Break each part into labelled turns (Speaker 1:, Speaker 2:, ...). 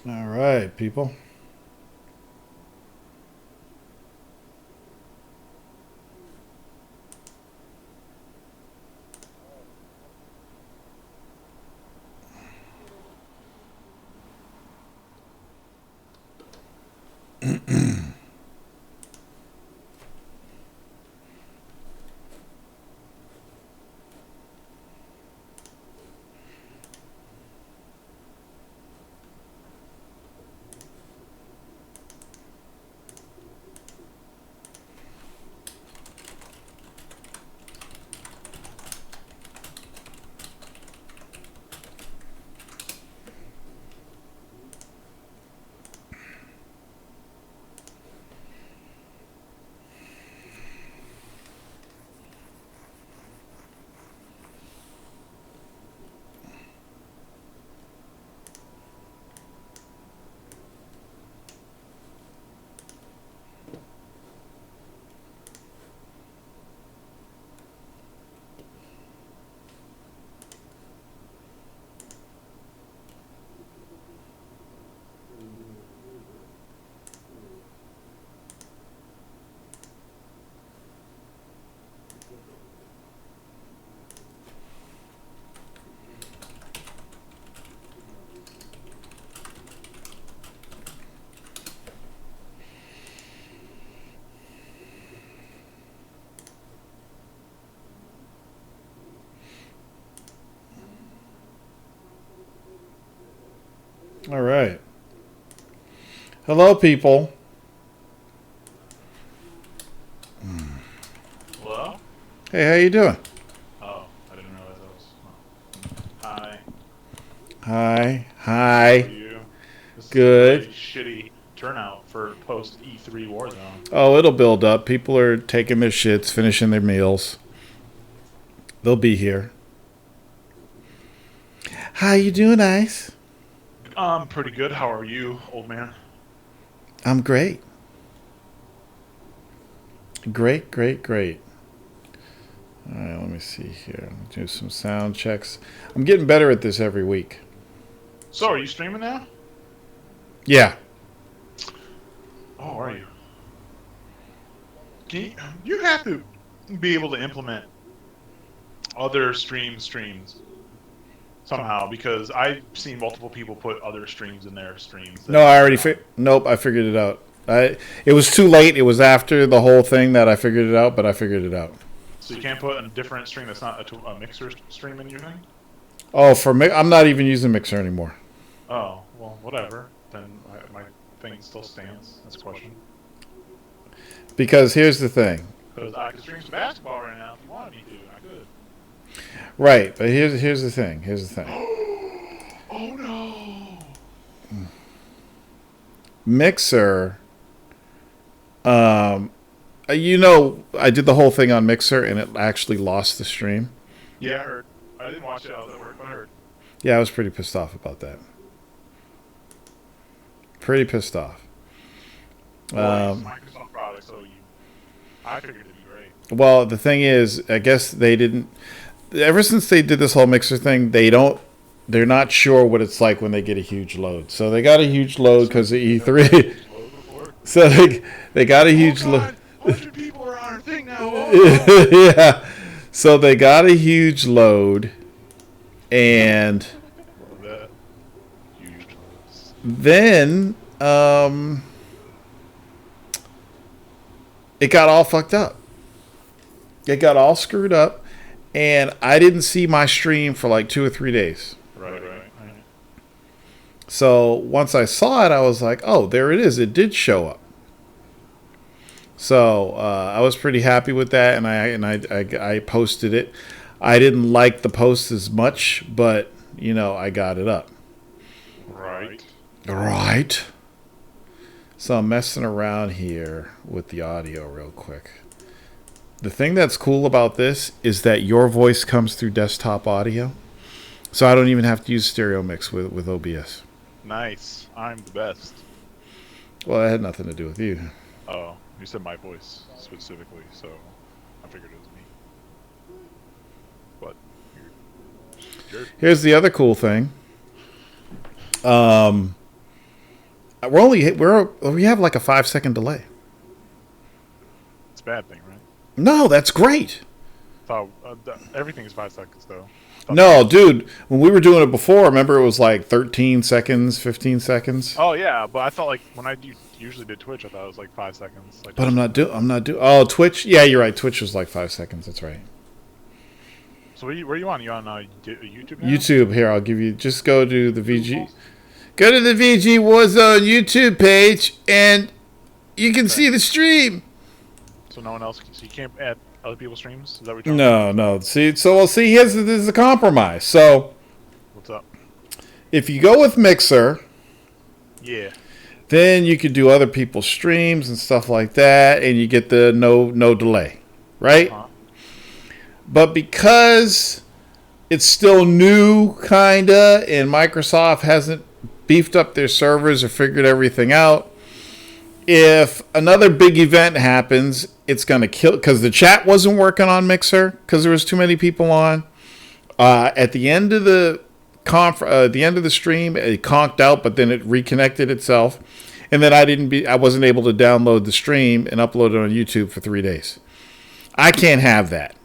Speaker 1: All right, people. All right. Hello, people.
Speaker 2: Hello?
Speaker 1: Hey, how you doing?
Speaker 2: Oh, I didn't realize that was. Hi.
Speaker 1: Hi.
Speaker 2: How are
Speaker 1: Hi.
Speaker 2: you? This is a
Speaker 1: Good.
Speaker 2: really shitty turnout for post E3 Warzone.
Speaker 1: Oh, it'll build up. People are taking their shits, finishing their meals. They'll be here. How you doing, Ice?
Speaker 2: I'm pretty good. How are you, old man?
Speaker 1: I'm great. Great, great, great. All right, let me see here. Do some sound checks. I'm getting better at this every week.
Speaker 2: So, are you streaming now?
Speaker 1: Yeah.
Speaker 2: Oh, are you? You have to be able to implement other streams somehow because I've seen multiple people put other streams in their streams
Speaker 1: No,
Speaker 2: that
Speaker 1: I
Speaker 2: are
Speaker 1: already
Speaker 2: not.
Speaker 1: nope, I figured it out. It was too late. It was after the whole thing that I figured it out, but I figured it out.
Speaker 2: So you can't put a different stream that's not a mixer stream in your thing?
Speaker 1: Oh, I'm not even using Mixer anymore.
Speaker 2: Oh, well, whatever. Then my thing still stands. That's a question.
Speaker 1: Because here's the thing.
Speaker 2: Because I could stream some basketball right now if you wanted me to. I could.
Speaker 1: Right, but here's the thing. Here's the thing.
Speaker 2: Oh no!
Speaker 1: Mixer, I did the whole thing on Mixer and it actually lost the stream.
Speaker 2: Yeah, I heard. I didn't watch it. I was at work, but I heard.
Speaker 1: Yeah, I was pretty pissed off about that. Pretty pissed off.
Speaker 2: Well, it's a Microsoft product, so I figured it'd be great.
Speaker 1: Well, the thing is, I guess they didn't. Ever since they did this whole Mixer thing, they're not sure what it's like when they get a huge load. So they got a huge load because of
Speaker 2: Never had a
Speaker 1: E3.
Speaker 2: huge load before.
Speaker 1: So they got a
Speaker 2: Oh
Speaker 1: huge load.
Speaker 2: God! 100 people are on our thing now. Oh
Speaker 1: Yeah. So they got a huge load, and
Speaker 2: no! Love that. Huge loads.
Speaker 1: then it got all fucked up. It got all screwed up, and I didn't see my stream for like 2 or 3 days.
Speaker 2: Right.
Speaker 1: So once I saw it, I was like, "Oh, there it is! It did show up." So I was pretty happy with that, and I posted it. I didn't like the post as much, but I got it up.
Speaker 2: Right.
Speaker 1: Right. So I'm messing around here with the audio real quick. The thing that's cool about this is that your voice comes through desktop audio, so I don't even have to use stereo mix with OBS.
Speaker 2: Nice. I'm the best.
Speaker 1: Well, that had nothing to do with you.
Speaker 2: Oh, you said my voice specifically, so I figured it was me. But you're
Speaker 1: Here's the other cool thing. we have like a 5-second delay.
Speaker 2: It's a bad thing, right?
Speaker 1: No, that's great.
Speaker 2: So everything is 5 seconds though.
Speaker 1: No, dude, when we were doing it before, remember it was like 13 seconds, 15 seconds.
Speaker 2: Oh yeah, but I thought like when I usually did Twitch, I thought it was like 5 seconds. Like,
Speaker 1: but I'm not doing. Oh, Twitch. Yeah, you're right. Twitch was like 5 seconds. That's right.
Speaker 2: So where are you on? You on YouTube now?
Speaker 1: YouTube. Here, I'll give you. Just go to the VG. Go to the VG Warzone YouTube page, and you can see the stream.
Speaker 2: So no one else. So you can't add other people's streams. Is that what you're talking about?
Speaker 1: No. See, so we'll see. This is a compromise. So,
Speaker 2: What's up?
Speaker 1: if you go with Mixer,
Speaker 2: Yeah.
Speaker 1: then you could do other people's streams and stuff like that, and you get the no delay, right?
Speaker 2: Uh-huh.
Speaker 1: But because it's still new, kinda, and Microsoft hasn't beefed up their servers or figured everything out, if another big event happens, it's gonna kill. Because the chat wasn't working on Mixer because there was too many people on. At the end of the stream, it conked out, but then it reconnected itself, and then I wasn't able to download the stream and upload it on YouTube for 3 days. I can't have that.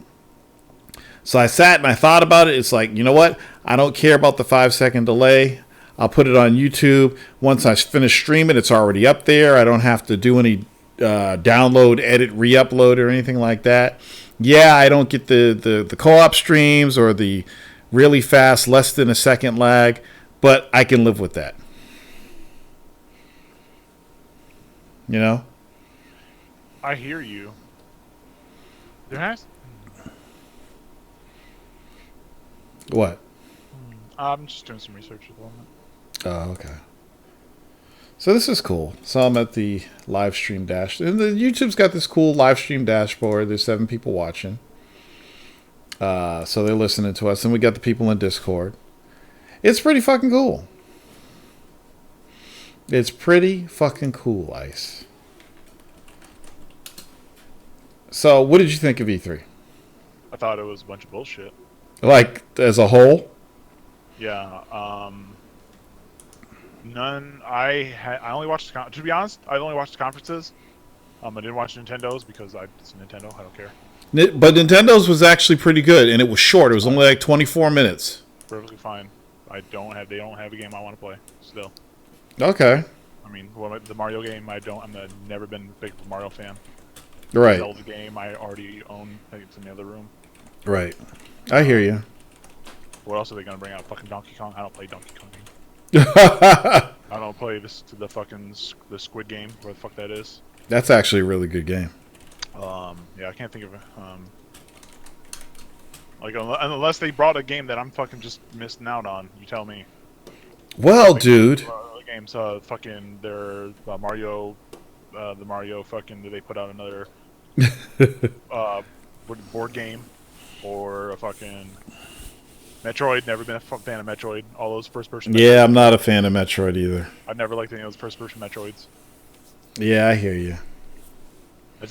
Speaker 1: So I sat and I thought about it. It's like, you know what? I don't care about the 5-second delay. I'll put it on YouTube. Once I finish streaming, it's already up there. I don't have to do any download, edit, re-upload, or anything like that. Yeah, I don't get the co-op streams or the really fast, less than a second lag, but I can live with that. You know?
Speaker 2: I hear you. There has.
Speaker 1: What?
Speaker 2: I'm just doing some research at the moment.
Speaker 1: Oh, okay. So this is cool. So I'm at the live stream dash. And the YouTube's got this cool live stream dashboard. There's 7 people watching. So they're listening to us. And we got the people in Discord. It's pretty fucking cool. It's pretty fucking cool, Ice. So what did you think of E3?
Speaker 2: I thought it was a bunch of bullshit.
Speaker 1: Like, as a whole?
Speaker 2: Yeah. None. I only watched. To be honest, I only watched the conferences. I didn't watch Nintendo's because it's Nintendo. I don't care.
Speaker 1: But Nintendo's was actually pretty good, and it was short. It was only like 24 minutes.
Speaker 2: Perfectly fine. They don't have a game I want to play still.
Speaker 1: Okay.
Speaker 2: I mean, the Mario game, I'm never been a big Mario fan.
Speaker 1: Right.
Speaker 2: The Zelda game I already own. I think it's in the other room.
Speaker 1: Right. I hear you.
Speaker 2: What else are they gonna bring out? Fucking Donkey Kong? I don't play Donkey Kong. I don't play the Squid Game. Where the fuck that is?
Speaker 1: That's actually a really good game.
Speaker 2: Yeah, I can't think of it. Like unless they brought a game that I'm fucking just missing out on. You tell me.
Speaker 1: Well,
Speaker 2: like,
Speaker 1: dude.
Speaker 2: Games, fucking their Mario, the Mario fucking. Did they put out another board game or a fucking Metroid? Never been a fan of Metroid. All those first-person.
Speaker 1: Yeah, I'm not a fan of Metroid either.
Speaker 2: I've never liked any of those first-person Metroids.
Speaker 1: Yeah, I hear you.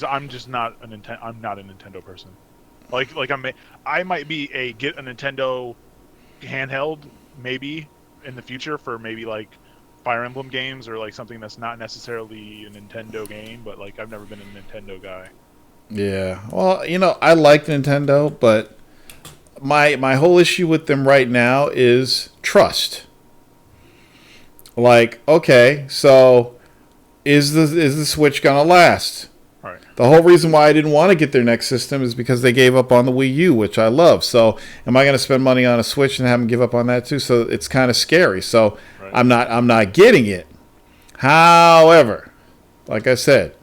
Speaker 2: I'm just not I'm not a Nintendo person. Like I might be get a Nintendo handheld maybe in the future for maybe like Fire Emblem games or like something that's not necessarily a Nintendo game, but like I've never been a Nintendo guy.
Speaker 1: Yeah. Well, I like Nintendo, but my whole issue with them right now is trust. Like, okay, so is the Switch gonna last?
Speaker 2: Right.
Speaker 1: The whole reason why I didn't want to get their next system is because they gave up on the Wii U, which I love. So, am I going to spend money on a Switch and have them give up on that too? So, it's kind of scary. So, right. I'm not getting it. However, like I said,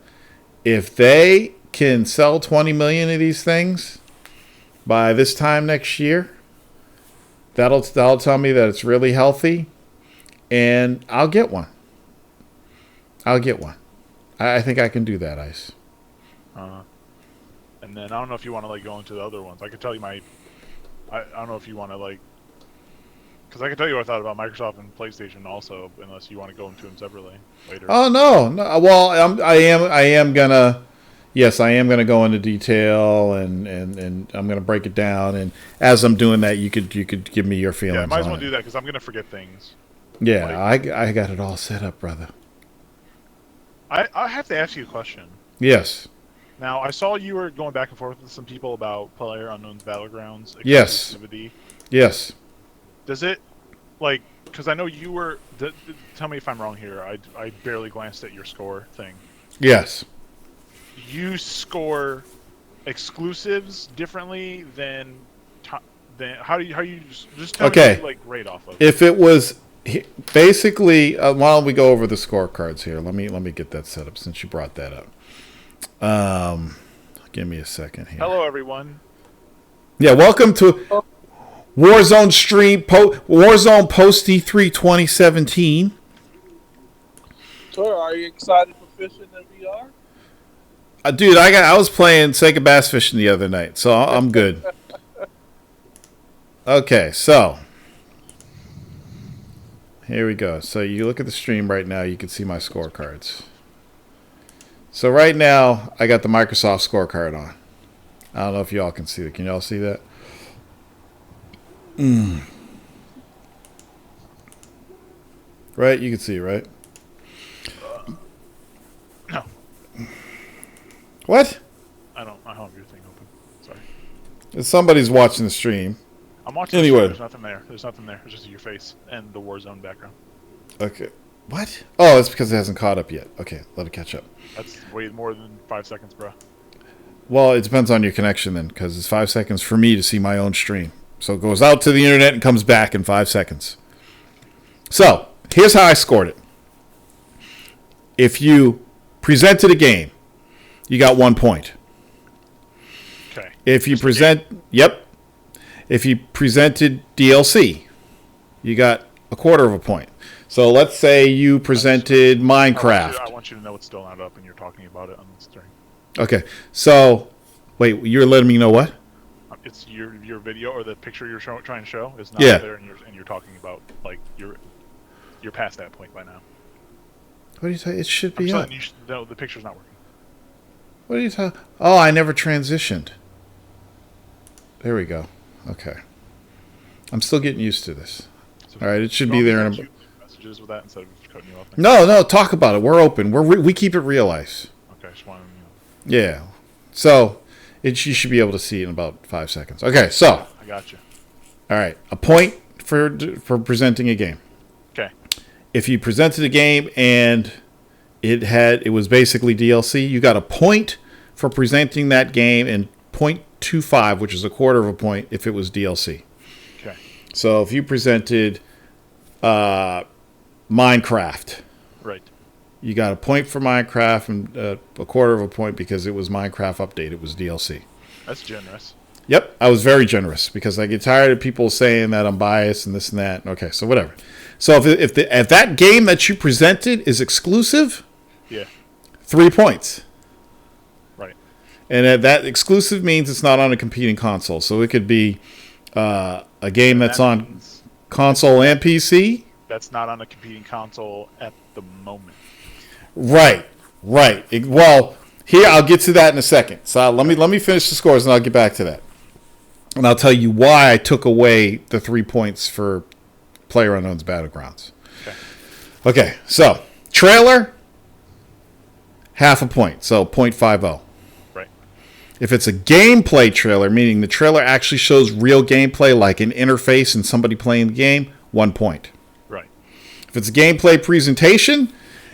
Speaker 1: if they can sell 20 million of these things by this time next year, that'll tell me that it's really healthy, and I'll get one. I think I can do that, Ice.
Speaker 2: And then I don't know if you want to like go into the other ones. I could tell you I don't know if you want to like, because I can tell you what I thought about Microsoft and PlayStation also, unless you want to go into them separately later.
Speaker 1: Oh no. Well, I am gonna go into detail and I'm gonna break it down. And as I'm doing that, you could give me your feelings.
Speaker 2: Yeah, I might as well
Speaker 1: on
Speaker 2: do that because I'm gonna forget things.
Speaker 1: Yeah, like, I got it all set up, brother.
Speaker 2: I have to ask you a question.
Speaker 1: Yes.
Speaker 2: Now, I saw you were going back and forth with some people about PlayerUnknown's Battlegrounds
Speaker 1: Yes.
Speaker 2: exclusivity.
Speaker 1: Yes.
Speaker 2: Does it, like, because I know you were, tell me if I'm wrong here, I barely glanced at your score thing.
Speaker 1: Yes.
Speaker 2: You score exclusives differently than how do you just tell me what you, like, rate off of?
Speaker 1: If it was basically, why don't we go over the scorecards here? Let me get that set up since you brought that up. Give me a second here.
Speaker 2: Hello, everyone.
Speaker 1: Yeah, welcome to Warzone stream, Warzone post E3 2017.
Speaker 3: Sir, are you excited for fishing in VR?
Speaker 1: Dude, I was playing Sega Bass Fishing the other night, so I'm good. Okay, so here we go. So you look at the stream right now, you can see my scorecards. So right now, I got the Microsoft scorecard on. I don't know if y'all can see it. Can y'all see that? Right? You can see it, right?
Speaker 2: No.
Speaker 1: What?
Speaker 2: I don't have your thing open. Sorry.
Speaker 1: If somebody's watching the stream.
Speaker 2: I'm watching
Speaker 1: Anyway.
Speaker 2: There's nothing there. There's nothing there. It's just your face and the Warzone background.
Speaker 1: Okay. What? Oh, it's because it hasn't caught up yet. Okay, let it catch up.
Speaker 2: That's way more than 5 seconds, bro.
Speaker 1: Well, it depends on your connection then, because it's 5 seconds for me to see my own stream. So it goes out to the internet and comes back in 5 seconds. So, here's how I scored it. If you presented a game, you got 1 point.
Speaker 2: Okay.
Speaker 1: If you If you presented DLC, you got a quarter of a point. So let's say you presented Minecraft.
Speaker 2: I want you to know it's still not up and you're talking about it on the stream.
Speaker 1: Okay. So, wait, you're letting me know what?
Speaker 2: It's your video or the picture you're trying to show is not there, and you're talking about, like, you're past that point by now.
Speaker 1: What are you talking? It should be up.
Speaker 2: No, the picture's not working.
Speaker 1: What are you talking? Oh, I never transitioned. There we go. Okay. I'm still getting used to this. So all right, it should be there in a
Speaker 2: messages with that instead of cutting you off.
Speaker 1: No, talk about it. We're open. We keep it real ice.
Speaker 2: Okay, just wanted
Speaker 1: Yeah. So, you should be able to see it in about 5 seconds. Okay, so
Speaker 2: I got you.
Speaker 1: All right, a point for presenting a game.
Speaker 2: Okay.
Speaker 1: If you presented a game and it was basically DLC, you got a point for presenting that game and 0.25, which is a quarter of a point if it was DLC.
Speaker 2: Okay.
Speaker 1: So if you presented Minecraft,
Speaker 2: right,
Speaker 1: you got a point for Minecraft and a quarter of a point because it was Minecraft update. It was DLC.
Speaker 2: That's generous.
Speaker 1: Yep, I was very generous because I get tired of people saying that I'm biased and this and that. Okay, so whatever. So if that game that you presented is exclusive, 3 points.
Speaker 2: Right.
Speaker 1: And that exclusive means it's not on a competing console. So it could be a game that's on console and PC.
Speaker 2: That's not on a competing console at the moment.
Speaker 1: Right. Well, here I'll get to that in a second. So let me finish the scores and I'll get back to that. And I'll tell you why I took away the 3 points for PlayerUnknown's Battlegrounds. Okay, so trailer, half a point, so 0.50.
Speaker 2: Right.
Speaker 1: If it's a gameplay trailer, meaning the trailer actually shows real gameplay, like an interface and somebody playing the game, 1 point.
Speaker 2: Right.
Speaker 1: If it's a gameplay presentation,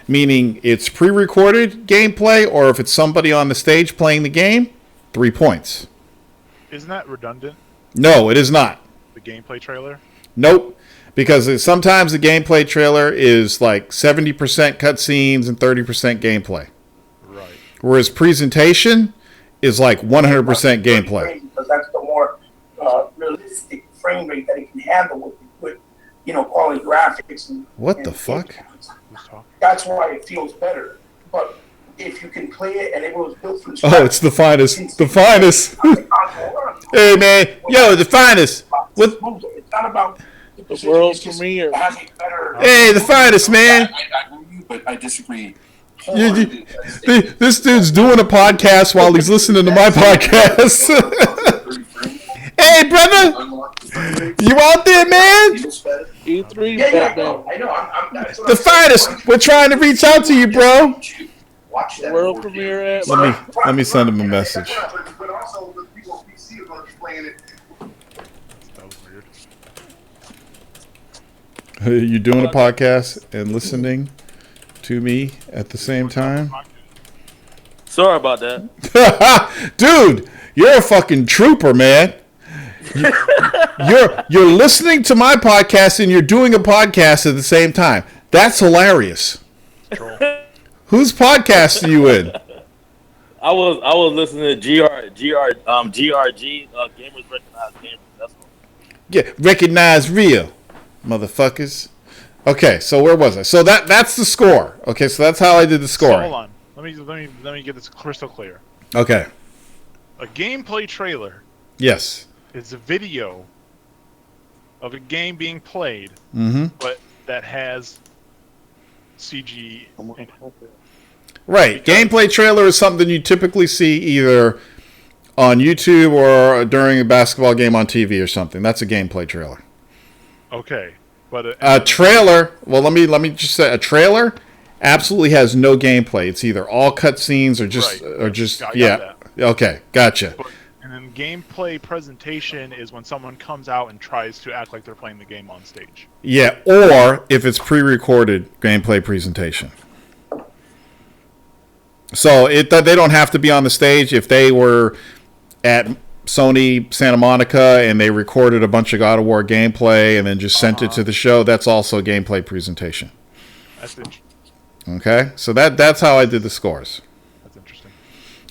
Speaker 1: meaning it's pre-recorded gameplay, or if it's somebody on the stage playing the game, 3 points.
Speaker 2: Isn't that redundant?
Speaker 1: No, it is not.
Speaker 2: The gameplay trailer?
Speaker 1: Nope. Because sometimes the gameplay trailer is like 70% cutscenes and 30% gameplay.
Speaker 2: Right.
Speaker 1: Whereas presentation is like 100% gameplay.
Speaker 4: Because that's the more realistic frame rate that it can handle with quality graphics.
Speaker 1: What the fuck?
Speaker 4: That's why it feels better. But if you can play it and it was built from
Speaker 1: scratch, it's the finest. The finest. Hey man, yo, the finest. What?
Speaker 4: It's not about
Speaker 3: the world premiere.
Speaker 1: Hey, the finest, man.
Speaker 4: But I disagree.
Speaker 1: This dude's doing a podcast while he's listening to my podcast. Hey, brother, you out there, man?
Speaker 3: E3,
Speaker 4: I know.
Speaker 1: The finest. We're trying to reach out to you, bro.
Speaker 4: watch that.
Speaker 3: World premiere at.
Speaker 1: Let me send him a message.
Speaker 4: But also, the people on PC are going to be playing it.
Speaker 2: That was weird.
Speaker 1: You doing a podcast and listening to me at the same time?
Speaker 5: Sorry about that.
Speaker 1: Dude, you're a fucking trooper, man. You're listening to my podcast and you're doing a podcast at the same time. That's hilarious.
Speaker 2: Troll.
Speaker 1: Whose podcast are you in?
Speaker 5: I was listening to GRG, Gamers Recognize Gamers. That's what.
Speaker 1: Yeah, recognize real, motherfuckers. Okay, so where was I? So that's the score. Okay, so that's how I did the
Speaker 2: So
Speaker 1: scoring.
Speaker 2: hold on. Let me get this crystal clear.
Speaker 1: Okay.
Speaker 2: A gameplay trailer
Speaker 1: Yes.
Speaker 2: is a video of a game being played, but that has CG in it.
Speaker 1: Right. Gameplay trailer is something you typically see either on YouTube or during a basketball game on TV or something. That's a gameplay trailer.
Speaker 2: Okay, but
Speaker 1: A trailer. Well, let me just say a trailer absolutely has no gameplay. It's either all cutscenes or just
Speaker 2: Right. I got
Speaker 1: yeah.
Speaker 2: that.
Speaker 1: Okay, gotcha.
Speaker 2: And then gameplay presentation is when someone comes out and tries to act like they're playing the game on stage.
Speaker 1: Yeah, or if it's pre-recorded gameplay presentation. So they don't have to be on the stage. If they were at Sony Santa Monica and they recorded a bunch of God of War gameplay and then just sent it to the show, that's also a gameplay presentation.
Speaker 2: That's interesting.
Speaker 1: Okay, so that's how I did the scores.
Speaker 2: That's interesting.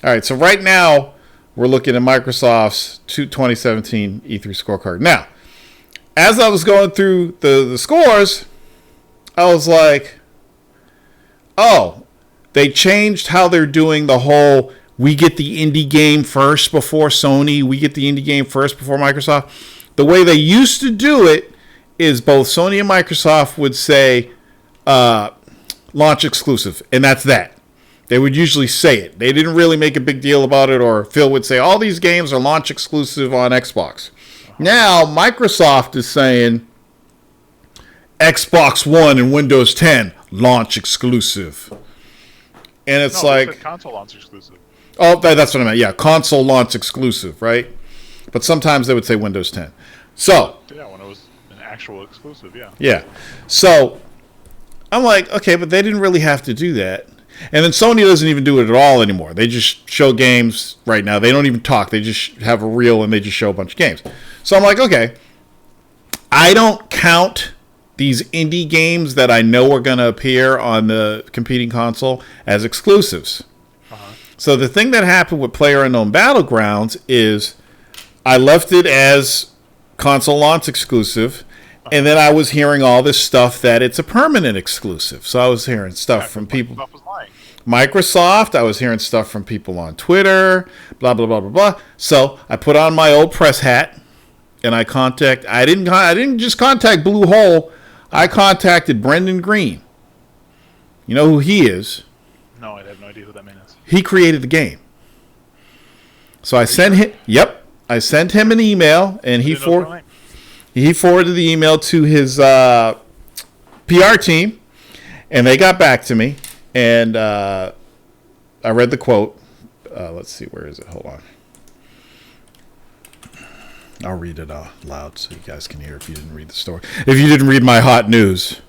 Speaker 1: All right, so right now we're looking at Microsoft's 2017 E3 scorecard. Now, as I was going through the scores, I was like, oh, they changed how they're doing the whole, we get the indie game first before Sony, we get the indie game first before Microsoft. The way they used to do it is both Sony and Microsoft would say launch exclusive, and that's that. They would usually say it. They didn't really make a big deal about it, or Phil would say, all these games are launch exclusive on Xbox. Now, Microsoft is saying Xbox One and Windows 10 launch exclusive. And it's
Speaker 2: No, they
Speaker 1: like...
Speaker 2: said console launch exclusive.
Speaker 1: Oh, that's what I meant. Yeah, console launch exclusive, right? But sometimes they would say Windows 10. So...
Speaker 2: Yeah, when it was an actual exclusive, yeah.
Speaker 1: Yeah. So I'm like, okay, but they didn't really have to do that. And then Sony doesn't even do it at all anymore. They just show games right now. They don't even talk. They just have a reel and they just show a bunch of games. So I'm like, okay, I don't count these indie games that I know are going to appear on the competing console as exclusives. So the thing that happened with PlayerUnknown Battlegrounds is I left it as console launch exclusive, and then I was hearing all this stuff that it's a permanent exclusive. So I was hearing stuff from people.
Speaker 2: Microsoft was lying.
Speaker 1: Microsoft, I was hearing stuff from people on Twitter, blah, blah, blah, blah, blah. So I put on my old press hat, and I didn't just contact Bluehole. I contacted Brendan Green. You know who he is?
Speaker 2: No, I have no idea who that man is.
Speaker 1: He created the game. So I sent him. Yep, I sent him an email, and he forwarded the email to his PR team, and they got back to me. And I read the quote. Let's see, where is it? Hold on. I'll read it loud so you guys can hear if you didn't read the story. If you didn't read my hot news.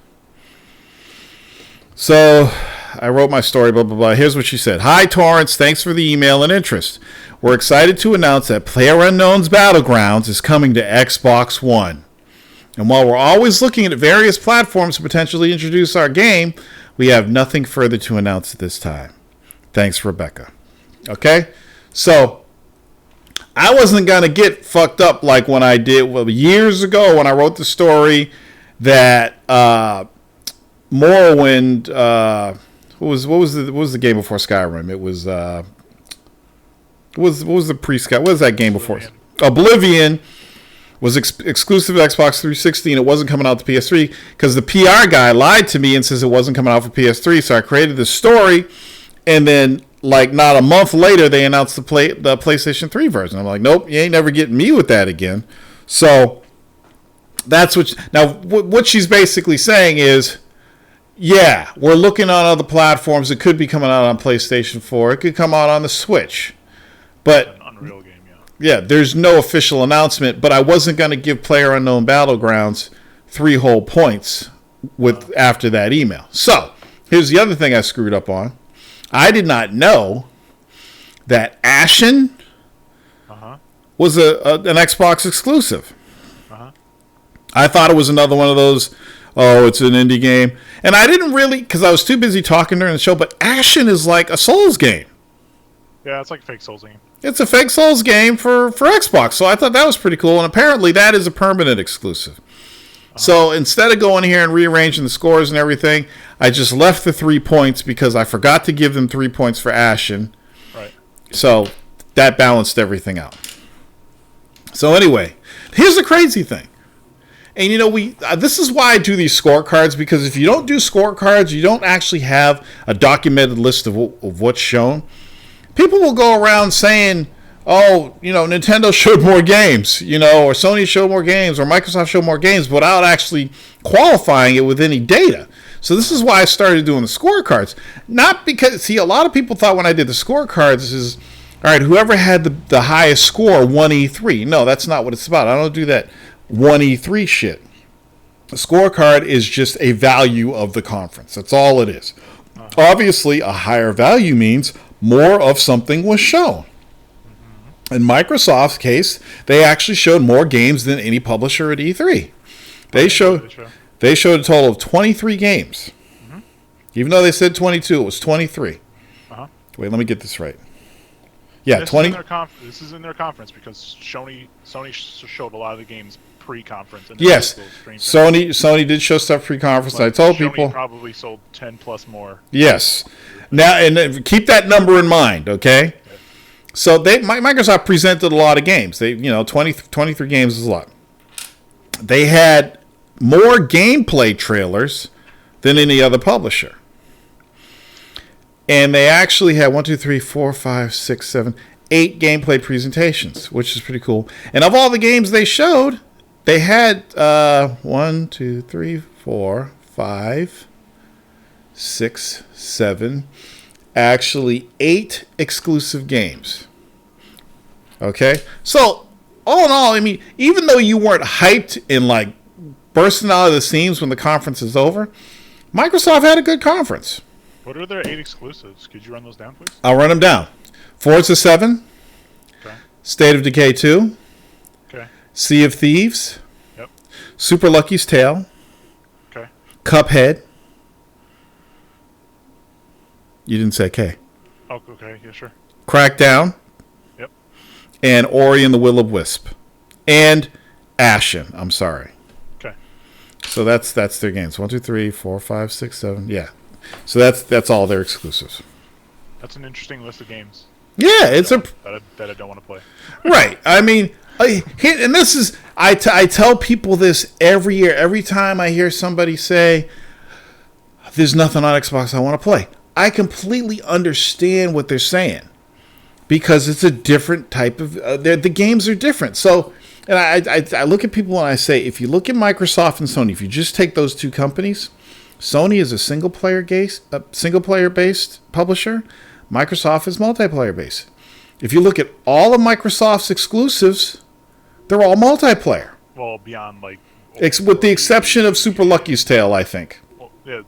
Speaker 1: So I wrote my story, blah, blah, blah. Here's what she said. Hi, Torrance. Thanks for the email and interest. We're excited to announce that PlayerUnknown's Battlegrounds is coming to Xbox One. And while we're always looking at various platforms to potentially introduce our game, we have nothing further to announce at this time. Thanks, Rebecca. Okay? So I wasn't going to get fucked up like when I did years ago when I wrote the story that Morrowind, what was the game before Skyrim? It was what was the pre-Sky? What was that game before? Oblivion was exclusive to Xbox 360 and it wasn't coming out to PS3 because the PR guy lied to me and says it wasn't coming out for PS3. So I created this story, and then like not a month later they announced the PlayStation 3 version. I'm like, nope, you ain't never getting me with that again. So that's what she's basically saying is, Yeah, we're looking on other platforms. It could be coming out on PlayStation 4. It could come out on the Switch. But
Speaker 2: An Unreal game, yeah.
Speaker 1: yeah, there's no official announcement. But I wasn't going to give PlayerUnknown Battlegrounds 3 whole points after that email. So here's the other thing I screwed up on. I did not know that Ashen was an Xbox exclusive. I thought it was another one of those, oh, it's an indie game. And I didn't really, because I was too busy talking during the show, but Ashen is like a Souls game.
Speaker 2: Yeah, it's like a fake Souls game.
Speaker 1: It's a fake Souls game for Xbox, so I thought that was pretty cool. And apparently that is a permanent exclusive. So instead of going here and rearranging the scores and everything, I just left the 3 points because I forgot to give them 3 points for Ashen.
Speaker 2: Right.
Speaker 1: So that balanced everything out. So anyway, here's the crazy thing. And you know, this is why I do these scorecards, because if you don't do scorecards, you don't actually have a documented list of what's shown. People will go around saying, oh, you know, Nintendo showed more games, you know, or Sony showed more games, or Microsoft showed more games, without actually qualifying it with any data. So this is why I started doing the scorecards. Not because, see, a lot of people thought when I did the scorecards is, all right, whoever had the highest score won E3. No, that's not what it's about. I don't do that 1E3 shit. A scorecard is just a value of the conference. That's all it is. Obviously, a higher value means more of something was shown. In Microsoft's case, they actually showed more games than any publisher at E3. They showed a total of 23 games. Even though they said 22, it was 23. Wait, let me get this right. Yeah,
Speaker 2: this
Speaker 1: 20.
Speaker 2: This is in their conference because Sony showed a lot of the games pre-conference. And
Speaker 1: Yes, Sony did show stuff pre-conference. I told
Speaker 2: Sony
Speaker 1: people
Speaker 2: probably sold 10 plus more.
Speaker 1: Yes. Now, and keep that number in mind, okay? So Microsoft presented a lot of games. 23 games is a lot. They had more gameplay trailers than any other publisher. And they actually had 8 gameplay presentations, which is pretty cool. And of all the games they showed, they had actually 8 exclusive games. Okay? So, all in all, I mean, even though you weren't hyped and like bursting out of the seams when the conference is over, Microsoft had a good conference.
Speaker 2: What are their 8 exclusives? Could you run those down, please?
Speaker 1: I'll run them down. Forza 7.
Speaker 2: Okay.
Speaker 1: State of Decay 2.
Speaker 2: Okay.
Speaker 1: Sea of Thieves.
Speaker 2: Yep.
Speaker 1: Super Lucky's Tale.
Speaker 2: Okay.
Speaker 1: Cuphead. You didn't say K.
Speaker 2: Oh, okay. Yeah, sure.
Speaker 1: Crackdown.
Speaker 2: Yep.
Speaker 1: And Ori and the Will of Wisp. And Ashen. I'm sorry.
Speaker 2: Okay.
Speaker 1: So that's their games. 1, 2, 3, 4, 5, 6, 7. Yeah. So that's all their exclusives.
Speaker 2: That's an interesting list of games.
Speaker 1: Yeah, it's
Speaker 2: that I don't want to play.
Speaker 1: Right. I mean, and this is I tell people this every year. Every time I hear somebody say, "There's nothing on Xbox I want to play," I completely understand what they're saying because it's a different type of. The games are different. So, and I look at people and I say, if you look at Microsoft and Sony, if you just take those two companies. Sony is a single player based publisher. Microsoft is multiplayer based. If you look at all of Microsoft's exclusives, they're all multiplayer.
Speaker 2: Well, beyond like,
Speaker 1: with the exception of Super Lucky's Tale, I think.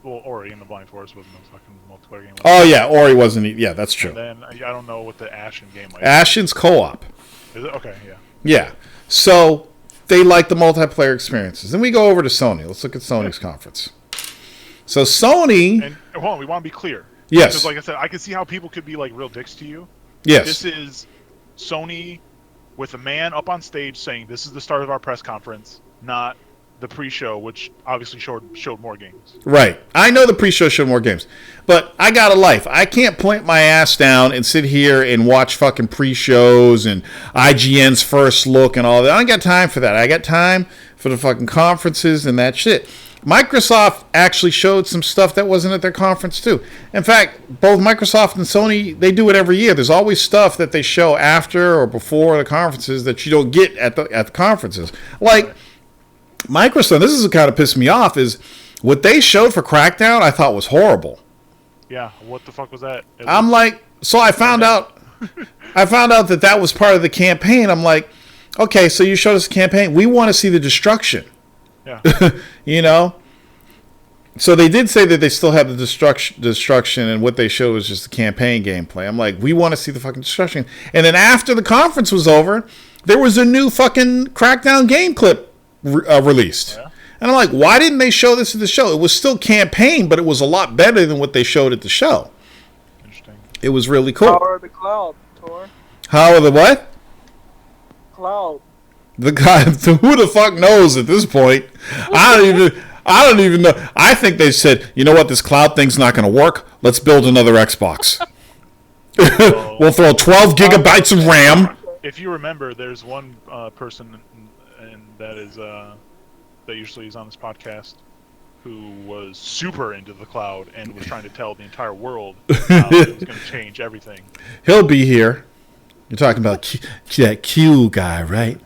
Speaker 2: Ori and the Blind Forest wasn't a fucking multiplayer game.
Speaker 1: Oh yeah, Ori wasn't. Yeah, that's true.
Speaker 2: And then I don't know what the Ashen game was.
Speaker 1: Ashen's co-op.
Speaker 2: Is it okay? Yeah.
Speaker 1: Yeah. So they like the multiplayer experiences. Then we go over to Sony. Let's look at Sony's conference. So Sony...
Speaker 2: And hold on, we want to be clear.
Speaker 1: Yes.
Speaker 2: Because like I said, I can see how people could be like real dicks to you.
Speaker 1: Yes.
Speaker 2: This is Sony with a man up on stage saying this is the start of our press conference, not the pre-show, which obviously showed more games.
Speaker 1: Right. I know the pre-show showed more games. But I got a life. I can't plant my ass down and sit here and watch fucking pre-shows and IGN's first look and all that. I don't got time for that. I got time for the fucking conferences and that shit. Microsoft actually showed some stuff that wasn't at their conference too. In fact, both Microsoft and Sony, they do it every year. There's always stuff that they show after or before the conferences that you don't get at the conferences. Like Microsoft, this is what kind of pissed me off, is What they showed for Crackdown, I thought was horrible.
Speaker 2: Yeah, what the fuck was that?
Speaker 1: I'm like, so I found out that was part of the campaign. I'm like, okay, so you showed us the campaign. We want to see the destruction.
Speaker 2: Yeah.
Speaker 1: You know? So they did say that they still have the destruction, and what they showed was just the campaign gameplay. I'm like, we want to see the fucking destruction. And then after the conference was over, there was a new fucking Crackdown game clip released. Yeah. And I'm like, why didn't they show this at the show? It was still campaign, but it was a lot better than what they showed at the show.
Speaker 2: Interesting.
Speaker 1: It was really cool.
Speaker 3: Power of the cloud, Tor.
Speaker 1: How are the what?
Speaker 3: Cloud.
Speaker 1: The guy, who the fuck knows at this point? I don't even know. I think they said, you know what, this cloud thing's not going to work. Let's build another Xbox. We'll throw 12 gigabytes of RAM.
Speaker 2: If you remember, there's one person, and that is that usually is on this podcast, who was super into the cloud and was trying to tell the entire world how it was going to change everything.
Speaker 1: He'll be here. You're talking about that Q guy, right?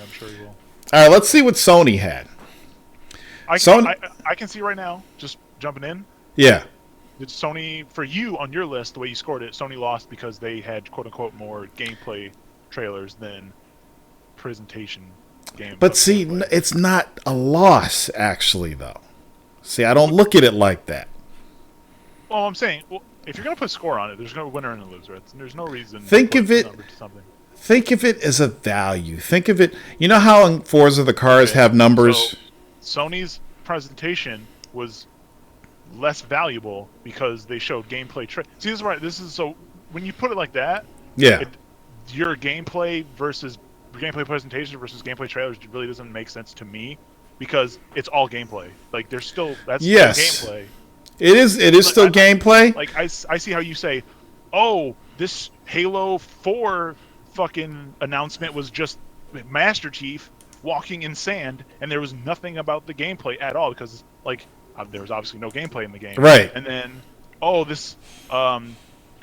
Speaker 2: I'm sure he will.
Speaker 1: All right, let's see what Sony had.
Speaker 2: I can see right now, just jumping in.
Speaker 1: Yeah.
Speaker 2: It's Sony, for you on your list, the way you scored it, Sony lost because they had quote-unquote more gameplay trailers than presentation gameplay.
Speaker 1: But see, it's not a loss, actually, though. See, I don't look at it like that.
Speaker 2: Well, I'm saying, if you're going to put a score on it, there's no winner and a loser. There's no reason
Speaker 1: Think
Speaker 2: to
Speaker 1: of it.
Speaker 2: number to something.
Speaker 1: Think of it as a value. Think of it. You know how in Forza the cars have numbers?
Speaker 2: So Sony's presentation was less valuable because they showed gameplay. See, this is right. This is so when you put it like that.
Speaker 1: Yeah.
Speaker 2: Your gameplay presentation versus gameplay trailers really doesn't make sense to me because it's all gameplay. Like there's still still gameplay.
Speaker 1: It is still gameplay.
Speaker 2: Like I see how you say, oh, this Halo 4 fucking announcement was just Master Chief walking in sand, and there was nothing about the gameplay at all because like there was obviously no gameplay in the game.
Speaker 1: Right.
Speaker 2: And then this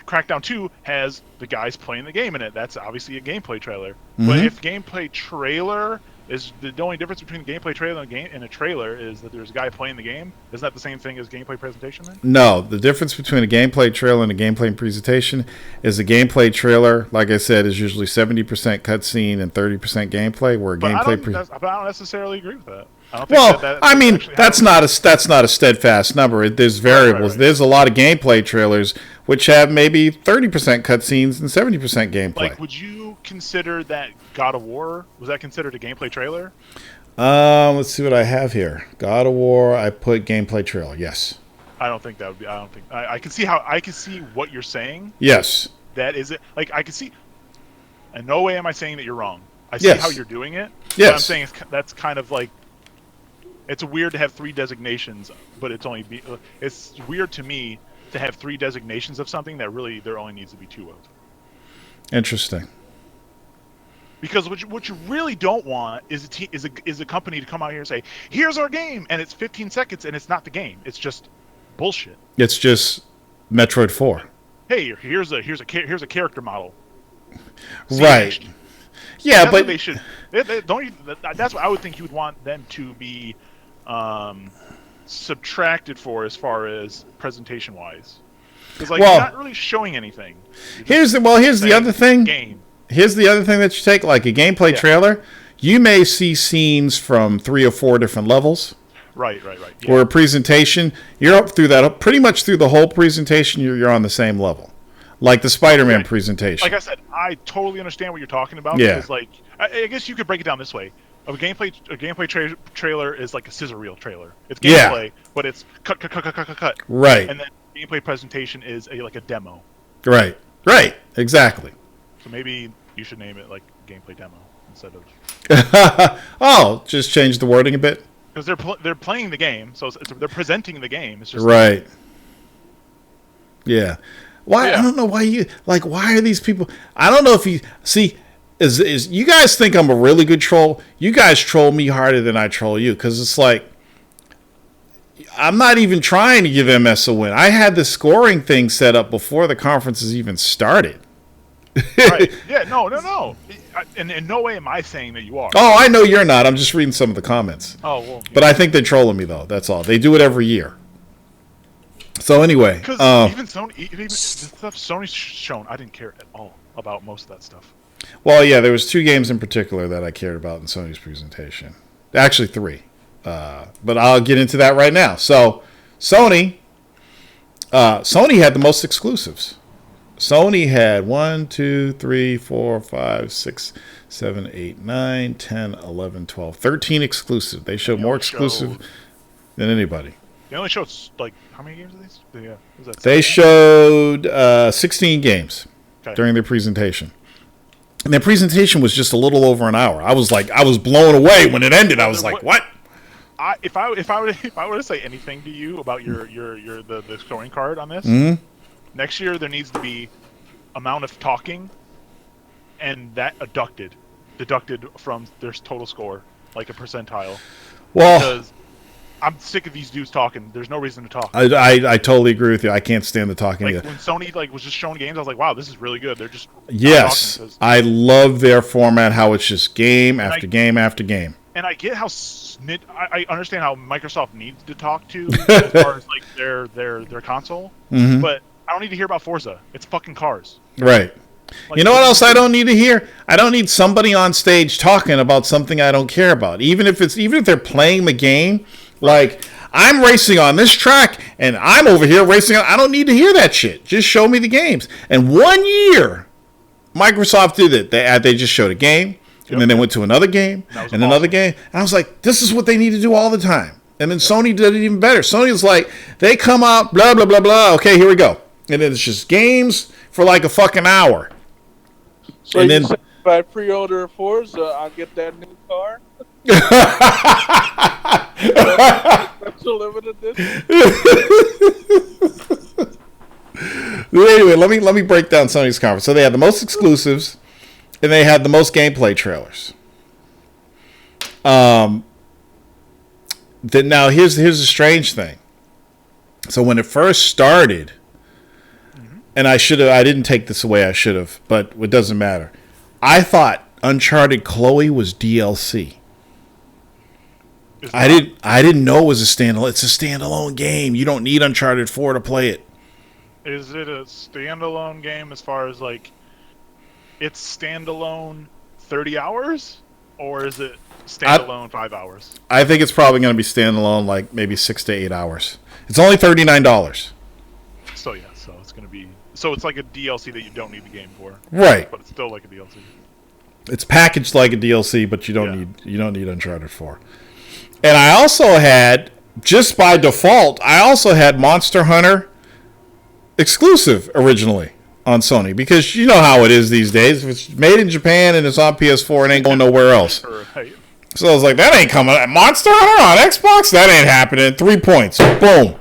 Speaker 2: Crackdown 2 has the guys playing the game in it. That's obviously a gameplay trailer. Mm-hmm. But if gameplay trailer is the only difference between a gameplay trailer and a trailer is that there's a guy playing the game, isn't that the same thing as gameplay presentation then?
Speaker 1: No, the difference between a gameplay trailer and a gameplay presentation is a gameplay trailer, like I said, is usually 70% cutscene and 30% gameplay, where a gameplay
Speaker 2: but I don't necessarily agree with that.
Speaker 1: I mean, that's not a steadfast number. There's variables. Right. There's a lot of gameplay trailers which have maybe 30% cutscenes and 70% gameplay.
Speaker 2: Like, would you consider that God of War, was that considered a gameplay trailer?
Speaker 1: Let's see what I have here. God of War, I put gameplay trailer. Yes.
Speaker 2: I don't think that would be. I don't think. I can see what you're saying.
Speaker 1: Yes.
Speaker 2: That is it. Like I can see. In no way am I saying that you're wrong. I see how you're doing it.
Speaker 1: Yes.
Speaker 2: But I'm saying that's kind of like. It's weird to have 3 designations, but it's weird to me to have 3 designations of something that really there only needs to be 2 of.
Speaker 1: Interesting.
Speaker 2: Because what you really don't want is a company to come out here and say, "Here's our game," and it's 15 seconds and it's not the game. It's just bullshit.
Speaker 1: It's just Metroid 4.
Speaker 2: Hey, here's a character model.
Speaker 1: Right. Yeah, but
Speaker 2: they should. That's what I would think you would want them to be subtracted for as far as presentation wise. Because you're not really showing anything.
Speaker 1: Here's the other thing.
Speaker 2: Game.
Speaker 1: Here's the other thing that you take, like a gameplay trailer. You may see scenes from 3 or 4 different levels.
Speaker 2: Right. Yeah.
Speaker 1: Or a presentation, you're up through that, pretty much through the whole presentation. You're on the same level, like the Spider-Man presentation.
Speaker 2: Like I said, I totally understand what you're talking about.
Speaker 1: Yeah.
Speaker 2: Because, I guess you could break it down this way. A gameplay trailer is like a scissor reel trailer. It's gameplay, but it's cut.
Speaker 1: Right.
Speaker 2: And then gameplay presentation is like a demo.
Speaker 1: Right. Exactly.
Speaker 2: So maybe you should name it like gameplay demo instead of.
Speaker 1: Oh, just change the wording a bit.
Speaker 2: Because they're playing the game, so they're presenting the game. It's just
Speaker 1: right. Yeah. Why? Yeah. I don't know why why are these people? I don't know if you see. Is you guys think I'm a really good troll? You guys troll me harder than I troll you, because it's like I'm not even trying to give MS a win. I had the scoring thing set up before the conferences even started.
Speaker 2: Right. Yeah. No. and in no way am I saying that you are.
Speaker 1: Oh, I know you're not. I'm just reading some of the comments.
Speaker 2: Oh, well. Yeah.
Speaker 1: But I think they're trolling me, though. That's all. They do it every year. So anyway.
Speaker 2: Because even the stuff Sony's shown, I didn't care at all about most of that stuff.
Speaker 1: Well, yeah, there was 2 games in particular that I cared about in Sony's presentation. Actually, 3. But I'll get into that right now. So, Sony had the most exclusives. Sony had 1, 2, 3, 4, 5, 6, 7, 8, 9, 10, 11, 12, 13 exclusive. They showed more exclusive than anybody.
Speaker 2: They only showed, like, how many games are these? Yeah, was that
Speaker 1: They showed 16 games during their presentation. And their presentation was just a little over an hour. I was blown away when it ended. I was like, what?
Speaker 2: If I were to say anything to you about the scoring card on this, next year there needs to be amount of talking, and that deducted from their total score, like a percentile.
Speaker 1: Well,
Speaker 2: because I'm sick of these dudes talking. There's no reason to talk.
Speaker 1: I totally agree with you. I can't stand the talking.
Speaker 2: Like when Sony was just showing games, I was like, wow, this is really good. They're just
Speaker 1: yes, I love their format. How it's just game after game after game.
Speaker 2: And I get how I understand how Microsoft needs to talk to as far as like their console, but I don't need to hear about Forza. It's fucking cars.
Speaker 1: Right. Like, you know what else I don't need to hear? I don't need somebody on stage talking about something I don't care about. Even if they're playing the game, like I'm racing on this track and I'm over here racing on. I don't need to hear that shit. Just show me the games. And 1 year, Microsoft did it. They just showed a game. And then they went to another game and another game. And I was like, this is what they need to do all the time. And then Sony did it even better. Sony was like, they come out, blah, blah, blah, blah. Okay, here we go. And then it's just games for like a fucking hour.
Speaker 3: So and then, if I pre-order Forza, I'll get that new car? Special limited edition?
Speaker 1: Anyway, let me break down Sony's conference. So they had the most exclusives. And they had the most gameplay trailers. Now here's the strange thing. So when it first started, and I didn't take this away. I should have, but it doesn't matter. I thought Uncharted Chloe was DLC. I didn't know it was a standalone. It's a standalone game. You don't need Uncharted 4 to play it.
Speaker 2: Is it a standalone game as far as like? It's standalone 30 hours, or is it standalone 5 hours?
Speaker 1: I think it's probably going to be standalone, like maybe 6 to 8 hours. It's only $39.
Speaker 2: So yeah, so it's going to be it's like a DLC that you don't need the game for,
Speaker 1: right?
Speaker 2: But it's still like a DLC.
Speaker 1: It's packaged like a DLC, but you don't need Uncharted 4. And I also had, just by default, Monster Hunter exclusive originally on Sony, because you know how it is these days. If it's made in Japan and it's on PS4, it ain't going nowhere else. Right. So I was like, that ain't coming. Monster Hunter on Xbox? That ain't happening. 3 points. Boom.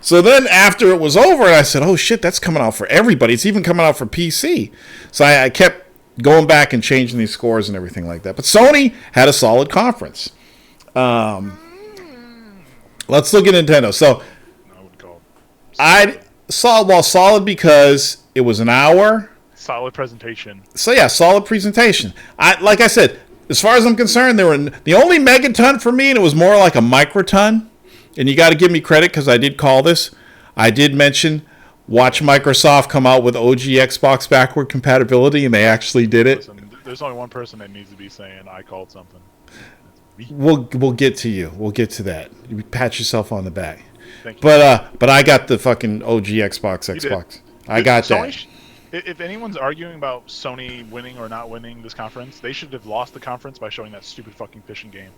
Speaker 1: So then after it was over, I said, oh shit, that's coming out for everybody. It's even coming out for PC. So I kept going back and changing these scores and everything like that. But Sony had a solid conference. Let's look at Nintendo. So solid because it was an hour.
Speaker 2: Solid presentation.
Speaker 1: So yeah, solid presentation. Like I said, as far as I'm concerned, they were the only megaton for me, and it was more like a microton. And you got to give me credit because I did call this. I did mention, watch Microsoft come out with OG Xbox backward compatibility, and they actually did it.
Speaker 2: Listen, there's only one person that needs to be saying I called something.
Speaker 1: We'll get to you. We'll get to that. You pat yourself on the back.
Speaker 2: Thank you.
Speaker 1: But I got the fucking OG Xbox. I got
Speaker 2: Sony, that. If anyone's arguing about Sony winning or not winning this conference, they should have lost the conference by showing that stupid fucking fishing game.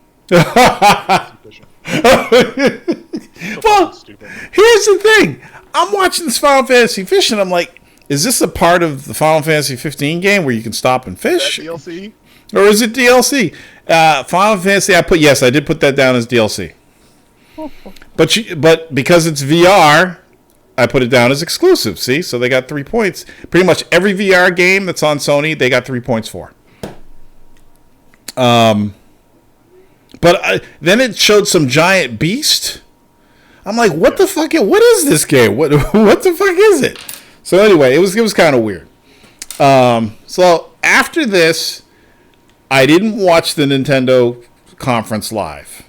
Speaker 1: Well,
Speaker 2: stupid.
Speaker 1: Here's the thing. I'm watching this Final Fantasy Fishing. I'm like, is this a part of the Final Fantasy 15 game where you can stop and fish?
Speaker 2: Is that DLC?
Speaker 1: Or is it DLC? Final Fantasy, I did put that down as DLC. But because it's VR, I put it down as exclusive. See, so they got 3 points. Pretty much every VR game that's on Sony, they got 3 points for. But then it showed some giant beast. I'm like, what the fuck? What is this game? What the fuck is it? So anyway, it was kind of weird. So after this, I didn't watch the Nintendo conference live.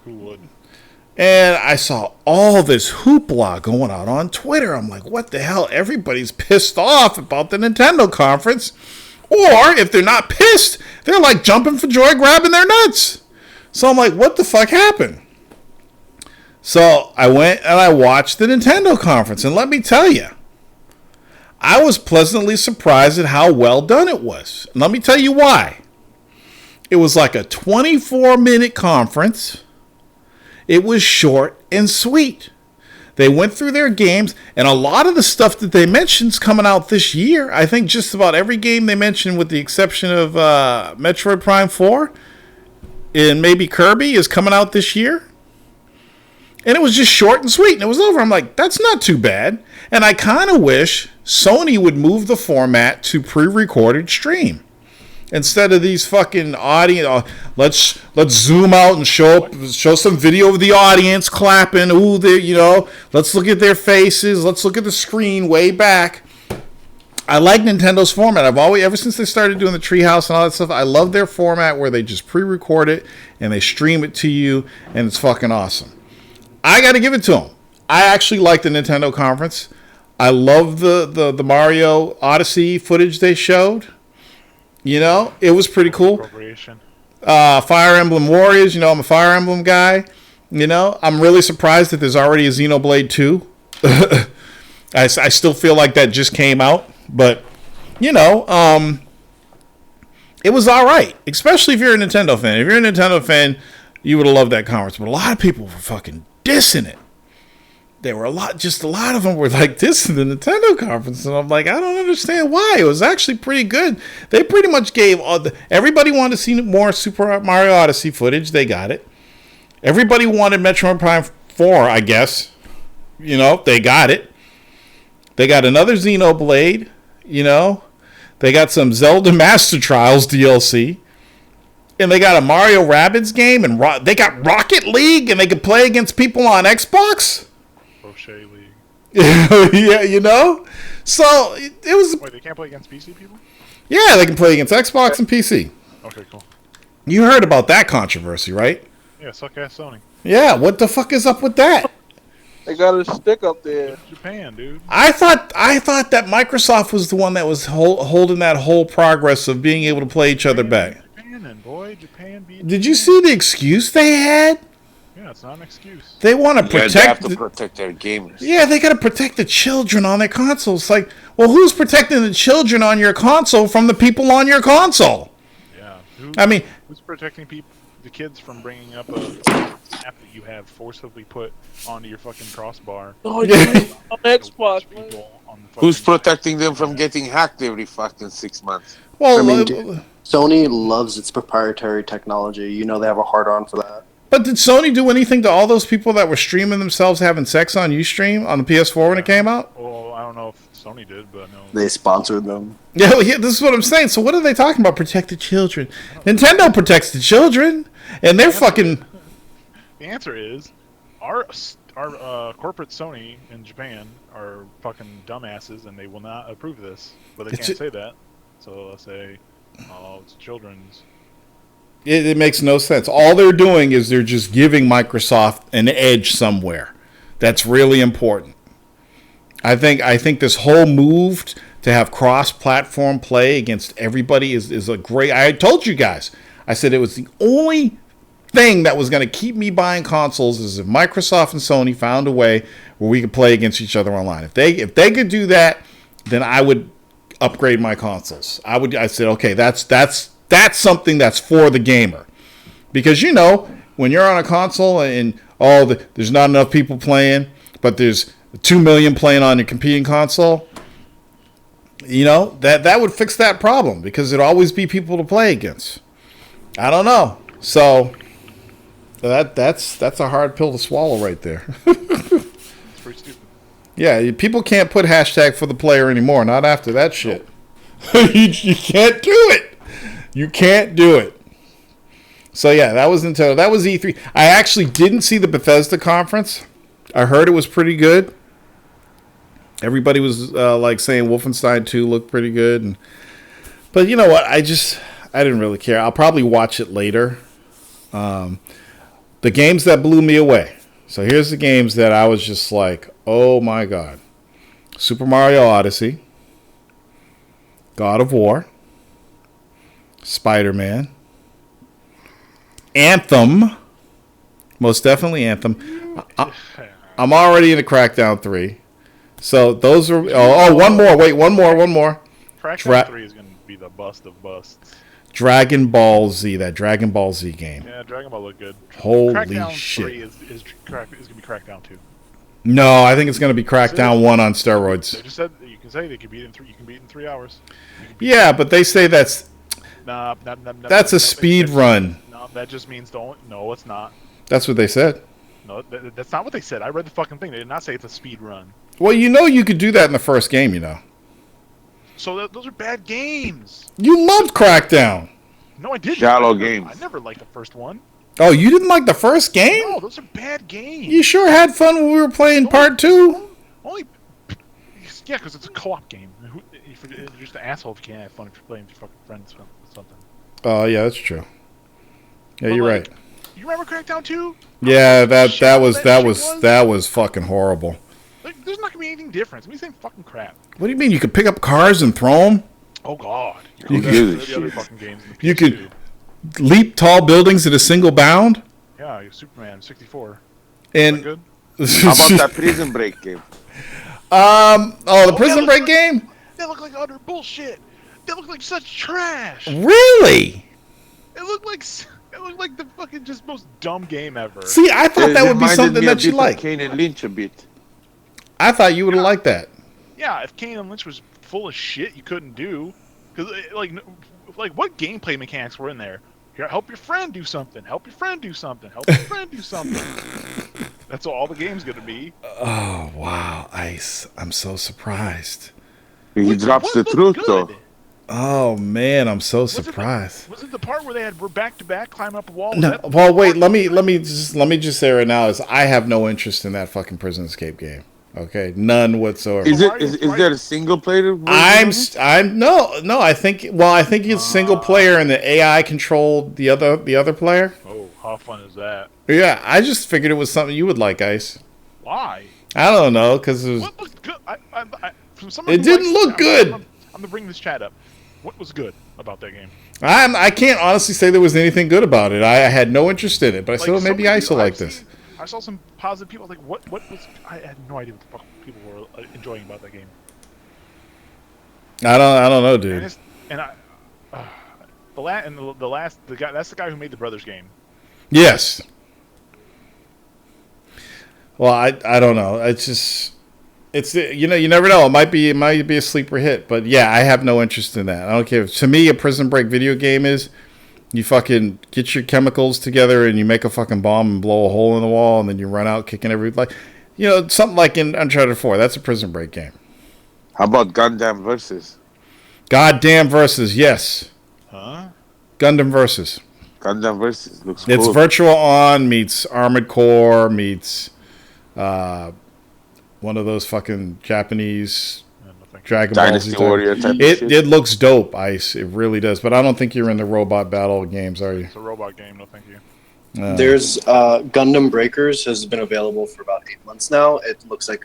Speaker 2: Who would?
Speaker 1: And I saw all this hoopla going on Twitter. I'm like, what the hell? Everybody's pissed off about the Nintendo conference. Or if they're not pissed, they're like jumping for joy, grabbing their nuts. So I'm like, what the fuck happened? So I went and I watched the Nintendo conference. And let me tell you, I was pleasantly surprised at how well done it was. And let me tell you why. It was like a 24-minute conference. It was short and sweet. They went through their games, and a lot of the stuff that they mentioned is coming out this year. I think just about every game they mentioned, with the exception of Metroid Prime 4 and maybe Kirby, is coming out this year. And it was just short and sweet, and it was over. I'm like, that's not too bad. And I kind of wish Sony would move the format to pre-recorded stream. Instead of these fucking audience, let's zoom out and show some video of the audience clapping. Ooh, let's look at their faces. Let's look at the screen way back. I like Nintendo's format. Ever since they started doing the Treehouse and all that stuff, I love their format where they just pre-record it and they stream it to you, and it's fucking awesome. I got to give it to them. I actually like the Nintendo conference. I love the Mario Odyssey footage they showed. It was pretty cool. Fire Emblem Warriors, I'm a Fire Emblem guy. I'm really surprised that there's already a Xenoblade 2. I still feel like that just came out. But, it was all right. Especially if you're a Nintendo fan. If you're a Nintendo fan, you would have loved that conference. But a lot of people were fucking dissing it. There were a lot of them were like dissing the Nintendo conference, and I'm like, I don't understand why. It was actually pretty good. They pretty much gave everybody wanted to see more Super Mario Odyssey footage. They got it. Everybody wanted Metroid Prime 4, I guess. They got it. They got another Xenoblade. They got some Zelda Master Trials DLC. And they got a Mario Rabbids game, and they got Rocket League, and they could play against people on Xbox.
Speaker 2: Crochet League.
Speaker 1: Yeah, So it was.
Speaker 2: Wait, they can't play against PC people?
Speaker 1: Yeah, they can play against Xbox and PC.
Speaker 2: Okay, cool.
Speaker 1: You heard about that controversy, right?
Speaker 2: Yeah, suck ass Sony.
Speaker 1: Yeah, what the fuck is up with that?
Speaker 3: They got a stick up there.
Speaker 2: Japan, dude.
Speaker 1: I thought that Microsoft was the one that was holding that whole progress of being able to play each other back.
Speaker 2: Japan beat.
Speaker 1: Did you see the excuse they had?
Speaker 2: Yeah, it's not an excuse.
Speaker 1: They want to protect.
Speaker 6: They have to protect their gamers.
Speaker 1: Yeah, they got to protect the children on their consoles. Like, well, who's protecting the children on your console from the people on your console?
Speaker 2: Yeah.
Speaker 1: Who's
Speaker 2: protecting the kids from bringing up a app that you have forcibly put onto your fucking crossbar?
Speaker 3: Oh, yeah. On Xbox.
Speaker 6: Who's protecting them from getting hacked every fucking 6 months?
Speaker 1: Well,
Speaker 7: Sony loves its proprietary technology. They have a hard-on for that.
Speaker 1: But did Sony do anything to all those people that were streaming themselves having sex on Ustream on the PS4 when it came out?
Speaker 2: Well, I don't know if Sony did, but no.
Speaker 7: They sponsored them.
Speaker 1: Yeah, this is what I'm saying. So what are they talking about? Protect the children. Nintendo protects the children, and they're fucking...
Speaker 2: The answer is, our corporate Sony in Japan are fucking dumbasses, and they will not approve this. But they can't say that. So they'll say, oh, it's children's.
Speaker 1: It makes no sense. All they're doing is they're just giving Microsoft an edge somewhere. That's really important. I think this whole move to have cross-platform play against everybody is a great... I told you guys. I said it was the only thing that was going to keep me buying consoles is if Microsoft and Sony found a way where we could play against each other online. If they could do that, then I would upgrade my consoles. I said, okay, that's something that's for the gamer. Because, when you're on a console and there's not enough people playing, but there's 2 million playing on your competing console, that would fix that problem because there'd always be people to play against. I don't know. So that's a hard pill to swallow right there.
Speaker 2: It's pretty stupid.
Speaker 1: Yeah, people can't put hashtag for the player anymore. Not after that shit. You can't do it. You can't do it. So yeah, that was Nintendo. That was E3. I actually didn't see the Bethesda conference. I heard it was pretty good. Everybody was saying Wolfenstein 2 looked pretty good, But you know what? I didn't really care. I'll probably watch it later. The games that blew me away. So here's the games that I was just like, oh my God. Super Mario Odyssey. God of War. Spider-Man. Anthem. Most definitely Anthem. I'm already into Crackdown 3. So those are... Oh, one more. Wait, one more.
Speaker 2: Crackdown 3 is going to be the bust of busts.
Speaker 1: Dragon Ball Z, that Dragon Ball Z game.
Speaker 2: Yeah, Dragon Ball looked good.
Speaker 1: Holy
Speaker 2: Crackdown
Speaker 1: shit.
Speaker 2: 3 is going to be Crackdown 2.
Speaker 1: No, I think it's going to be Crackdown 1 on steroids.
Speaker 2: They just said you can say they can beat in 3. You can beat in 3 hours.
Speaker 1: Yeah, but they say that's a speed run.
Speaker 2: No, that just means don't. No, it's not.
Speaker 1: That's what they said.
Speaker 2: No, that's not what they said. I read the fucking thing. They did not say it's a speed run.
Speaker 1: Well, you know you could do that in the first game, you know.
Speaker 2: So those are bad games.
Speaker 1: You loved Crackdown.
Speaker 2: No, I didn't.
Speaker 6: Shallow games.
Speaker 2: I never liked the first one.
Speaker 1: Oh, you didn't like the first game?
Speaker 2: No, those are bad games.
Speaker 1: You sure had fun when we were playing part 2?
Speaker 2: Only, yeah, because it's a co-op game. You're just an asshole if you can't have fun if you're playing with your fucking friends or something.
Speaker 1: Oh, yeah, that's true. Yeah,
Speaker 2: But,
Speaker 1: you're
Speaker 2: like,
Speaker 1: right.
Speaker 2: You remember Crackdown 2?
Speaker 1: Yeah, that was fucking horrible.
Speaker 2: Like, there's not gonna be anything different. It's gonna be the same fucking crap.
Speaker 1: What do you mean? You could pick up cars and throw them?
Speaker 2: Oh God.
Speaker 1: You
Speaker 2: The other fucking games in the
Speaker 1: You
Speaker 2: PS2.
Speaker 1: could leap tall buildings at a single bound?
Speaker 2: Yeah, you're Superman 64.
Speaker 1: And
Speaker 2: Good.
Speaker 6: How about that Prison Break game?
Speaker 1: the Prison Break game?
Speaker 2: They look like utter bullshit. They look like such trash.
Speaker 1: Really?
Speaker 2: It looked like the fucking just most dumb game ever.
Speaker 1: See, I thought that would be
Speaker 6: reminded
Speaker 1: something
Speaker 6: me a
Speaker 1: that you
Speaker 6: bit of
Speaker 1: like.
Speaker 6: Kane and Lynch a bit.
Speaker 1: I thought you would have liked that.
Speaker 2: Yeah, if Kane and Lynch was full of shit you couldn't do, because like what gameplay mechanics were in there? Here, help your friend do something. Help your friend do something. Help your friend do something. That's all the game's gonna be.
Speaker 1: Oh, wow, Ice. I'm so surprised.
Speaker 6: He drops the truth, though.
Speaker 1: Oh, man, I'm so surprised.
Speaker 2: Was it the part where we're back to back climbing up a wall?
Speaker 1: No, well, wait, let me just say right now is I have no interest in that fucking Prison Escape game. Okay, none whatsoever.
Speaker 6: Is there a single player?
Speaker 1: No. I think it's single player and the AI controlled the other player.
Speaker 2: Oh, how fun is that?
Speaker 1: Yeah, I just figured it was something you would like, Ice.
Speaker 2: Why?
Speaker 1: I don't know, because it was.
Speaker 2: What looked good? From
Speaker 1: It didn't look good.
Speaker 2: I'm gonna bring this chat up. What was good about that game?
Speaker 1: I can't honestly say there was anything good about it. I had no interest in it, but I said, well, maybe
Speaker 2: some
Speaker 1: Ice will
Speaker 2: people
Speaker 1: like
Speaker 2: I've
Speaker 1: this.
Speaker 2: seen- I saw some positive people like what was. I had no idea what the fuck people were enjoying about that game.
Speaker 1: I don't know,
Speaker 2: And
Speaker 1: dude.
Speaker 2: it's, and I, the guy that's the guy who made the Brothers game.
Speaker 1: Yes. Well, I don't know. It's you never know. It might be a sleeper hit, but yeah, I have no interest in that. I don't care. To me, a Prison Break video game is you fucking get your chemicals together and you make a fucking bomb and blow a hole in the wall and then you run out kicking something like in Uncharted 4. That's a Prison Break game.
Speaker 6: How about Gundam Versus?
Speaker 1: Goddamn Versus, yes.
Speaker 2: Huh?
Speaker 1: Gundam Versus.
Speaker 6: Gundam Versus looks
Speaker 1: It's
Speaker 6: cool.
Speaker 1: Virtual On meets Armored Core meets one of those fucking Japanese Dragon Ball
Speaker 6: Dynasty
Speaker 1: Z
Speaker 6: Warrior type of shit.
Speaker 1: It looks dope, Ice. It really does. But I don't think you're in the robot battle games, are you?
Speaker 2: It's a robot game. No, thank you.
Speaker 7: There's Gundam Breakers has been available for about 8 months now. It looks like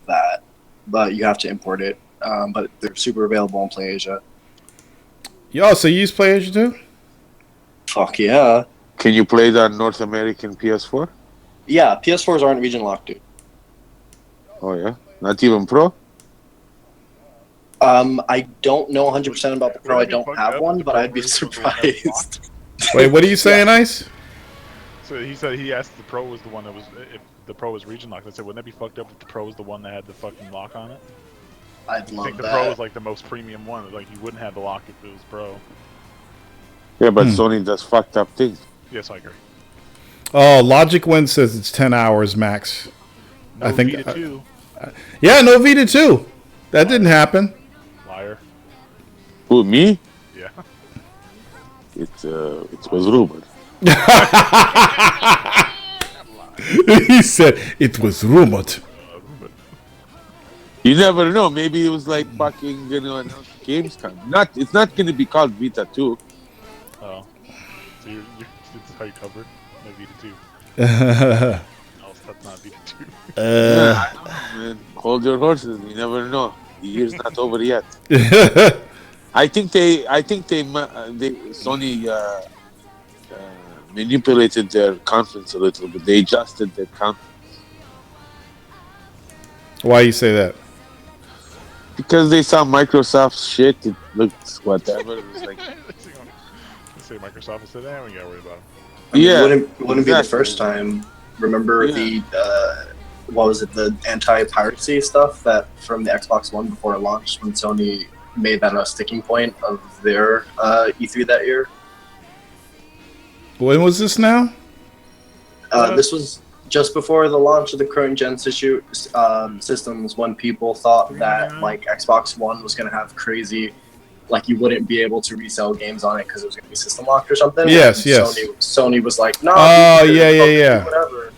Speaker 7: that, but you have to import it. But they're super available on PlayAsia.
Speaker 1: Yo, so you use PlayAsia too?
Speaker 7: Fuck yeah.
Speaker 6: Can you play that North American PS4?
Speaker 7: Yeah, PS4s aren't region locked, dude.
Speaker 6: Oh yeah, not even Pro.
Speaker 7: I don't know 100% about the Pro. I don't have one, but I'd be surprised.
Speaker 1: Wait, what are you saying, Ice?
Speaker 2: So he said he asked if the Pro was the one that was if the Pro was region locked. I said, wouldn't that be fucked up if the Pro was the one that had the fucking lock on it?
Speaker 7: I'd
Speaker 2: I think
Speaker 7: love
Speaker 2: the Pro
Speaker 7: that.
Speaker 2: was like the most premium one. Like you wouldn't have the lock if it was Pro.
Speaker 6: Yeah, but Sony does fucked up things.
Speaker 2: Yes, I agree.
Speaker 1: Oh, Logic Win says it's 10 hours max.
Speaker 2: No
Speaker 1: I think
Speaker 2: Vita 2.
Speaker 1: Yeah, no Vita 2. That didn't happen.
Speaker 2: Liar.
Speaker 6: Who, me?
Speaker 2: Yeah.
Speaker 6: It was rumored.
Speaker 1: He said it was rumored.
Speaker 6: You never know. Maybe it was like fucking, announce games come. It's not going to be called Vita 2.
Speaker 2: Oh, so this is how you covered? No Vita 2.
Speaker 1: uh,
Speaker 2: No, that's not Vita 2.
Speaker 6: Yeah, I don't know, man. Hold your horses. You never know. The year's not over yet. I think Sony manipulated their conference a little bit. They adjusted their conference
Speaker 1: why you say that?
Speaker 6: because they saw Microsoft's shit. It looked whatever. It was like,
Speaker 2: Let's say Microsoft said, we gotta worry about them.
Speaker 7: I mean,
Speaker 6: yeah,
Speaker 7: it wouldn't be the
Speaker 6: exactly.
Speaker 7: first time. Remember
Speaker 6: Yeah.
Speaker 7: what was it, the anti-piracy stuff that from the Xbox One before it launched, when Sony made that a sticking point of their E3 that year?
Speaker 1: When was this now?
Speaker 7: This was just before the launch of the current gen systems, when people thought that like Xbox One was going to have crazy, like you wouldn't be able to resell games on it because it was going to be system locked or something.
Speaker 1: Yes,
Speaker 7: And
Speaker 1: yes.
Speaker 7: Sony was like, no.
Speaker 1: Oh,
Speaker 7: dude,
Speaker 1: yeah.
Speaker 7: whatever.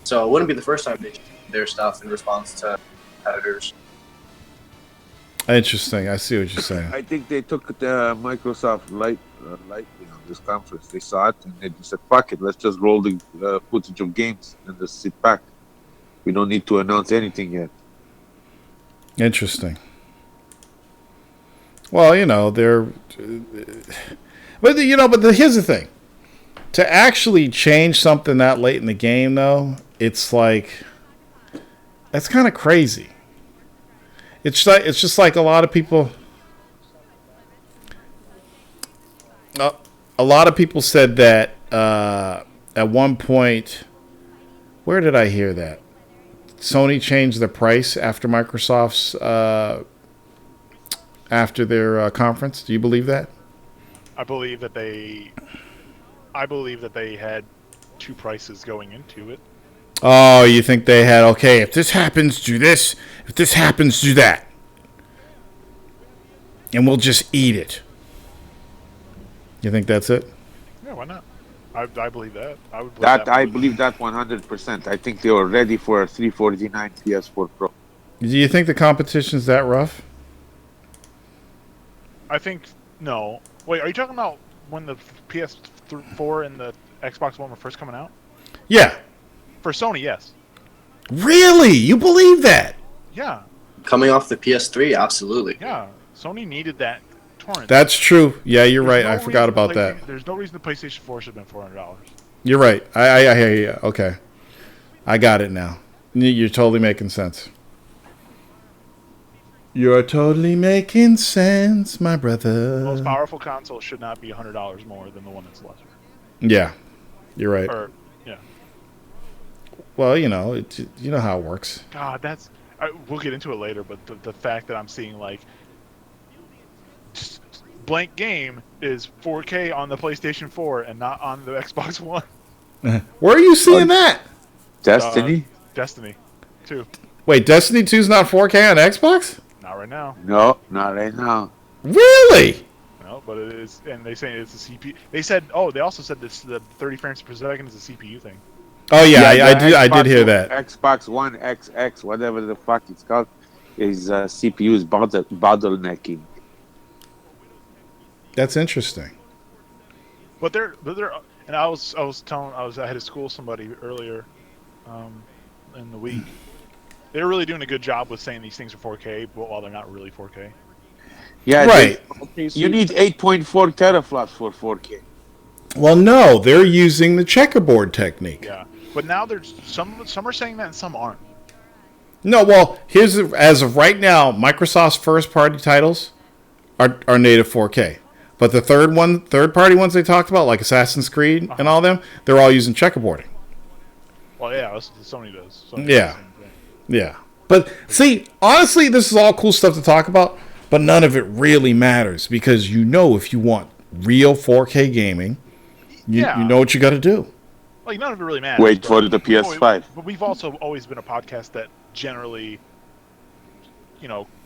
Speaker 7: So it wouldn't be the first time they changed their stuff in response to competitors.
Speaker 1: Interesting. I see what you're saying.
Speaker 6: I think they took the Microsoft lightly on this conference. They saw it and they just said, "Fuck it, let's just roll the footage of games and just sit back. We don't need to announce anything yet."
Speaker 1: Interesting. Well, they're, but here's the thing: to actually change something that late in the game, though, it's like that's kind of crazy. It's just like a lot of people. A lot of people said that at one point. Where did I hear that? Sony changed the price after Microsoft's after their conference. Do you believe that?
Speaker 2: I believe that they had two prices going into it.
Speaker 1: Oh, you think they had, okay, if this happens, do this. If this happens, do that. And we'll just eat it. You think that's it?
Speaker 2: Yeah, why not? I believe that. I would believe
Speaker 6: That I
Speaker 2: more.
Speaker 6: believe that 100%. I think they were ready for a 349 PS4 Pro.
Speaker 1: Do you think the competition's that rough?
Speaker 2: I think no. Wait, are you talking about when the PS4 and the Xbox One were first coming out?
Speaker 1: Yeah.
Speaker 2: For Sony, yes.
Speaker 1: Really? You believe that?
Speaker 2: Yeah,
Speaker 7: Coming off the PS3, absolutely.
Speaker 2: yeah. Sony needed that torrent.
Speaker 1: That's true. Yeah, you're
Speaker 2: There's
Speaker 1: right.
Speaker 2: no
Speaker 1: I forgot
Speaker 2: reason the
Speaker 1: about that.
Speaker 2: There's no reason the PlayStation 4 should have been $400.
Speaker 1: You're right. I hear you. Okay. I got it now. You're totally making sense. You're totally making sense, my brother.
Speaker 2: The most powerful console should not be $100 more than the one that's lesser.
Speaker 1: Yeah. You're right.
Speaker 2: Or, yeah.
Speaker 1: Well, you know how it works.
Speaker 2: God, we'll get into it later, but the fact that I'm seeing, like, just blank game is 4K on the PlayStation 4 and not on the Xbox One.
Speaker 1: Where are you seeing that?
Speaker 6: Destiny?
Speaker 2: Destiny 2.
Speaker 1: Wait, Destiny 2's not 4K on Xbox?
Speaker 2: Not right now.
Speaker 6: No, not right now.
Speaker 1: Really?
Speaker 2: No, but it is, and they say it's a CPU. They also said this the 30 frames per second is a CPU thing.
Speaker 1: Oh yeah,
Speaker 6: the
Speaker 1: I did hear
Speaker 6: Xbox-
Speaker 1: that.
Speaker 6: Xbox One XX, whatever the fuck it's called, is CPU's bottlenecking.
Speaker 1: That's interesting.
Speaker 2: But they're and I had to school somebody earlier in the week. They're really doing a good job with saying these things are 4K, but while they're not really 4K.
Speaker 6: Yeah,
Speaker 1: Right.
Speaker 6: You need 8.4 teraflops for 4K.
Speaker 1: Well, no, they're using the checkerboard technique.
Speaker 2: Yeah, but now there's some are saying that and some aren't.
Speaker 1: No, well, as of right now, Microsoft's first-party titles are native 4K. But the third-party ones they talked about, like Assassin's Creed and all them, they're all using checkerboarding.
Speaker 2: Well, yeah, that's what Sony does. Sony does
Speaker 1: Yeah.
Speaker 2: the same thing.
Speaker 1: Yeah. But see, honestly, this is all cool stuff to talk about, but none of it really matters because if you want real 4K gaming, you know what you got to do.
Speaker 2: Like, none of it really matters.
Speaker 6: Wait
Speaker 2: but
Speaker 6: for the PS5.
Speaker 2: But we've also always been a podcast that generally,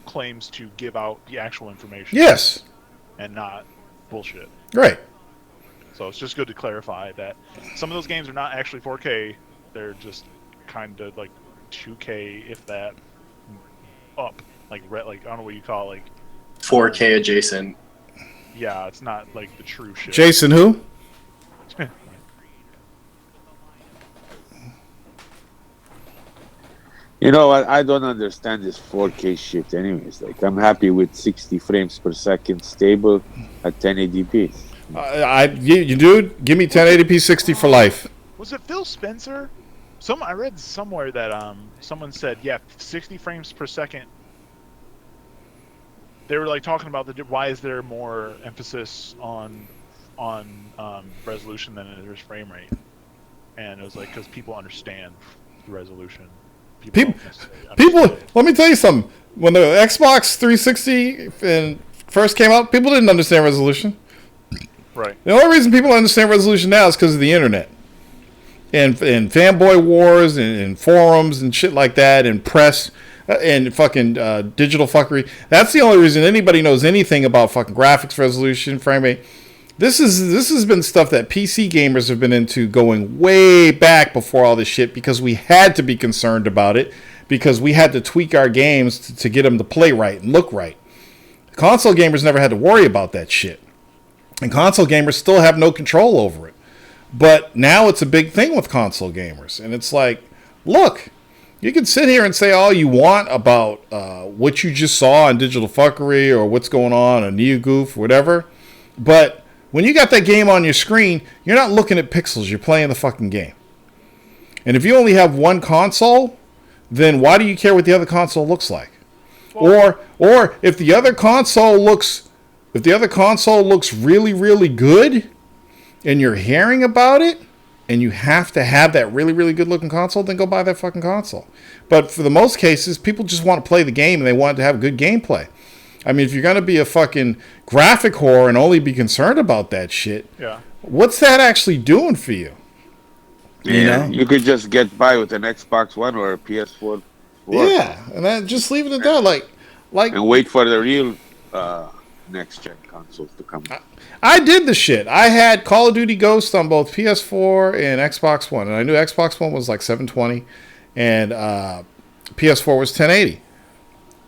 Speaker 2: claims to give out the actual information.
Speaker 1: Yes.
Speaker 2: And not bullshit.
Speaker 1: Right.
Speaker 2: So it's just good to clarify that some of those games are not actually 4K. They're just kind of like 2K, if that. up, like like I don't know what you call it, like
Speaker 7: 4K adjacent.
Speaker 2: yeah, it's not like the true shit.
Speaker 1: Jason, who?
Speaker 6: You know what? I don't understand this 4K shit. Anyways, like I'm happy with 60 frames per second, stable at 1080p.
Speaker 1: You dude, give me 1080p 60 for life.
Speaker 2: Was it Phil Spencer? I read somewhere that someone said 60 frames per second. They were like talking about why is there more emphasis on resolution than there is frame rate, and it was like because people understand the resolution.
Speaker 1: People,
Speaker 2: People
Speaker 1: let me tell you something. When the Xbox 360 first came out, people didn't understand resolution.
Speaker 2: right.
Speaker 1: The only reason people understand resolution now is because of the internet. And fanboy wars and forums and shit like that and press and fucking digital fuckery. That's the only reason anybody knows anything about fucking graphics resolution, frame rate. This has been stuff that PC gamers have been into going way back before all this shit because we had to be concerned about it because we had to tweak our games to get them to play right and look right. Console gamers never had to worry about that shit. And console gamers still have no control over it. But now it's a big thing with console gamers. And it's like, look, you can sit here and say all you want about what you just saw on digital fuckery or what's going on NeoGoof, whatever. But when you got that game on your screen, you're not looking at pixels. You're playing the fucking game. And if you only have one console, then why do you care what the other console looks like? Or if the other console looks really, really good, and you're hearing about it, and you have to have that really, really good looking console, then go buy that fucking console. But for the most cases, people just want to play the game and they want to have good gameplay. I mean, if you're going to be a fucking graphic whore and only be concerned about that shit, what's that actually doing for you? You know?
Speaker 6: You could just get by with an Xbox One or a PS4.
Speaker 1: Yeah, and then just leave it at that. Like,
Speaker 6: and wait for the real next-gen consoles to come.
Speaker 1: I did the shit. I had Call of Duty Ghost on both PS4 and Xbox One, and I knew Xbox One was like 720, and PS4 was 1080.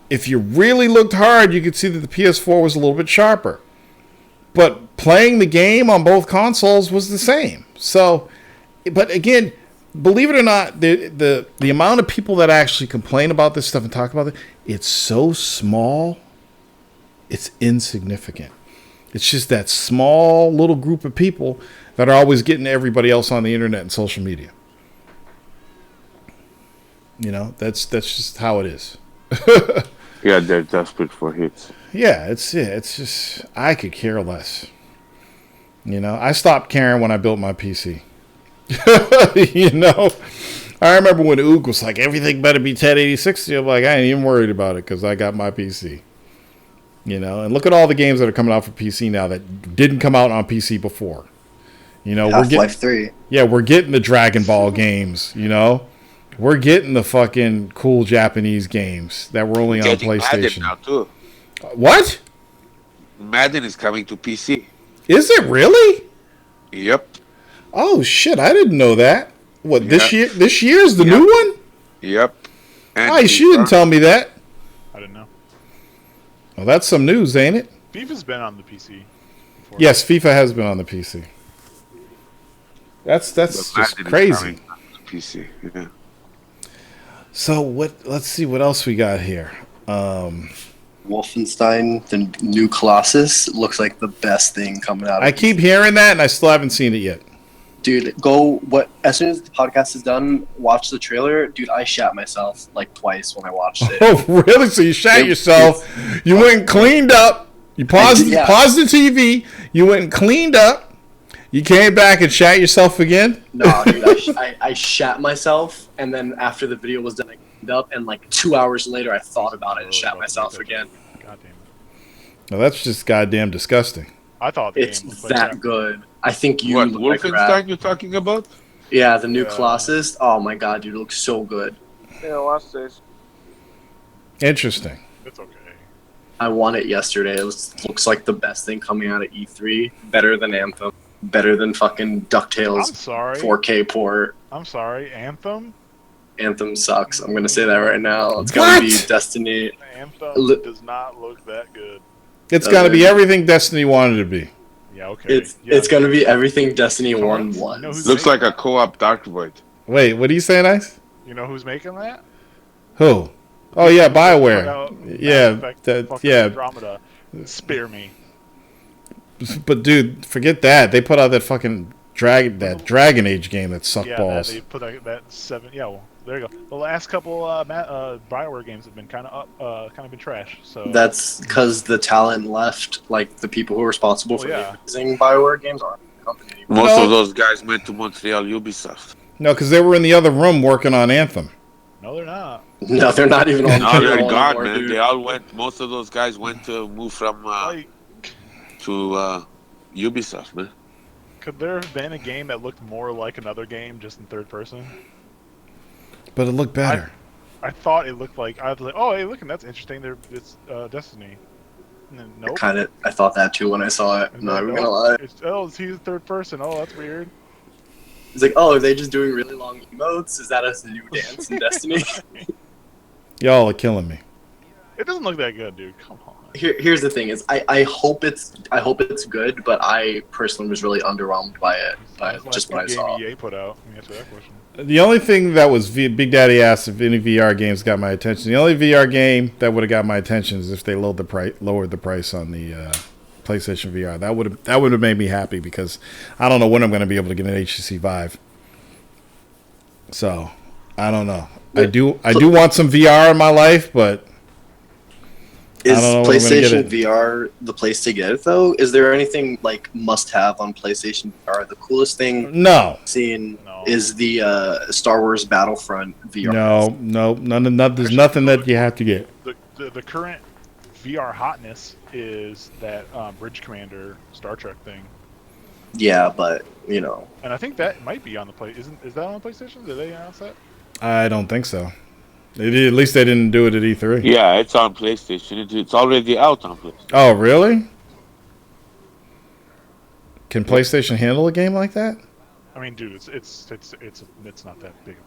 Speaker 1: If you really looked hard, you could see that the PS4 was a little bit sharper. But playing the game on both consoles was the same. So, but again, believe it or not, the amount of people that actually complain about this stuff and talk about it, it's so small, it's insignificant. It's just that small little group of people that are always getting everybody else on the internet and social media. You know, that's just how it is.
Speaker 6: Yeah, they're desperate for hits.
Speaker 1: Yeah, it's just I could care less. You know, I stopped caring when I built my PC. You know, I remember when Ook was like, everything better be 1080-60. I'm like, I ain't even worried about it because I got my PC. You know, and look at all the games that are coming out for PC now that didn't come out on PC before. You know,
Speaker 7: Half-Life 3.
Speaker 1: Yeah, we're getting the Dragon Ball games, you know. We're getting the fucking cool Japanese games that were only on PlayStation.
Speaker 6: Madden now too.
Speaker 1: What?
Speaker 6: Madden is coming to PC.
Speaker 1: Is it really?
Speaker 6: Yep.
Speaker 1: Oh shit, I didn't know that. What, this year? This year's the new one?
Speaker 6: Yep.
Speaker 1: Hey, she didn't tell me that.
Speaker 2: I didn't know.
Speaker 1: Well, that's some news, ain't it?
Speaker 2: FIFA's been on the PC before.
Speaker 1: Yes, FIFA has been on the PC. That's just crazy.
Speaker 6: PC, yeah.
Speaker 1: So let's see what else we got here.
Speaker 7: Wolfenstein, the new Colossus, looks like the best thing coming out.
Speaker 1: I keep hearing that, and I still haven't seen it yet.
Speaker 7: Dude, as soon as the podcast is done, watch the trailer. Dude, I shat myself like twice when I watched it.
Speaker 1: Oh, really? So you shat yourself. You went and cleaned up. You paused the TV. You went and cleaned up. You came back and shat yourself again?
Speaker 7: No, dude, I shat myself, and then after the video was done, I cleaned up, and like 2 hours later, I thought about it and shat myself again.
Speaker 2: God damn it.
Speaker 1: No, that's just goddamn disgusting.
Speaker 2: I thought the
Speaker 7: It's
Speaker 2: game was
Speaker 7: that good. I think you
Speaker 6: What,
Speaker 7: look like
Speaker 6: Wolfenstein
Speaker 7: crap.
Speaker 6: you're talking about?
Speaker 7: Yeah, the new Colossus. Oh my god, dude, it looks so good.
Speaker 3: Yeah, watch this.
Speaker 1: Interesting.
Speaker 2: It's okay.
Speaker 7: I won it yesterday. It looks like the best thing coming out of E3. Better than Anthem. Better than fucking
Speaker 2: I'm
Speaker 7: DuckTales
Speaker 2: sorry.
Speaker 7: 4K port.
Speaker 2: I'm sorry. Anthem?
Speaker 7: Anthem sucks. I'm gonna say that right now. It's
Speaker 1: What?
Speaker 7: gonna be Destiny.
Speaker 2: Anthem
Speaker 7: Li-
Speaker 2: does not look that good.
Speaker 1: It's got to be everything Destiny wanted to be.
Speaker 2: Yeah, okay.
Speaker 7: It's gonna be everything Destiny
Speaker 2: Come
Speaker 7: 1
Speaker 2: on. You know
Speaker 7: was.
Speaker 2: who's
Speaker 6: Looks like a co-op Dark Void.
Speaker 1: Wait, what are you saying, Ice?
Speaker 2: You know who's making that?
Speaker 1: Who? Oh yeah,
Speaker 2: Put
Speaker 1: BioWare.
Speaker 2: out
Speaker 1: Yeah,
Speaker 2: Mass Effect
Speaker 1: that-
Speaker 2: fucking
Speaker 1: yeah.
Speaker 2: Andromeda. Spare me.
Speaker 1: But dude, forget that. They put out that fucking Dragon Age game that sucked
Speaker 2: Yeah,
Speaker 1: balls.
Speaker 2: they put that 7. Yeah, well, there you go. The last couple BioWare games have been kind of been trash. So
Speaker 7: That's because the talent left. Like the people who are responsible for
Speaker 2: yeah.
Speaker 7: using Bioware games aren't in the company anymore.
Speaker 6: Most
Speaker 1: No.
Speaker 6: of those guys went to Montreal Ubisoft.
Speaker 1: No, because they were in the other room working on Anthem.
Speaker 2: No, they're not.
Speaker 7: No, they're not even on
Speaker 6: Now they're
Speaker 7: payroll
Speaker 6: gone,
Speaker 7: anymore,
Speaker 6: man.
Speaker 7: dude.
Speaker 6: They all went. Most of those guys went to move from
Speaker 2: Like,
Speaker 6: to Ubisoft, man.
Speaker 2: could there have been a game that looked more like another game, just in third person?
Speaker 1: But it looked better.
Speaker 2: I thought it looked like I was like, oh, hey, look, and that's interesting. It's Destiny. And then, nope.
Speaker 7: I thought that too when I saw it.
Speaker 2: And
Speaker 7: No,
Speaker 2: then,
Speaker 7: I'm
Speaker 2: nope.
Speaker 7: gonna lie.
Speaker 2: He's third person. Oh, that's weird.
Speaker 7: It's like, oh, are they just doing really long emotes? Is that a new dance in Destiny?
Speaker 1: Y'all are killing me.
Speaker 2: It doesn't look that good, dude. Come on.
Speaker 7: Here's the thing: is I hope it's good, but I personally was really underwhelmed by it, by
Speaker 2: That's the
Speaker 7: just
Speaker 2: last
Speaker 7: what I
Speaker 2: good
Speaker 7: saw.
Speaker 2: game EA put out. Let me answer that question.
Speaker 1: The only thing that was Big Daddy asked if any VR games got my attention. The only VR game that would have got my attention is if they lowered the price on the PlayStation VR. That would have made me happy because I don't know when I'm going to be able to get an HTC Vive. So I don't know. I do want some VR in my life, but
Speaker 7: Is
Speaker 1: I don't know when I'm gonna get
Speaker 7: PlayStation
Speaker 1: it.
Speaker 7: VR the place to get it though? Is there anything like must-have on PlayStation VR? The coolest thing
Speaker 1: no.
Speaker 7: I've seen
Speaker 2: No.
Speaker 7: is the Star Wars Battlefront VR.
Speaker 1: No, there's nothing that you have to get.
Speaker 2: The current VR hotness is that Bridge Commander Star Trek thing,
Speaker 7: Yeah, but you know,
Speaker 2: and I think that might be on the play. Is that on PlayStation? Did they announce that?
Speaker 1: I don't think so. At least they didn't do it at E3.
Speaker 6: Yeah, it's on PlayStation. It's already out on PlayStation.
Speaker 1: Oh, really? Can PlayStation handle a game like that?
Speaker 2: I mean, dude, it's not that big.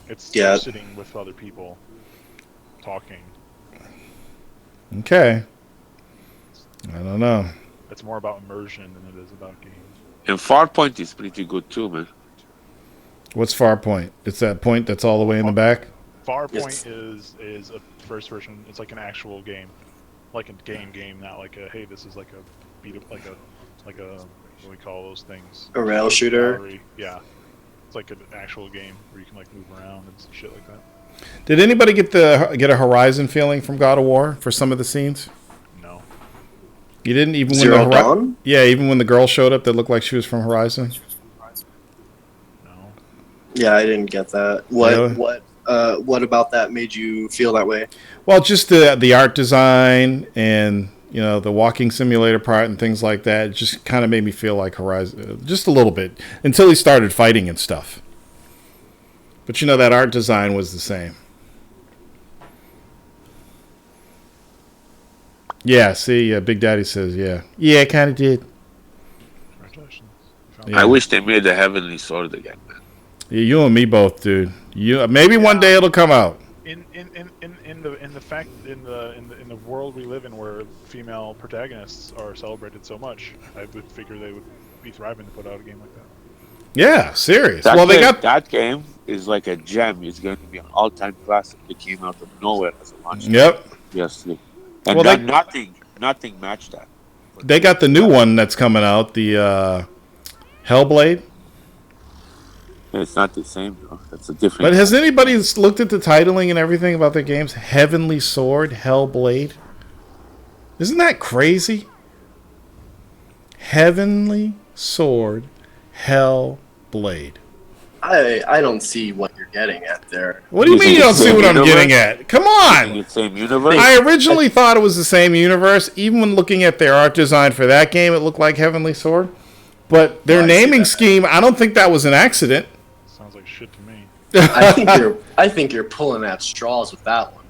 Speaker 2: It's
Speaker 7: Yeah.
Speaker 2: sitting with other people, talking.
Speaker 1: Okay. I don't know.
Speaker 2: It's more about immersion than it is about games.
Speaker 6: And Farpoint is pretty good too, man.
Speaker 1: What's Farpoint? It's that point that's all the way in the back?
Speaker 2: Farpoint is a first version. It's like an actual game, like a game, not like a hey, this is like a beat up, like a what do we call those things?
Speaker 7: a rail shooter.
Speaker 2: Gallery. Yeah, it's like an actual game where you can like move around and shit like that.
Speaker 1: Did anybody get a Horizon feeling from God of War for some of the scenes?
Speaker 2: No,
Speaker 1: You didn't even
Speaker 7: Zero
Speaker 1: when
Speaker 7: Dawn?
Speaker 1: Yeah, even when the girl showed up that looked like she was from Horizon.
Speaker 2: no.
Speaker 7: Yeah, I didn't get that.
Speaker 1: Really?
Speaker 7: What about that made you feel that way?
Speaker 1: Well, just the art design and the walking simulator part and things like that just kind of made me feel like Horizon just a little bit until he started fighting and stuff. But that art design was the same. Yeah, see, Big Daddy says, yeah, it kind of did.
Speaker 2: Congratulations. You found
Speaker 1: Yeah.
Speaker 6: I wish they made the Heavenly Sword again, man.
Speaker 1: Yeah, you and me both, dude. Maybe one day it'll come out.
Speaker 2: in the world we live in where female protagonists are celebrated so much, I would figure they would be thriving to put out a game like that.
Speaker 1: Yeah, serious.
Speaker 6: That
Speaker 1: Well, they
Speaker 6: game,
Speaker 1: got
Speaker 6: that game is like a gem. It's going to be an all-time classic. It came out of nowhere as a launch.
Speaker 1: Yep.
Speaker 6: Yes. And
Speaker 1: Well,
Speaker 6: then nothing matched that.
Speaker 1: They got the new one that's coming out, the Hellblade.
Speaker 6: It's not the same though. That's a different.
Speaker 1: But has anybody looked at the titling and everything about their games? Heavenly Sword, Hellblade. Isn't that crazy? Heavenly Sword, Hellblade.
Speaker 7: I don't see what you're getting at there.
Speaker 1: What do you
Speaker 6: You
Speaker 1: mean
Speaker 6: think
Speaker 1: you don't
Speaker 6: it's
Speaker 1: see
Speaker 6: the
Speaker 1: what I'm
Speaker 6: universe?
Speaker 1: getting at? Come
Speaker 6: in
Speaker 1: on!
Speaker 6: the same universe.
Speaker 1: I originally thought it was the same universe. Even when looking at their art design for that game, it looked like Heavenly Sword. But their
Speaker 7: I see
Speaker 1: naming
Speaker 7: that.
Speaker 1: scheme, I don't think that was an accident.
Speaker 2: Sounds like shit to me.
Speaker 7: I think you're pulling at straws with that one.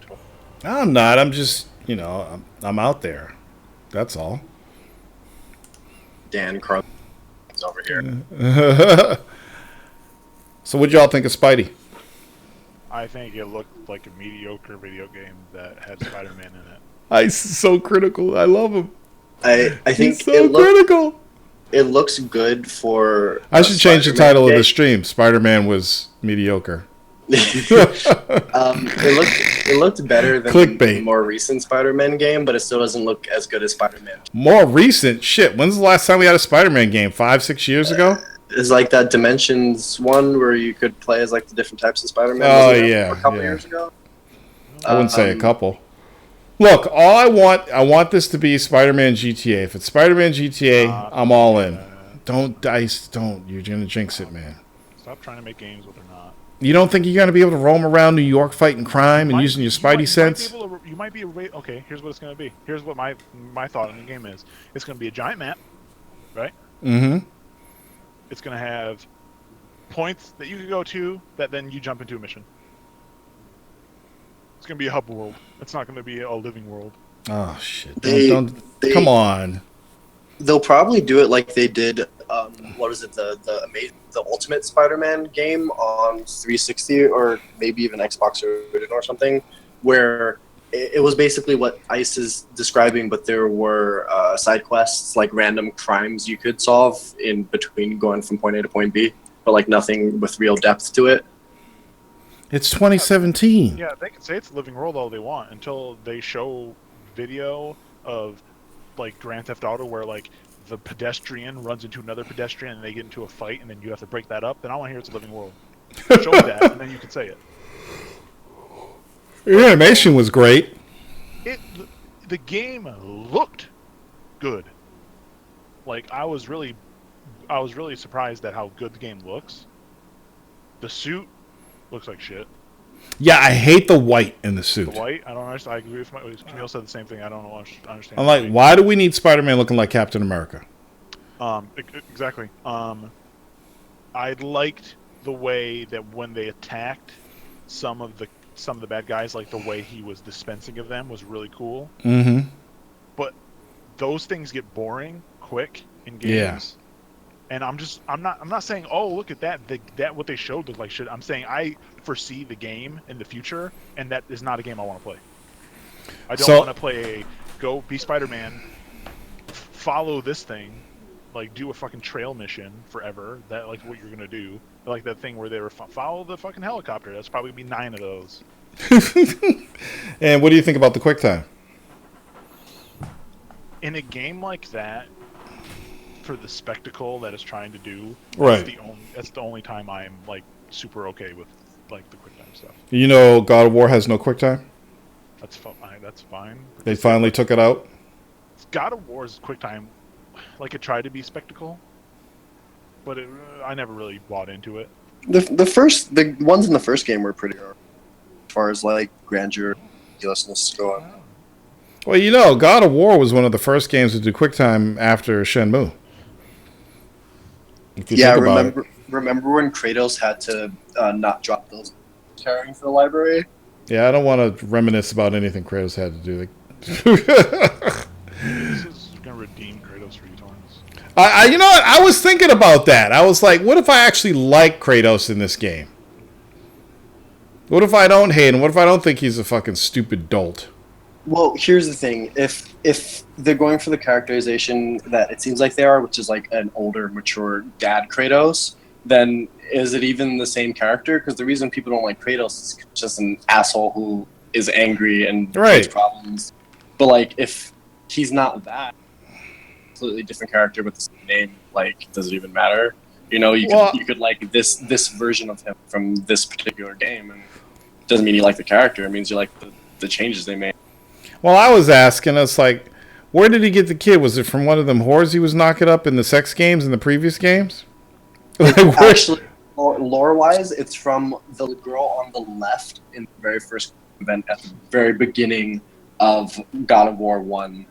Speaker 1: I'm not. I'm just, I'm out there. That's all.
Speaker 7: Dan Crump is over here.
Speaker 1: So what'd y'all think of Spidey?
Speaker 2: I think it looked like a mediocre video game that had Spider-Man in it.
Speaker 1: Ice is so critical. I love him.
Speaker 7: I think
Speaker 1: He's so critical.
Speaker 7: it looks good for.
Speaker 1: I should change the title of the stream. Spider-Man was mediocre.
Speaker 7: It looked better than
Speaker 1: Clickbait.
Speaker 7: the more recent Spider-Man game, but it still doesn't look as good as Spider-Man.
Speaker 1: More recent? Shit, when's the last time we had a Spider-Man game? 5-6 years ago?
Speaker 7: It's like that Dimensions one where you could play as like the different types of Spider-Man.
Speaker 1: Oh,
Speaker 7: Wasn't it
Speaker 1: yeah,
Speaker 7: a couple
Speaker 1: yeah.
Speaker 7: years ago.
Speaker 1: I wouldn't say a couple. Look, all I want this to be Spider-Man GTA. If it's Spider-Man GTA, I'm all in. Don't dice, don't. You're gonna jinx it, man.
Speaker 2: Stop trying to make games what they're not.
Speaker 1: You don't think you're gonna be able to roam around New York fighting crime and using your Spidey sense?
Speaker 2: You might be okay. Here's what it's gonna be. Here's what my thought on the game is. It's gonna be a giant map, right?
Speaker 1: Mm-hmm.
Speaker 2: It's gonna have points that you can go to that then you jump into a mission. It's gonna be a hub world. It's not gonna be a living world.
Speaker 1: Oh shit!
Speaker 7: They-
Speaker 1: Come on.
Speaker 7: They'll probably do it like they did. What is it? The Ultimate Spider-Man game on 360 or maybe even Xbox or something, where it was basically what Ice is describing, but there were side quests, like random crimes you could solve in between going from point A to point B, but like nothing with real depth to it.
Speaker 1: It's 2017.
Speaker 2: Yeah, they can say it's a living world all they want until they show video of like Grand Theft Auto where like the pedestrian runs into another pedestrian and they get into a fight and then you have to break that up. Then I want to hear it's a living world. Show me that and then you can say it.
Speaker 1: Your animation was great.
Speaker 2: The game looked good. Like I was really surprised at how good the game looks. The suit looks like shit.
Speaker 1: Yeah, I hate the white in the suit.
Speaker 2: The white, I don't understand. I agree with Camille said the same thing. I don't understand.
Speaker 1: I'm like, why do we need Spider-Man looking like Captain America?
Speaker 2: Exactly. I liked the way that when they attacked some of the bad guys, like the way he was dispensing of them was really cool.
Speaker 1: Mm-hmm.
Speaker 2: But those things get boring quick in games. And I'm not saying, oh, look at that. That what they showed looked like shit. I'm saying I foresee the game in the future, and that is not a game I want to play. I don't want to play go be Spider-Man, follow this thing, like do a fucking trail mission forever. That like what you're gonna do, like that thing where they were follow the fucking helicopter. That's probably gonna be 9 of those.
Speaker 1: And what do you think about the QuickTime?
Speaker 2: In a game like that, for the spectacle that it's trying to do,
Speaker 1: Right.
Speaker 2: That's the only time I'm like super okay with like the QuickTime stuff.
Speaker 1: You know, God of War has no QuickTime.
Speaker 2: That's fine. That's fine.
Speaker 1: They finally took it out.
Speaker 2: God of War's QuickTime, like it tried to be spectacle, but I never really bought into it.
Speaker 7: The ones in the first game were pretty hard, as far as like grandeur, ridiculousness going.
Speaker 1: Well, you know, God of War was one of the first games to do QuickTime after Shenmue. If you think about it.
Speaker 7: Remember when Kratos had to not drop those carrying for the library?
Speaker 1: Yeah, I don't want to reminisce about anything Kratos had to do.
Speaker 2: This is gonna redeem Kratos for you, Torrance.
Speaker 1: You know what? I was thinking about that. I was like, what if I actually like Kratos in this game? What if I don't hate him? What if I don't think he's a fucking stupid dolt?
Speaker 7: Well, here's the thing. If they're going for the characterization that it seems like they are, which is like an older, mature dad Kratos, then is it even the same character? Because the reason people don't like Kratos is just an asshole who is angry and creates problems. But like, if he's not that, completely different character with the same name, like, does it even matter? You know, you could like this version of him from this particular game, and it doesn't mean you like the character. It means you like the changes they made.
Speaker 1: Well, I was asking, it's like, where did he get the kid? Was it from one of them whores he was knocking up in the sex games in the previous games?
Speaker 7: Actually, lore-wise, it's from the girl on the left in the very first event at the very beginning of God of War 1.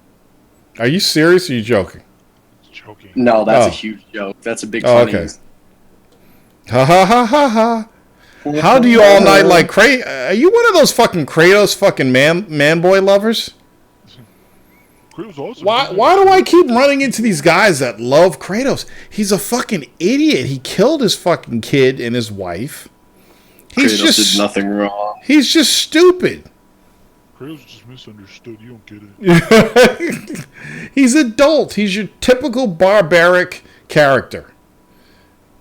Speaker 1: Are you serious or are you joking?
Speaker 2: Joking.
Speaker 7: No, that's a huge joke. That's a big funny.
Speaker 1: Okay. Ha ha ha ha ha. How do you all night like Kratos? Are you one of those fucking Kratos fucking man boy lovers? Why do I keep running into these guys that love Kratos? He's a fucking idiot. He killed his fucking kid and his wife. He's
Speaker 7: Kratos
Speaker 1: just
Speaker 7: did nothing wrong.
Speaker 1: He's just stupid.
Speaker 2: Kratos just misunderstood. You don't get it.
Speaker 1: He's adult. He's your typical barbaric character.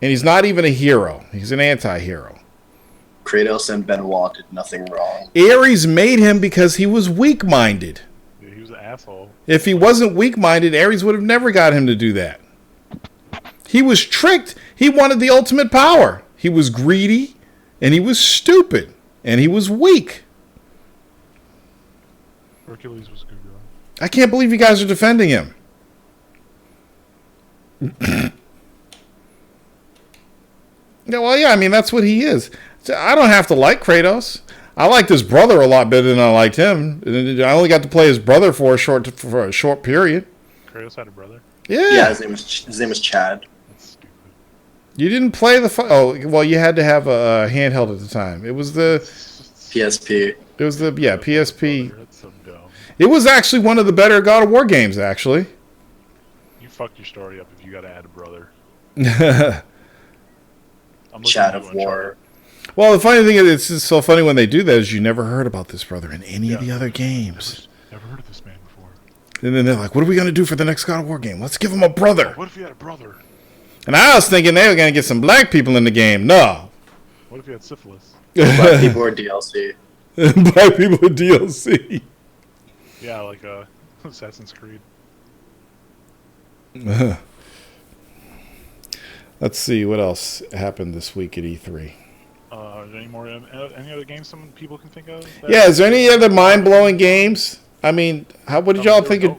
Speaker 1: And he's not even a hero. He's an anti-hero.
Speaker 7: Kratos and Benoit did nothing wrong.
Speaker 1: Ares made him because he was weak-minded.
Speaker 2: Yeah, he was an asshole.
Speaker 1: If he wasn't weak-minded, Ares would have never got him to do that. He was tricked. He wanted the ultimate power. He was greedy, and he was stupid, and he was weak.
Speaker 2: Hercules was a good girl.
Speaker 1: I can't believe you guys are defending him. Yeah, well, yeah, I mean, that's what he is. So I don't have to like Kratos. I liked his brother a lot better than I liked him. I only got to play his brother for a short period.
Speaker 2: Kratos had a brother.
Speaker 7: Yeah, his name is Chad.
Speaker 2: That's stupid.
Speaker 1: You didn't play the... Oh, well, you had to have a handheld at the time. It was the...
Speaker 7: PSP.
Speaker 1: It was the... Yeah, PSP.
Speaker 2: That's so dumb.
Speaker 1: It was actually one of the better God of War games, actually.
Speaker 2: You fucked your story up if you got to add a brother.
Speaker 7: Chad of War.
Speaker 1: Well, the funny thing is, it's just so funny when they do that, is you never heard about this brother in any of the other games.
Speaker 2: Never heard of this man before.
Speaker 1: And then they're like, what are we going to do for the next God of War game? Let's give him a brother.
Speaker 2: What if you had a brother?
Speaker 1: And I was thinking they were going to get some black people in the game. No.
Speaker 2: What if you had syphilis?
Speaker 7: Black people or DLC.
Speaker 1: Black people in DLC.
Speaker 2: Yeah, like Assassin's Creed.
Speaker 1: Let's see what else happened this week at E3.
Speaker 2: Are there any other games some people can think of?
Speaker 1: Yeah, is there any other mind-blowing games? I mean, what did y'all think of...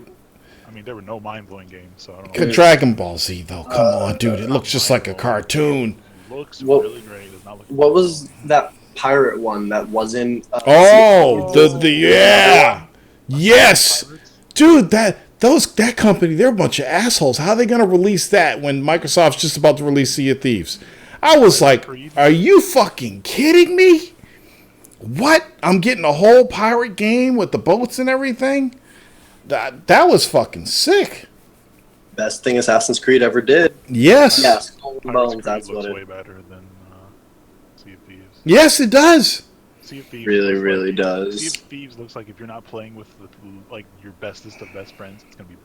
Speaker 2: I mean, there were no mind-blowing games, so I don't know.
Speaker 1: Dragon Ball Z, though. Come on, dude. It looks just like a cartoon.
Speaker 2: Looks really great. Does not look
Speaker 7: What was that pirate one that wasn't...
Speaker 1: Yeah! Yes! Dude, that company, they're a bunch of assholes. How are they going to release that when Microsoft's just about to release Sea of Thieves? I was like, are you fucking kidding me? What? I'm getting a whole pirate game with the boats and everything? That was fucking sick.
Speaker 7: Best thing Assassin's Creed ever did.
Speaker 1: Yes.
Speaker 7: Yeah, Skull and
Speaker 2: Pirates
Speaker 7: Bones,
Speaker 2: Creed
Speaker 7: that's
Speaker 2: looks
Speaker 7: what
Speaker 2: way
Speaker 7: it
Speaker 2: better than Sea of Thieves.
Speaker 1: Yes, it does.
Speaker 2: Sea of Thieves
Speaker 7: really,
Speaker 2: looks
Speaker 7: really
Speaker 2: like,
Speaker 7: does.
Speaker 2: Sea of Thieves looks like if you're not playing with like your bestest of best friends, it's gonna be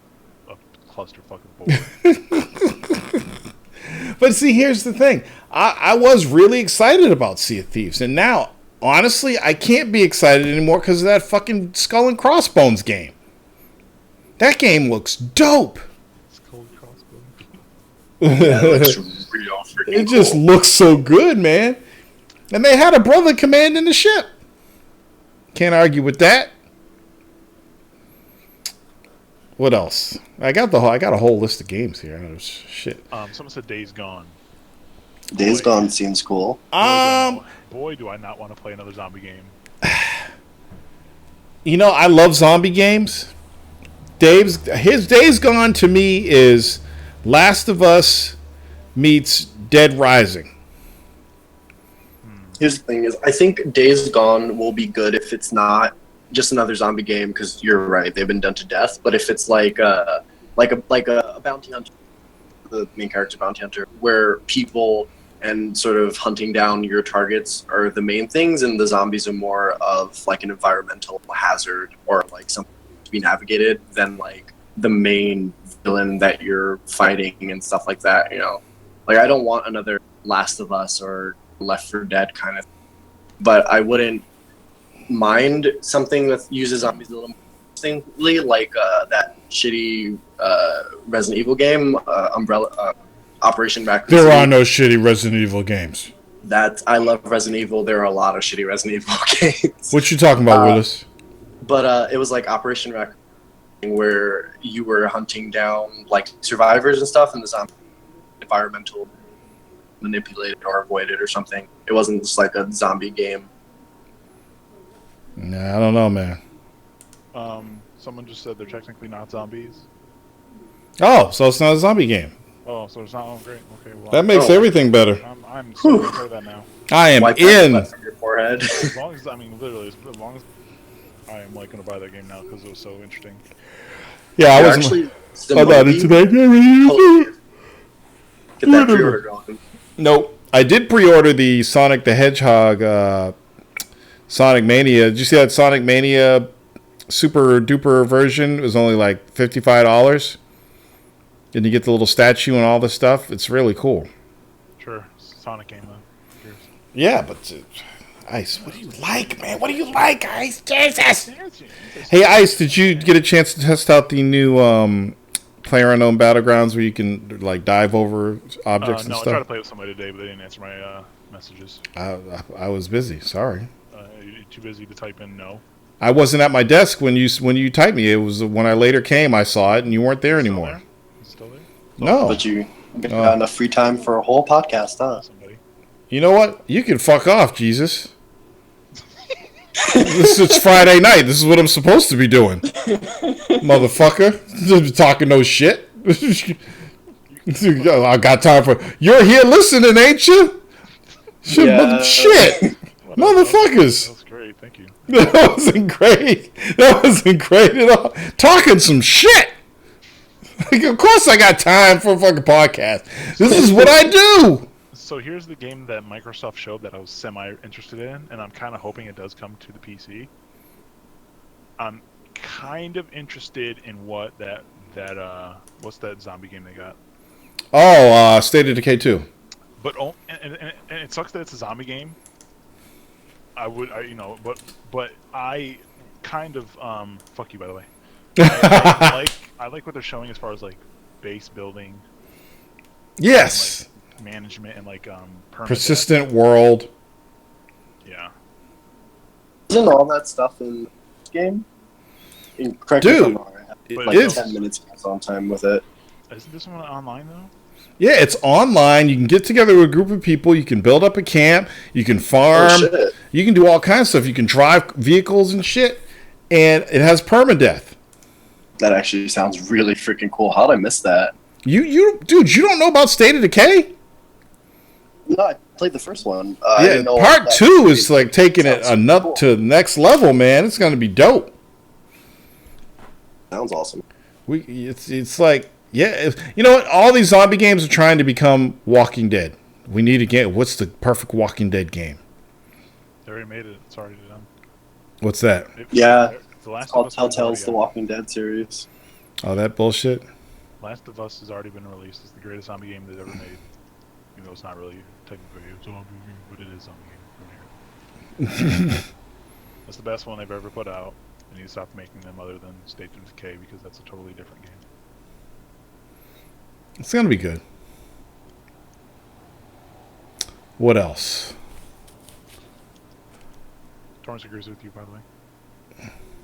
Speaker 2: a clusterfuck of bored.
Speaker 1: But see, here's the thing. I was really excited about Sea of Thieves, and now, honestly, I can't be excited anymore because of that fucking Skull and Crossbones game. That game looks dope.
Speaker 2: Skull and Crossbones.
Speaker 7: Yeah, it looks real freaking
Speaker 1: It just
Speaker 7: cool.
Speaker 1: looks so good, man. And they had a brother commanding the ship. Can't argue with that. What else? I got a whole list of games here. Shit.
Speaker 2: Someone said Days Gone.
Speaker 7: Days Gone seems cool.
Speaker 2: Boy, do I not want to play another zombie game.
Speaker 1: You know, I love zombie games. His Days Gone to me is Last of Us meets Dead Rising.
Speaker 7: Here's the thing: is I think Days Gone will be good if it's not just another zombie game. Because you're right, they've been done to death. But if it's like a bounty hunter, the main character bounty hunter, where people and sort of hunting down your targets are the main things, and the zombies are more of like an environmental hazard or like something to be navigated than like the main villain that you're fighting and stuff like that. You know, like I don't want another Last of Us or Left 4 Dead kind of, but I wouldn't mind something that uses zombies a little more distinctly, like that shitty Resident Evil game, Operation Raccoon
Speaker 1: There
Speaker 7: City.
Speaker 1: are no shitty Resident Evil games.
Speaker 7: That I love Resident Evil. There are a lot of shitty Resident Evil games.
Speaker 1: What you talking about, Willis?
Speaker 7: But it was like Operation Raccoon, where you were hunting down like survivors and stuff, and the zombie environmental manipulated or avoided or something. It wasn't just like a zombie game.
Speaker 1: Nah, I don't know, man.
Speaker 2: Someone just said they're technically not zombies.
Speaker 1: Oh, so it's not a zombie game.
Speaker 2: Oh, so it's not. Oh, great. Okay, well,
Speaker 1: That makes everything better.
Speaker 2: I'm so into that now.
Speaker 1: I am
Speaker 7: Wipe that
Speaker 1: in.
Speaker 7: sweat from your forehead.
Speaker 2: As long as literally, as long as I am like gonna buy that game now because it was so interesting.
Speaker 1: Yeah, I
Speaker 7: You're
Speaker 1: wasn't.
Speaker 7: actually
Speaker 1: I'm not into that game.
Speaker 7: Get that pre-order going.
Speaker 1: Nope. I did pre-order the Sonic the Hedgehog Sonic Mania. Did you see that Sonic Mania super duper version? It was only like $55. And you get the little statue and all this stuff. It's really cool.
Speaker 2: Sure, Sonic game though. Cheers.
Speaker 1: Yeah, but Ice, what do you like, man? What do you like, Ice? Jesus! Hey, Ice, did you get a chance to test out the new PlayerUnknown Battlegrounds where you can like dive over objects and
Speaker 2: no,
Speaker 1: stuff?
Speaker 2: I tried to play with somebody today, but they didn't answer my messages.
Speaker 1: I was busy. Sorry.
Speaker 2: You're too busy to type in no.
Speaker 1: I wasn't at my desk when you typed me. It was when I later came. I saw it, and you weren't there anymore.
Speaker 2: Is it still there?
Speaker 1: No.
Speaker 7: But you got enough free time for a whole podcast, huh?
Speaker 2: Somebody.
Speaker 1: You know what? You can fuck off, Jesus. It's Friday night. This is what I'm supposed to be doing, motherfucker. Talking no shit. I got time for. You're here listening, ain't you? Shit, motherfuckers.
Speaker 2: That was great. Thank you.
Speaker 1: That wasn't great. That wasn't great at all. Talking some shit. Like, of course I got time for a fucking podcast. This is what I do.
Speaker 2: So here's the game that Microsoft showed that I was semi-interested in, and I'm kind of hoping it does come to the PC. I'm kind of interested in what what's that zombie game they got?
Speaker 1: Oh, State of Decay 2.
Speaker 2: But and it sucks that it's a zombie game. But I kind of fuck you, by the way. I like what they're showing as far as like base building.
Speaker 1: Yes.
Speaker 2: And, like, management and like
Speaker 1: persistent world.
Speaker 2: Yeah.
Speaker 7: Isn't all that stuff in this game? Correct me if I'm wrong, I have like
Speaker 1: is.
Speaker 7: 10 minutes on time with it.
Speaker 2: Isn't this one online though?
Speaker 1: Yeah, it's online. You can get together with a group of people. You can build up a camp. You can farm. You can do all kinds of stuff. You can drive vehicles and shit. And it has permadeath.
Speaker 7: That actually sounds really freaking cool. How'd I miss that?
Speaker 1: Dude, you don't know about State of Decay?
Speaker 7: No, I played the first one.
Speaker 1: Yeah, part 2 is like taking it to the next level, man. It's going to be dope.
Speaker 7: Sounds awesome.
Speaker 1: It's like, yeah, you know what? All these zombie games are trying to become Walking Dead. We need a game. What's the perfect Walking Dead game?
Speaker 2: They already made it. It's already done.
Speaker 1: What's that?
Speaker 7: It's called Telltale's The Walking Dead series.
Speaker 1: Oh, that bullshit?
Speaker 2: Last of Us has already been released. It's the greatest zombie game they've ever made. Even though it's not really technically a zombie game, but it is a zombie game. That's the best one they've ever put out. They need to stop making them other than State of Decay because that's a totally different game.
Speaker 1: It's going to be good. What else?
Speaker 2: Torrance agrees with you, by the way.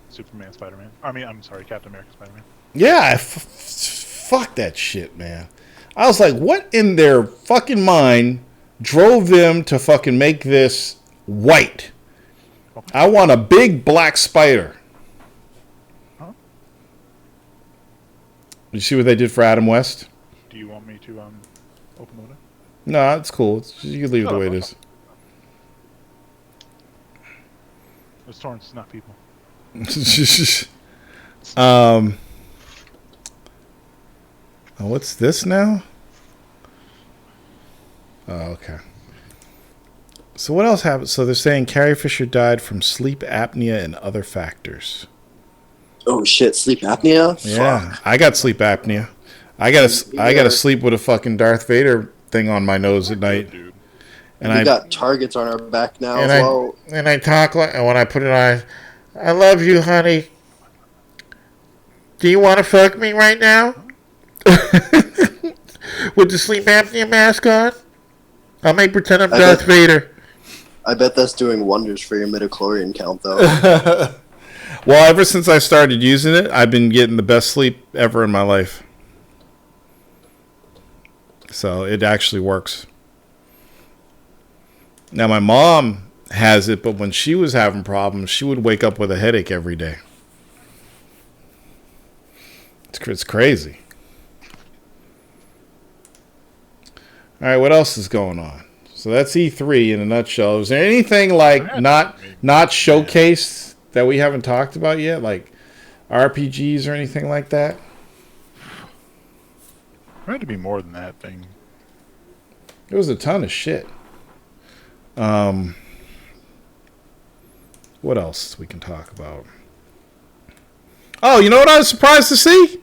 Speaker 2: Superman, Spider-Man. I'm sorry, Captain America, Spider-Man.
Speaker 1: Yeah, fuck that shit, man. I was like, what in their fucking mind drove them to fucking make this white? I want a big black spider.
Speaker 2: Huh?
Speaker 1: You see what they did for Adam West?
Speaker 2: Do you want me to open the window?
Speaker 1: No, it's cool. You can leave it the way it is.
Speaker 2: It's Torrance, not people.
Speaker 1: What's this now? Oh, okay. So what else happened? So they're saying Carrie Fisher died from sleep apnea and other factors.
Speaker 7: Oh shit, sleep apnea?
Speaker 1: Yeah,
Speaker 7: Fuck.
Speaker 1: I got sleep apnea. I gotta sleep with a fucking Darth Vader thing on my nose at night.
Speaker 2: Dude.
Speaker 1: And
Speaker 7: we got targets on our back now as well.
Speaker 1: And I talk like, and when I put it on, I love you, honey. Do you want to fuck me right now? With the sleep apnea mask on? I may pretend I'm Darth Vader.
Speaker 7: I bet that's doing wonders for your midichlorian count, though.
Speaker 1: Well, ever since I started using it, I've been getting the best sleep ever in my life. So it actually works. Now, my mom has it, but when she was having problems, she would wake up with a headache every day. It's crazy. All right, what else is going on? So that's E3 in a nutshell. Is there anything like not showcased that we haven't talked about yet, like RPGs or anything like that?
Speaker 2: There had to be more than that thing.
Speaker 1: There was a ton of shit. What else we can talk about? Oh, you know what I was surprised to see?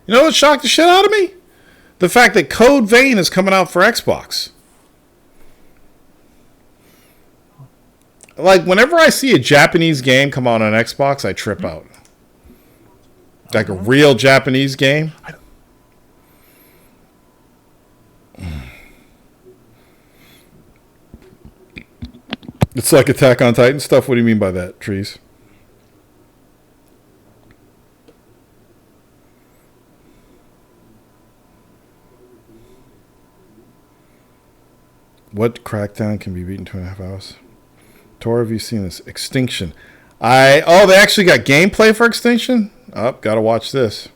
Speaker 1: You know what shocked the shit out of me? The fact that Code Vein is coming out for Xbox. Like, whenever I see a Japanese game come out on Xbox, I trip out. Like a real Japanese game. It's like Attack on Titan stuff. What do you mean by that, Trees? What Crackdown can be beaten 2.5 hours? Tor, have you seen this? Extinction. They actually got gameplay for Extinction? Oh, gotta watch this.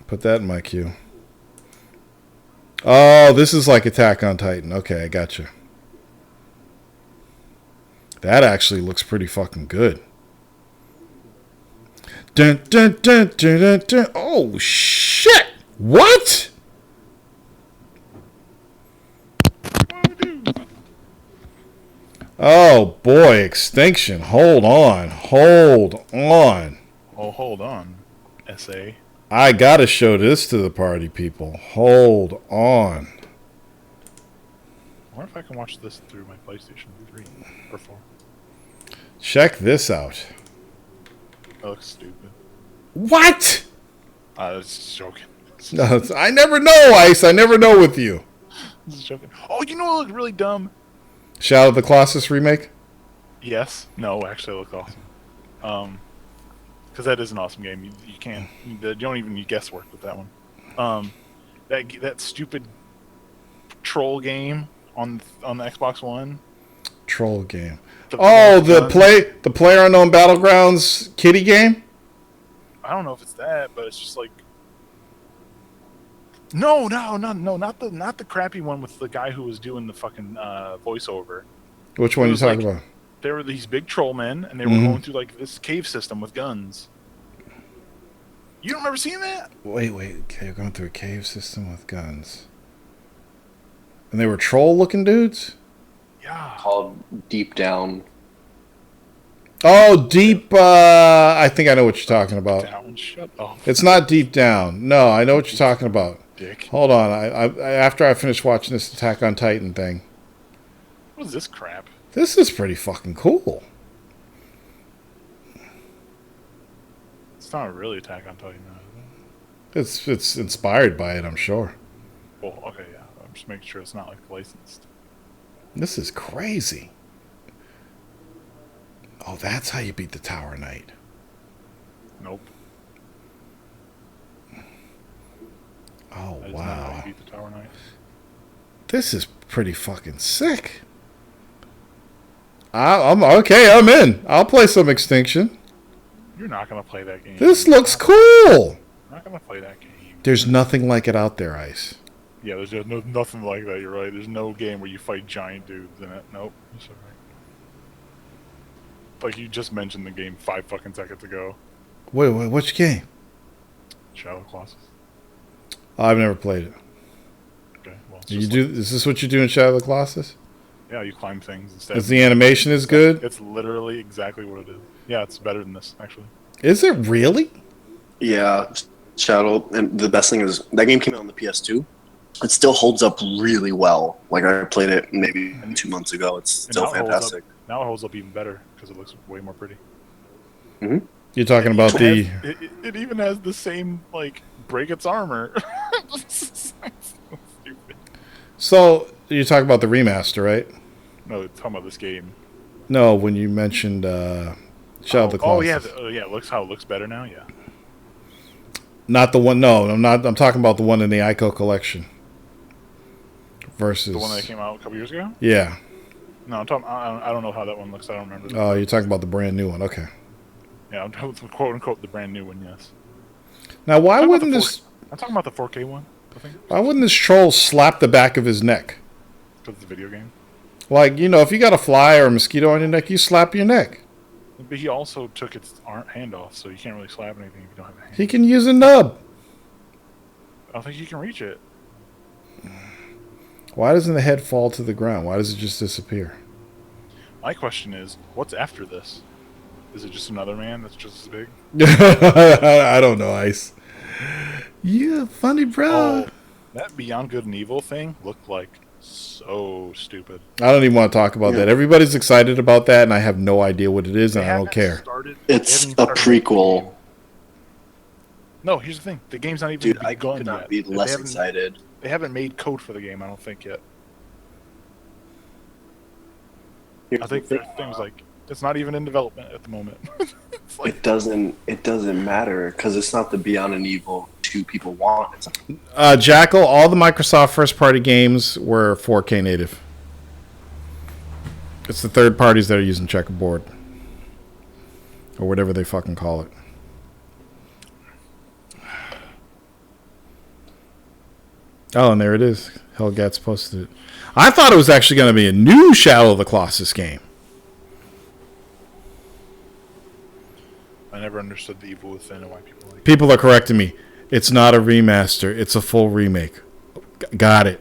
Speaker 1: Put that in my queue. Oh, this is like Attack on Titan. Okay, I gotcha. That actually looks pretty fucking good. Dun, dun, dun, dun, dun, dun. Oh, shit! What? Oh, boy, Extinction. Hold on.
Speaker 2: Oh, hold on. SA.
Speaker 1: I gotta show this to the party people. Hold on.
Speaker 2: I wonder if I can watch this through my PlayStation 3 or 4.
Speaker 1: Check this out.
Speaker 2: That looks stupid.
Speaker 1: What?
Speaker 2: I was just joking.
Speaker 1: No, I never know, Ice. I never know with you.
Speaker 2: Just joking. Oh, you know what looked really dumb?
Speaker 1: Shadow of the Colossus remake?
Speaker 2: Yes. No, actually, it looked awesome. Because that is an awesome game. You can't. You don't even need guesswork with that one. That stupid troll game on the Xbox One.
Speaker 1: Troll game. The PlayerUnknown Battlegrounds kitty game?
Speaker 2: I don't know if it's that, but it's just like. No, not the crappy one with the guy who was doing the fucking voiceover.
Speaker 1: Which one are you talking about?
Speaker 2: There were these big troll men, and they were going through like this cave system with guns. You don't remember seeing that?
Speaker 1: Wait. Okay, you're going through a cave system with guns. And they were troll-looking dudes?
Speaker 2: Yeah.
Speaker 7: Called Deep Down.
Speaker 1: Oh, Deep... I think I know what you're talking about.
Speaker 2: Down, shut up.
Speaker 1: It's not Deep Down. No, I know what you're talking about.
Speaker 2: Dick.
Speaker 1: Hold on. I after I finish watching this Attack on Titan thing.
Speaker 2: What is this crap?
Speaker 1: This is pretty fucking cool.
Speaker 2: It's not really Attack on Titan, though, is it?
Speaker 1: It's inspired by it, I'm sure.
Speaker 2: Well, okay, yeah. I'm just making sure it's not like licensed.
Speaker 1: This is crazy. Oh, that's how you beat the Tower Knight.
Speaker 2: Nope.
Speaker 1: Oh,
Speaker 2: That is not how
Speaker 1: wow.
Speaker 2: you beat the Tower Knight.
Speaker 1: This is pretty fucking sick. I'm okay. I'm in. I'll play some Extinction.
Speaker 2: You're not gonna play that game.
Speaker 1: This looks cool.
Speaker 2: You're not gonna play that game.
Speaker 1: There's nothing like it out there, Ice.
Speaker 2: Yeah, there's just nothing like that. You're right. There's no game where you fight giant dudes in it. Nope. That's all right. Like you just mentioned the game 5 fucking seconds ago.
Speaker 1: Wait, which game?
Speaker 2: Shadow of the Colossus.
Speaker 1: Oh, I've never played it.
Speaker 2: Okay. Well, it's
Speaker 1: You
Speaker 2: just
Speaker 1: do? Is this what you do in Shadow of the Colossus?
Speaker 2: yeah, you climb things instead.
Speaker 1: Is the animation is good?
Speaker 2: It's literally exactly what it is. Yeah, it's better than this actually.
Speaker 1: Is it really?
Speaker 7: Yeah, Shadow. And the best thing is that game came out on the PS2. It still holds up really well. Like I played it maybe 2 months ago. It's still
Speaker 2: now it holds
Speaker 7: fantastic.
Speaker 2: Now it holds up even better because it looks way more pretty.
Speaker 1: You're talking about the...
Speaker 2: It even has the same like break its armor. So stupid.
Speaker 1: So, you're talking about the remaster, right?
Speaker 2: No, they're talking about this game.
Speaker 1: No, when you mentioned Shadow of the Colossus.
Speaker 2: Yeah. Looks how it looks better now. Yeah.
Speaker 1: Not the one... No, I'm not. I'm talking about the one in the Ico collection. Versus...
Speaker 2: The one that came out a couple years ago.
Speaker 1: Yeah.
Speaker 2: No, I'm talking. I don't know how that one looks. I don't remember.
Speaker 1: Oh, you're talking about the brand new one. Okay.
Speaker 2: Yeah, I'm talking about quote unquote the brand new one. Yes.
Speaker 1: Now, why
Speaker 2: I'm
Speaker 1: wouldn't this...
Speaker 2: talking about the 4K one. I think.
Speaker 1: Why wouldn't this troll slap the back of his neck?
Speaker 2: Because it's a video game.
Speaker 1: Like, you know, if you got a fly or a mosquito on your neck, you slap your neck.
Speaker 2: But he also took its hand off, so you can't really slap anything if you don't have a hand.
Speaker 1: He can use a nub.
Speaker 2: I don't think you can reach it.
Speaker 1: Why doesn't the head fall to the ground? Why does it just disappear?
Speaker 2: My question is, what's after this? Is it just another man that's just as big?
Speaker 1: I don't know, Ice. Yeah, funny, bro.
Speaker 2: Oh, that Beyond Good and Evil thing looked like so stupid.
Speaker 1: I don't even want to talk about that. Everybody's excited about that, and I have no idea what it is, and I don't care.
Speaker 7: It's a prequel.
Speaker 2: No, here's the thing. The game's not even
Speaker 7: Dude, I
Speaker 2: begun
Speaker 7: could not
Speaker 2: yet.
Speaker 7: be
Speaker 2: They
Speaker 7: less
Speaker 2: haven't-
Speaker 7: excited.
Speaker 2: They haven't made code for the game, I don't think, yet. I think there's things like, it's not even in development at the moment. It's like,
Speaker 7: It doesn't matter because it's not the Beyond and Evil 2 people want. It's
Speaker 1: Jackal, all the Microsoft first-party games were 4K native. It's the third parties that are using checkerboard. Or whatever they fucking call it. Oh, and there it is. Hellgats posted it. I thought it was actually going to be a new Shadow of the Colossus game.
Speaker 2: I never understood the Evil Within and why people like it.
Speaker 1: People are correcting me. It's not a remaster. It's a full remake. Got it.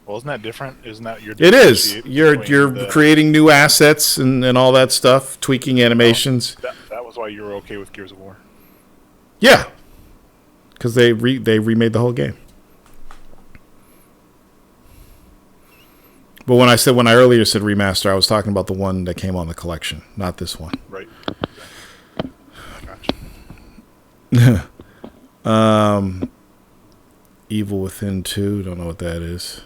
Speaker 2: Well, isn't that different? Isn't that your
Speaker 1: It is.
Speaker 2: differentiate
Speaker 1: You're
Speaker 2: between the-
Speaker 1: creating new assets and all that stuff, tweaking animations.
Speaker 2: That was why you were okay with Gears of War.
Speaker 1: Yeah, because they remade the whole game. But when I earlier said remaster, I was talking about the one that came on the collection, not this one.
Speaker 2: Right. Gotcha.
Speaker 1: Evil Within 2, don't know what that is.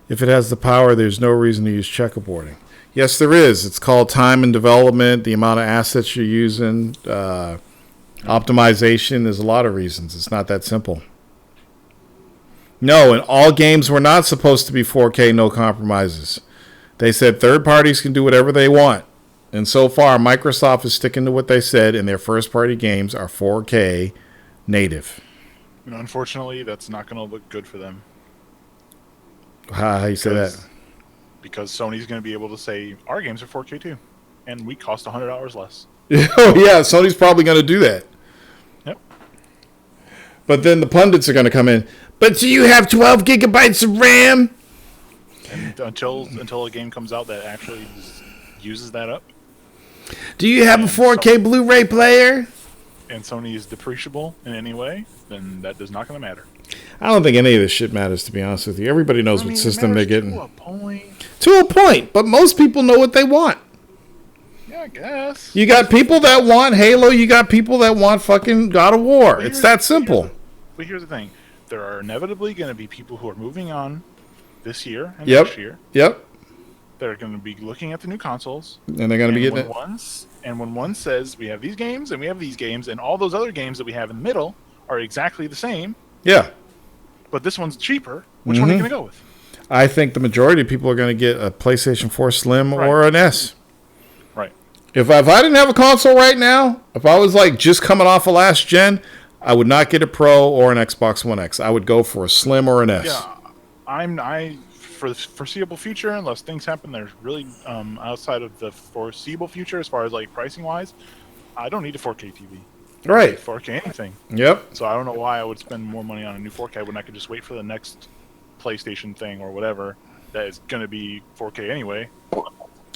Speaker 1: If it has the power, there's no reason to use checkerboarding. Yes, there is. It's called time and development, the amount of assets you're using, optimization. There's a lot of reasons. It's not that simple. No, and all games were not supposed to be 4K, no compromises. They said third parties can do whatever they want. And so far, Microsoft is sticking to what they said, and their first-party games are 4K native.
Speaker 2: And unfortunately, that's not going to look good for them.
Speaker 1: How you say that?
Speaker 2: Because Sony's going to be able to say, our games are 4K too. And we cost $100 less.
Speaker 1: Oh, yeah, Sony's probably going to do that.
Speaker 2: Yep.
Speaker 1: But then the pundits are going to come in. But do you have 12 gigabytes of RAM?
Speaker 2: And until a game comes out that actually uses that up,
Speaker 1: Do you have a 4K Blu-ray player?
Speaker 2: and Sony is depreciable in any way, then that is not going to matter.
Speaker 1: I don't think any of this shit matters, to be honest with you. Everybody knows what system they're getting.
Speaker 2: To a point.
Speaker 1: To a point, but most people know what they want.
Speaker 2: Yeah, I guess.
Speaker 1: You got people that want Halo, you got people that want fucking God of War.
Speaker 2: But
Speaker 1: It's that simple.
Speaker 2: But here's the thing. There are inevitably going to be people who are moving on this year and
Speaker 1: Yep.
Speaker 2: next year.
Speaker 1: Yep.
Speaker 2: They're going to be looking at the new consoles.
Speaker 1: And they're going to be getting it.
Speaker 2: When one says, we have these games, and we have these games, and all those other games that we have in the middle are exactly the same,
Speaker 1: Yeah.
Speaker 2: but this one's cheaper, which one are you going to go with?
Speaker 1: I think the majority of people are going to get a PlayStation 4 Slim
Speaker 2: Right.
Speaker 1: or an S.
Speaker 2: Right.
Speaker 1: If I didn't have a console right now, if I was like just coming off of last gen, I would not get a Pro or an Xbox One X. I would go for a Slim or an S.
Speaker 2: Yeah, for the foreseeable future, unless things happen that are really outside of the foreseeable future, as far as like pricing wise, I don't need a 4K TV.
Speaker 1: Right.
Speaker 2: 4K anything.
Speaker 1: Yep.
Speaker 2: So I don't know why I would spend more money on a new 4K when I could just wait for the next PlayStation thing or whatever that is going to be 4K anyway.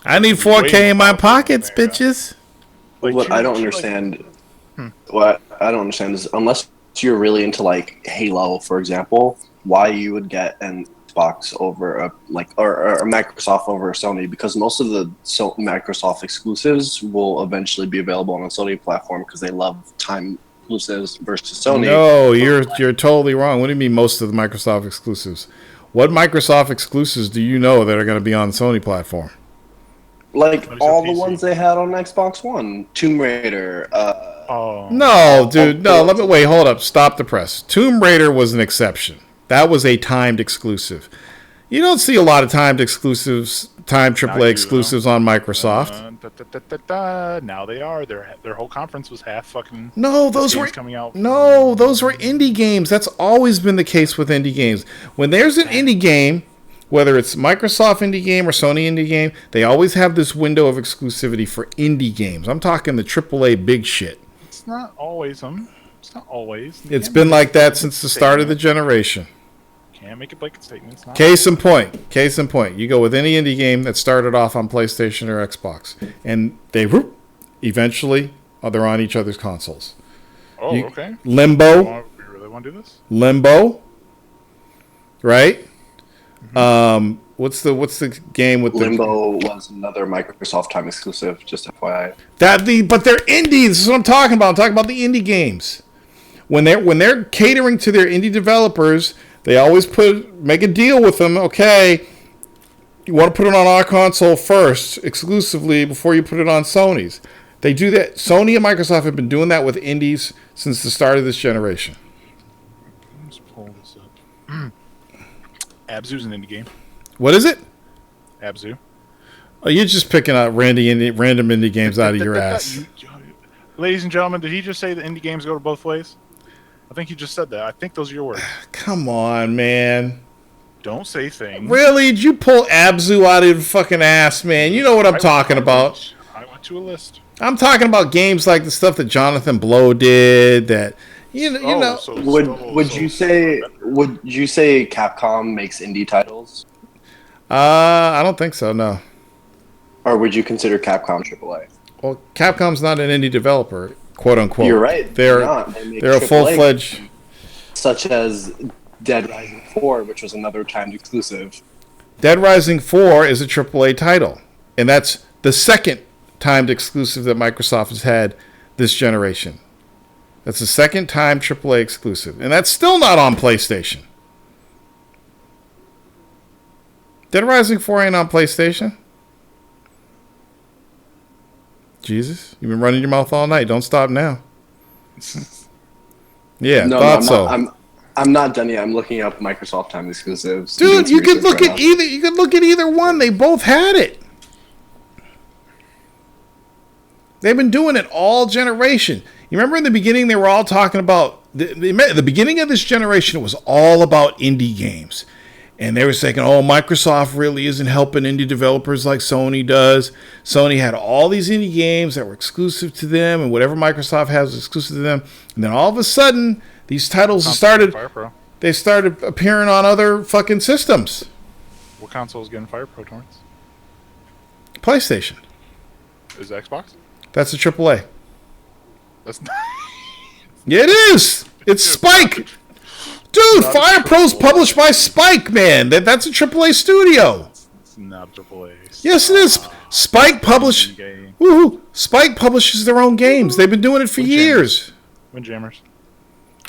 Speaker 1: I need 4K in my pockets, bitches.
Speaker 2: Like,
Speaker 7: what I don't
Speaker 2: choose,
Speaker 7: understand, what I don't understand is unless you're really into like Halo, for example, why you would get an Xbox over a Microsoft over a Sony, because most of the Microsoft exclusives will eventually be available on a Sony platform because they love time exclusives versus Sony.
Speaker 1: No, you're totally wrong. What do you mean most of the Microsoft exclusives? What Microsoft exclusives do you know that are going to be on the Sony platform?
Speaker 7: Like
Speaker 2: What is
Speaker 7: all
Speaker 2: a
Speaker 7: the
Speaker 2: PC?
Speaker 7: ones they had on Xbox One, Tomb Raider.
Speaker 1: No, dude. No, hold up. Stop the press. Tomb Raider was an exception. That was a timed exclusive. You don't see a lot of timed exclusives, time AAA exclusives on Microsoft.
Speaker 2: Now they are. Their whole conference was half fucking.
Speaker 1: No, those
Speaker 2: games
Speaker 1: were
Speaker 2: coming out.
Speaker 1: No, those were indie games. That's always been the case with indie games. When there's an indie game, whether it's Microsoft indie game or Sony indie game, they always have this window of exclusivity for indie games. I'm talking the AAA big shit.
Speaker 2: It's not always them. It's not always.
Speaker 1: It's been like that since the start of the generation.
Speaker 2: can't make a blanket statement. It's not
Speaker 1: Case in point. Case in point. You go with any indie game that started off on PlayStation or Xbox, and they eventually they're on each other's consoles.
Speaker 2: Oh, okay.
Speaker 1: Limbo.
Speaker 2: We really want to do this?
Speaker 1: Limbo. Right? What's the game with
Speaker 7: Limbo was another Microsoft time exclusive, just FYI.
Speaker 1: But they're indies. This is what I'm talking about. I'm talking about the indie games. When they're catering to their indie developers, they always make a deal with them. Okay, you want to put it on our console first, exclusively, before you put it on Sony's. They do that. Sony and Microsoft have been doing that with indies since the start of this generation.
Speaker 2: Let's pull this up. Abzu's an indie game.
Speaker 1: What is it?
Speaker 2: Abzu.
Speaker 1: Oh, you're just picking out random indie games out of your ass.
Speaker 2: Ladies and gentlemen, did he just say that indie games go to both ways? I think he just said that. I think those are your words.
Speaker 1: Come on, man.
Speaker 2: Don't say things.
Speaker 1: Really? Did you pull Abzu out of your fucking ass, man? You know what I'm talking about.
Speaker 2: I went to a list.
Speaker 1: I'm talking about games like the stuff that Jonathan Blow did. That you know.
Speaker 7: Would you say Capcom makes indie titles?
Speaker 1: I don't think so. No.
Speaker 7: Or would you consider Capcom AAA?
Speaker 1: Well, Capcom's not an indie developer, quote unquote.
Speaker 7: You're right.
Speaker 1: They're a full-fledged,
Speaker 7: such as Dead Rising 4, which was another timed exclusive.
Speaker 1: Dead Rising 4 is a AAA title, and that's the second timed exclusive that Microsoft has had this generation. That's the second time AAA exclusive, and that's still not on PlayStation. Dead Rising 4 ain't on PlayStation. Jesus, you've been running your mouth all night. Don't stop now. Yeah,
Speaker 7: I'm not done yet. I'm looking up Microsoft time exclusives.
Speaker 1: Dude, you could look at either. You could look at either one. They both had it. They've been doing it all generation. You remember in the beginning they were all talking about the beginning of this generation. It was all about indie games. And they were saying, oh, Microsoft really isn't helping indie developers like Sony does. Sony had all these indie games that were exclusive to them, and whatever Microsoft has is exclusive to them. And then all of a sudden, these titles started appearing on other fucking systems.
Speaker 2: What console is getting Fire Pro, Torrance?
Speaker 1: PlayStation.
Speaker 2: Is it Xbox?
Speaker 1: That's a AAA.
Speaker 2: That's not...
Speaker 1: Yeah, it is. It's Spike. Dude, Fire Pro's published by Spike, man. That's a AAA studio.
Speaker 2: It's not AAA.
Speaker 1: Yes, it is. Spike publishes their own games. They've been doing it for years.
Speaker 2: Windjammers.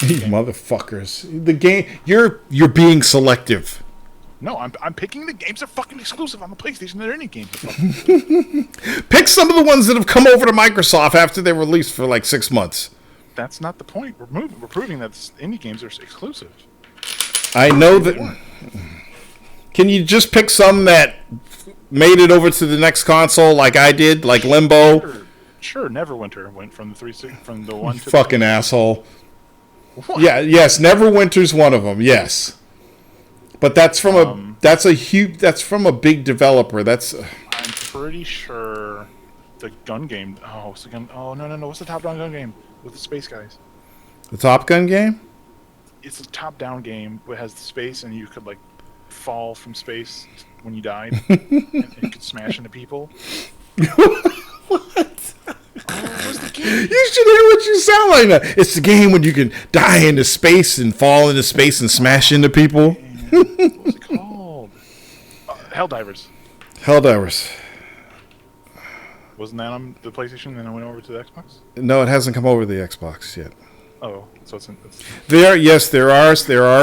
Speaker 1: You motherfuckers. The game. You're being selective.
Speaker 2: No, I'm picking the games that are fucking exclusive on the PlayStation. They're any games.
Speaker 1: Pick some of the ones that have come over to Microsoft after they released for like 6 months.
Speaker 2: That's not the point. We're proving that indie games are exclusive.
Speaker 1: I know that. Can you just pick some that made it over to the next console, like I did, like Limbo?
Speaker 2: Sure. Neverwinter went from the 1 to
Speaker 1: fucking
Speaker 2: the...
Speaker 1: asshole.
Speaker 2: What?
Speaker 1: Yeah, yes, Neverwinter's one of them. Yes, but that's from that's from a big developer. I'm
Speaker 2: pretty sure the gun game. Oh, it's the gun. Oh no! What's the top-down gun game with the space guys?
Speaker 1: The Top Gun game?
Speaker 2: It's a top-down game. It has the space, and you could like fall from space when you died, and you could smash into people.
Speaker 1: What? You should hear what you sound like now. It's the game when you can die into space and fall into space and smash into people.
Speaker 2: What was it called? Helldivers.
Speaker 1: Helldivers.
Speaker 2: Wasn't that on the PlayStation and then I went over to the Xbox?
Speaker 1: No, it hasn't come over to the Xbox yet.
Speaker 2: Oh, so it's
Speaker 1: there are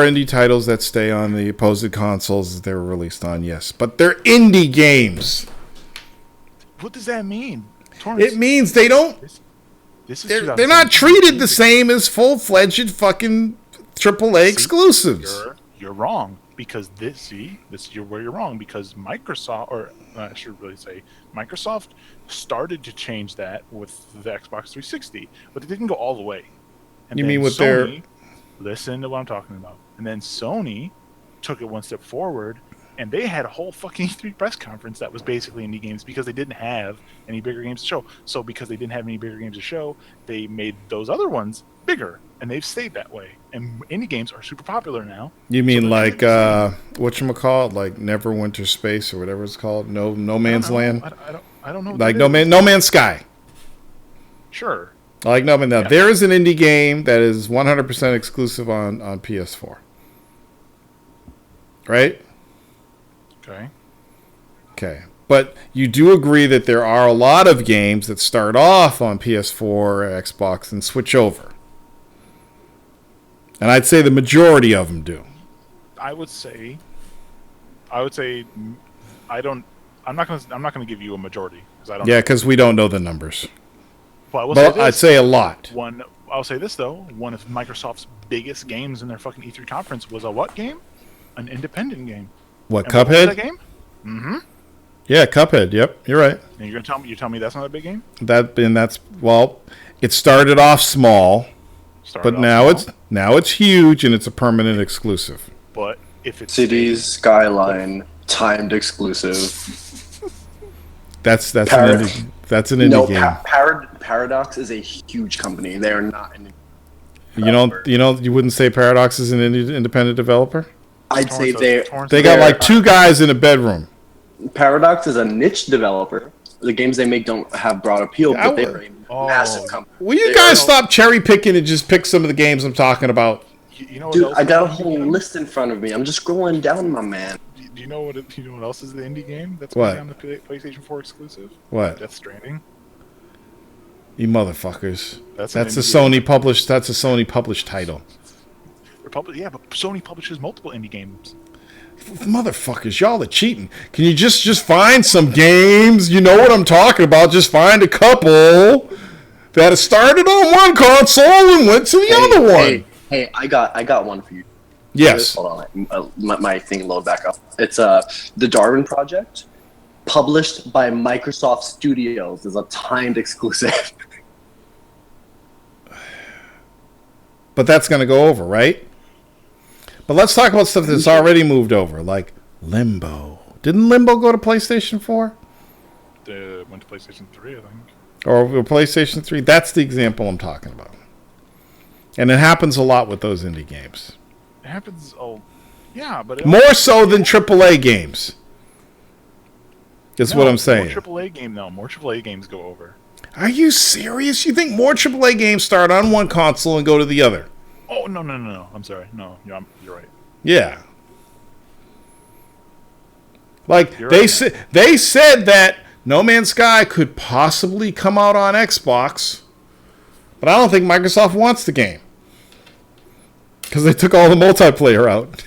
Speaker 1: indie titles that stay on the opposed consoles that they were released on, yes. But they're indie games.
Speaker 2: What does that mean? Torrance,
Speaker 1: it means they don't they're not treated the same as full-fledged fucking AAA exclusives.
Speaker 2: You're wrong because this where you're wrong because Microsoft, or I should really say Microsoft, started to change that with the Xbox 360, but it didn't go all the way. And
Speaker 1: you mean with
Speaker 2: Sony, listen to what I'm talking about. And then Sony took it one step forward And they had a whole fucking E3 press conference that was basically indie games because they didn't have any bigger games to show. So because they didn't have any bigger games to show, they made those other ones bigger, and they've stayed that way. And indie games are super popular now.
Speaker 1: You mean like whatchamacallit, like Neverwinter Space or whatever it's called? No Man's Land?
Speaker 2: I don't know.
Speaker 1: Like No Man's Sky.
Speaker 2: Sure.
Speaker 1: Like No Man. Now, there is an indie game that is 100% exclusive on PS4. Right? Okay. But you do agree that there are a lot of games that start off on PS4 or Xbox and switch over. And I'd say the majority of them do.
Speaker 2: I would say I'm not gonna give you a majority because I don't.
Speaker 1: Yeah, because we don't know the numbers.
Speaker 2: But
Speaker 1: I'd say a lot.
Speaker 2: I'll say this though: one of Microsoft's biggest games in their fucking E3 conference was a what game? An independent game.
Speaker 1: What,
Speaker 2: and
Speaker 1: Cuphead?
Speaker 2: What was that game? Mm-hmm.
Speaker 1: Yeah, Cuphead. Yep, you're right.
Speaker 2: And you're gonna tell me that's not a big game?
Speaker 1: It started off small, but now it's huge and it's a permanent exclusive.
Speaker 2: But if it's
Speaker 7: Cities Skyline timed exclusive.
Speaker 1: That's an indie game.
Speaker 7: Paradox is a huge company. They are not an
Speaker 1: you wouldn't say Paradox is an independent developer?
Speaker 7: I'd say
Speaker 1: they got like two guys in a bedroom.
Speaker 7: Paradox is a niche developer. The games they make don't have broad appeal, but they're a massive company.
Speaker 1: Will you guys stop cherry picking and just pick some of the games I'm talking about?
Speaker 2: You know what
Speaker 7: Dude,
Speaker 2: else
Speaker 7: I got a whole list in front of me. I'm just scrolling down, my man.
Speaker 2: Do you know what else is the indie game that's
Speaker 1: what?
Speaker 2: on the PlayStation 4 exclusive?
Speaker 1: What?
Speaker 2: Death Stranding.
Speaker 1: You motherfuckers. That's a
Speaker 2: Sony
Speaker 1: published. That's a Sony published title.
Speaker 2: Yeah, but Sony publishes multiple indie games.
Speaker 1: Motherfuckers, y'all are cheating. Can you just find some games? You know what I'm talking about. Just find a couple that started on one console and went to the other one.
Speaker 7: Hey, I got one for you.
Speaker 1: Yes.
Speaker 7: Hold on, my thing load back up. It's the Darwin Project, published by Microsoft Studios, is a timed exclusive.
Speaker 1: But that's going to go over, right? But let's talk about stuff that's already moved over, like Limbo. Didn't Limbo go to PlayStation 4?
Speaker 2: Went to PlayStation 3, I think.
Speaker 1: Or PlayStation 3? That's the example I'm talking about. And it happens a lot with those indie games.
Speaker 2: It happens, but...
Speaker 1: More so than AAA games. That's what I'm saying.
Speaker 2: More AAA games go over.
Speaker 1: Are you serious? You think more AAA games start on one console and go to the other?
Speaker 2: Oh, no. I'm sorry. No, you're right.
Speaker 1: Yeah. Like, they said that No Man's Sky could possibly come out on Xbox, but I don't think Microsoft wants the game. Because they took all the multiplayer out.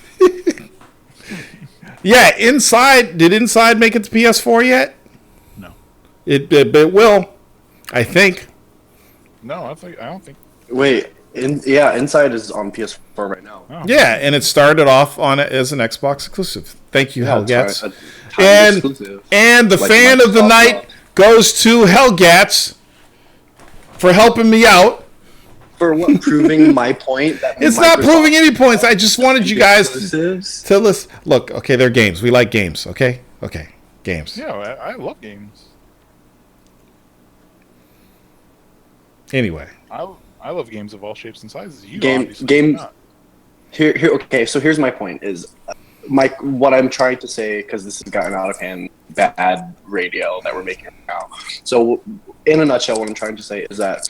Speaker 1: Yeah, did Inside make it to PS4 yet?
Speaker 2: No.
Speaker 1: It will, I think.
Speaker 2: No, I don't think.
Speaker 7: Wait, Inside is on PS4 right now.
Speaker 2: Oh.
Speaker 1: Yeah, and it started off on it as an Xbox exclusive. Thank you, Hellgats. And the fan of the night goes to Hellgats for helping me out.
Speaker 7: For what? Proving my point? That
Speaker 1: it's not proving any points. I just wanted you guys to listen. Look, okay, they're games. We like games, okay? Okay, games.
Speaker 2: Yeah, I love games.
Speaker 1: Anyway.
Speaker 2: I love games of all shapes and sizes.
Speaker 7: Games. Okay, so here's my point. What I'm trying to say, because this has gotten out of hand, bad radio that we're making right now. So, in a nutshell, what I'm trying to say is that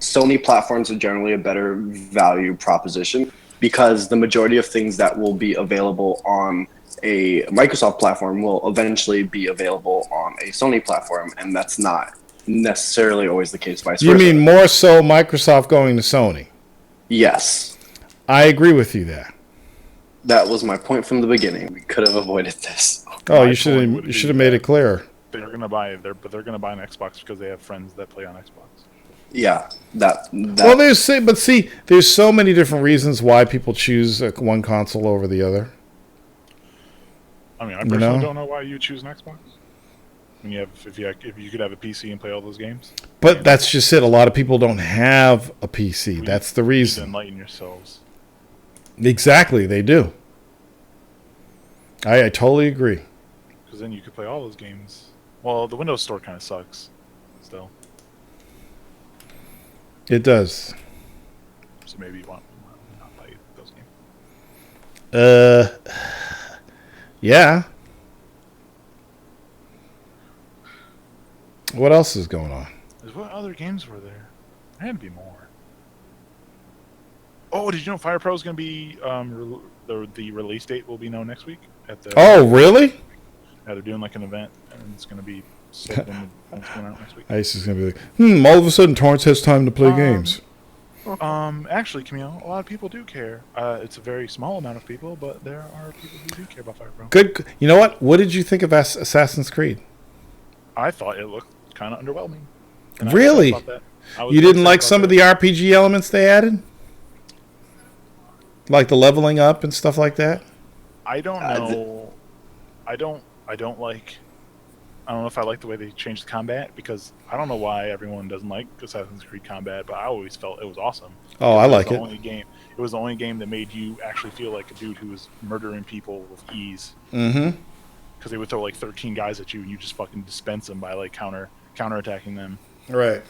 Speaker 7: Sony platforms are generally a better value proposition because the majority of things that will be available on a Microsoft platform will eventually be available on a Sony platform, and that's not necessarily always the case. Vice versa.
Speaker 1: You mean more so Microsoft going to Sony?
Speaker 7: Yes.
Speaker 1: I agree with you there.
Speaker 7: That was my point from the beginning. We could have avoided this.
Speaker 1: Oh, you should have made it clear.
Speaker 2: They're gonna buy an Xbox because they have friends that play on Xbox.
Speaker 7: Yeah, that.
Speaker 1: Well, there's so many different reasons why people choose one console over the other.
Speaker 2: I mean, I personally don't know why you choose an Xbox. When if you could have a PC and play all those games.
Speaker 1: But that's just it. A lot of people don't have a PC. That's the reason.
Speaker 2: Enlighten yourselves.
Speaker 1: Exactly, they do. I totally agree.
Speaker 2: Because then you could play all those games. Well, the Windows Store kind of sucks. Still.
Speaker 1: It does.
Speaker 2: So maybe you want to not play those games.
Speaker 1: Yeah. What else is going on?
Speaker 2: What other games were there? There had to be more. Oh, did you know Fire Pro is going to be the release date will be known next week at the.
Speaker 1: Oh, really?
Speaker 2: Yeah, they're doing like an event, and it's going to be set when it's going out next week.
Speaker 1: Ice is gonna be like, all of a sudden Torrance has time to play games.
Speaker 2: Actually, Camille, a lot of people do care. It's a very small amount of people, but there are people who do care about Fire Pro.
Speaker 1: Good. You know what? What did you think of Assassin's Creed?
Speaker 2: I thought it looked kind of underwhelming. And
Speaker 1: Really? You didn't like some of the RPG elements they added? Like the leveling up and stuff like that?
Speaker 2: I don't know. I don't like. I don't know if I like the way they changed the combat, because I don't know why everyone doesn't like Assassin's Creed combat, but I always felt it was awesome.
Speaker 1: Oh, I like it.
Speaker 2: It was the only game that made you actually feel like a dude who was murdering people with ease.
Speaker 1: Mm-hmm.
Speaker 2: Because they would throw like 13 guys at you, and you just fucking dispense them by like counterattacking them.
Speaker 1: Right.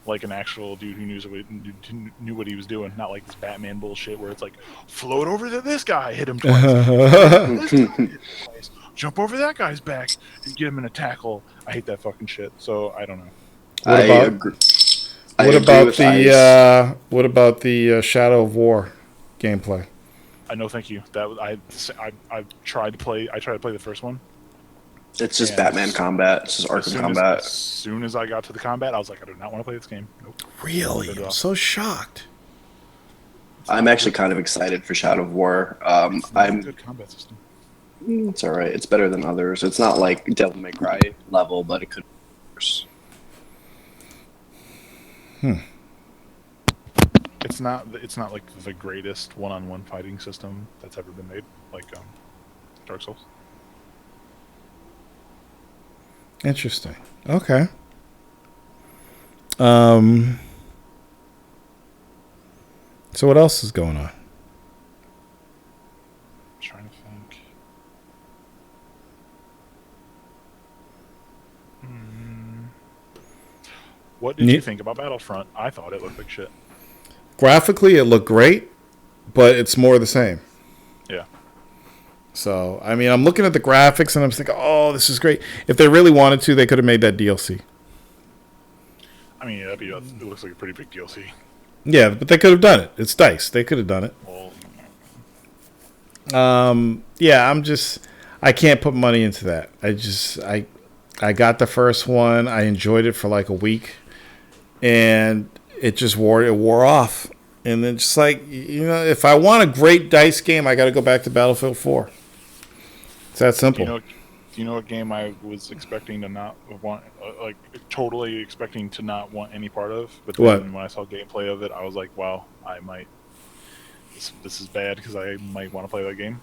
Speaker 2: Like an actual dude who knew what he was doing, not like this Batman bullshit where it's like, float over to this guy, hit him twice. This guy, hit him twice. Jump over that guy's back and get him in a tackle. I hate that fucking shit. So I don't know.
Speaker 1: What about the Shadow of War gameplay?
Speaker 2: No, thank you. I tried to play the first one.
Speaker 7: It's just Batman combat. It's just Arkham combat.
Speaker 2: As soon as I got to the combat, I was like, I do not want to play this game. Nope.
Speaker 1: Really? I'm so shocked.
Speaker 7: I'm actually kind of excited for Shadow of War.
Speaker 2: It's a good combat system.
Speaker 7: It's all right. It's better than others. It's not like Devil May Cry level, but it could be worse.
Speaker 2: It's not like the greatest one-on-one fighting system that's ever been made, like Dark Souls.
Speaker 1: Interesting. Okay. So what else is going on?
Speaker 2: I'm trying to think. What did you think about Battlefront? I thought it looked like shit.
Speaker 1: Graphically, it looked great, but it's more the same.
Speaker 2: Yeah.
Speaker 1: So, I mean, I'm looking at the graphics and I'm thinking, oh, this is great. If they really wanted to, they could have made that DLC.
Speaker 2: I mean, it looks like a pretty big DLC.
Speaker 1: Yeah, but they could have done it. It's DICE. They could have done it.
Speaker 2: Well,
Speaker 1: yeah, I can't put money into that. I got the first one. I enjoyed it for like a week, and it just wore off. And then just like, if I want a great DICE game, I got to go back to Battlefield 4. It's that simple.
Speaker 2: Do you know what game I was expecting to not want, like totally expecting to not want any part of? But then when I saw gameplay of it, I was like, wow, I might. This is bad because I might want to play that game.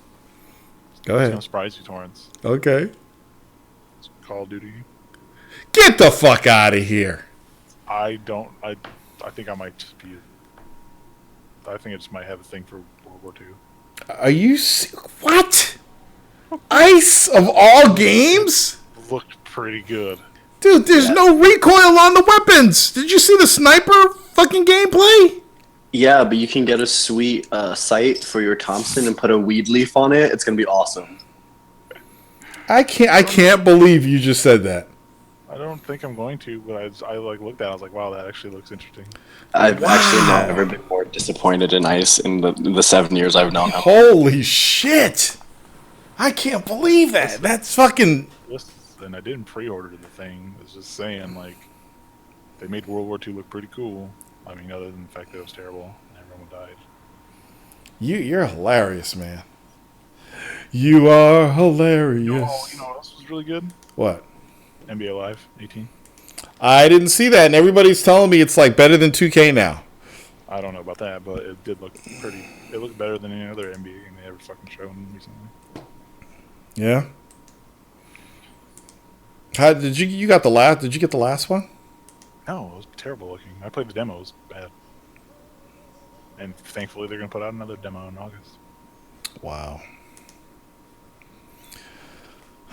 Speaker 1: Go ahead.
Speaker 2: It's gonna surprise you, Torrance.
Speaker 1: Okay.
Speaker 2: It's Call of Duty.
Speaker 1: Get the fuck out of here.
Speaker 2: I think I might just be. I think I just might have a thing for World War II.
Speaker 1: Are you what? ICE of all games?
Speaker 2: Looked pretty good.
Speaker 1: Dude, there's no recoil on the weapons. Did you see the sniper fucking gameplay?
Speaker 7: Yeah, but you can get a sweet sight for your Thompson and put a weed leaf on it. It's gonna be awesome.
Speaker 1: I can't believe you just said that.
Speaker 2: I don't think I'm going to, but I like looked at it. I was like, wow, that actually looks interesting.
Speaker 7: I've actually never been more disappointed in ICE in the 7 years I've known him.
Speaker 1: Holy shit! I can't believe that. That's fucking.
Speaker 2: And I didn't pre-order the thing. I was just saying, like, they made World War II look pretty cool. I mean, other than the fact that it was terrible and everyone died.
Speaker 1: You're hilarious, man. You are hilarious.
Speaker 2: You know what else was really good?
Speaker 1: What?
Speaker 2: NBA Live 18.
Speaker 1: I didn't see that, and everybody's telling me it's like better than 2K now.
Speaker 2: I don't know about that, but it did look pretty. It looked better than any other NBA game they ever fucking shown recently.
Speaker 1: Yeah. How did you got the last? Did you get the last one?
Speaker 2: No, it was terrible looking. I played the demo; it was bad. And thankfully, they're gonna put out another demo in August.
Speaker 1: Wow.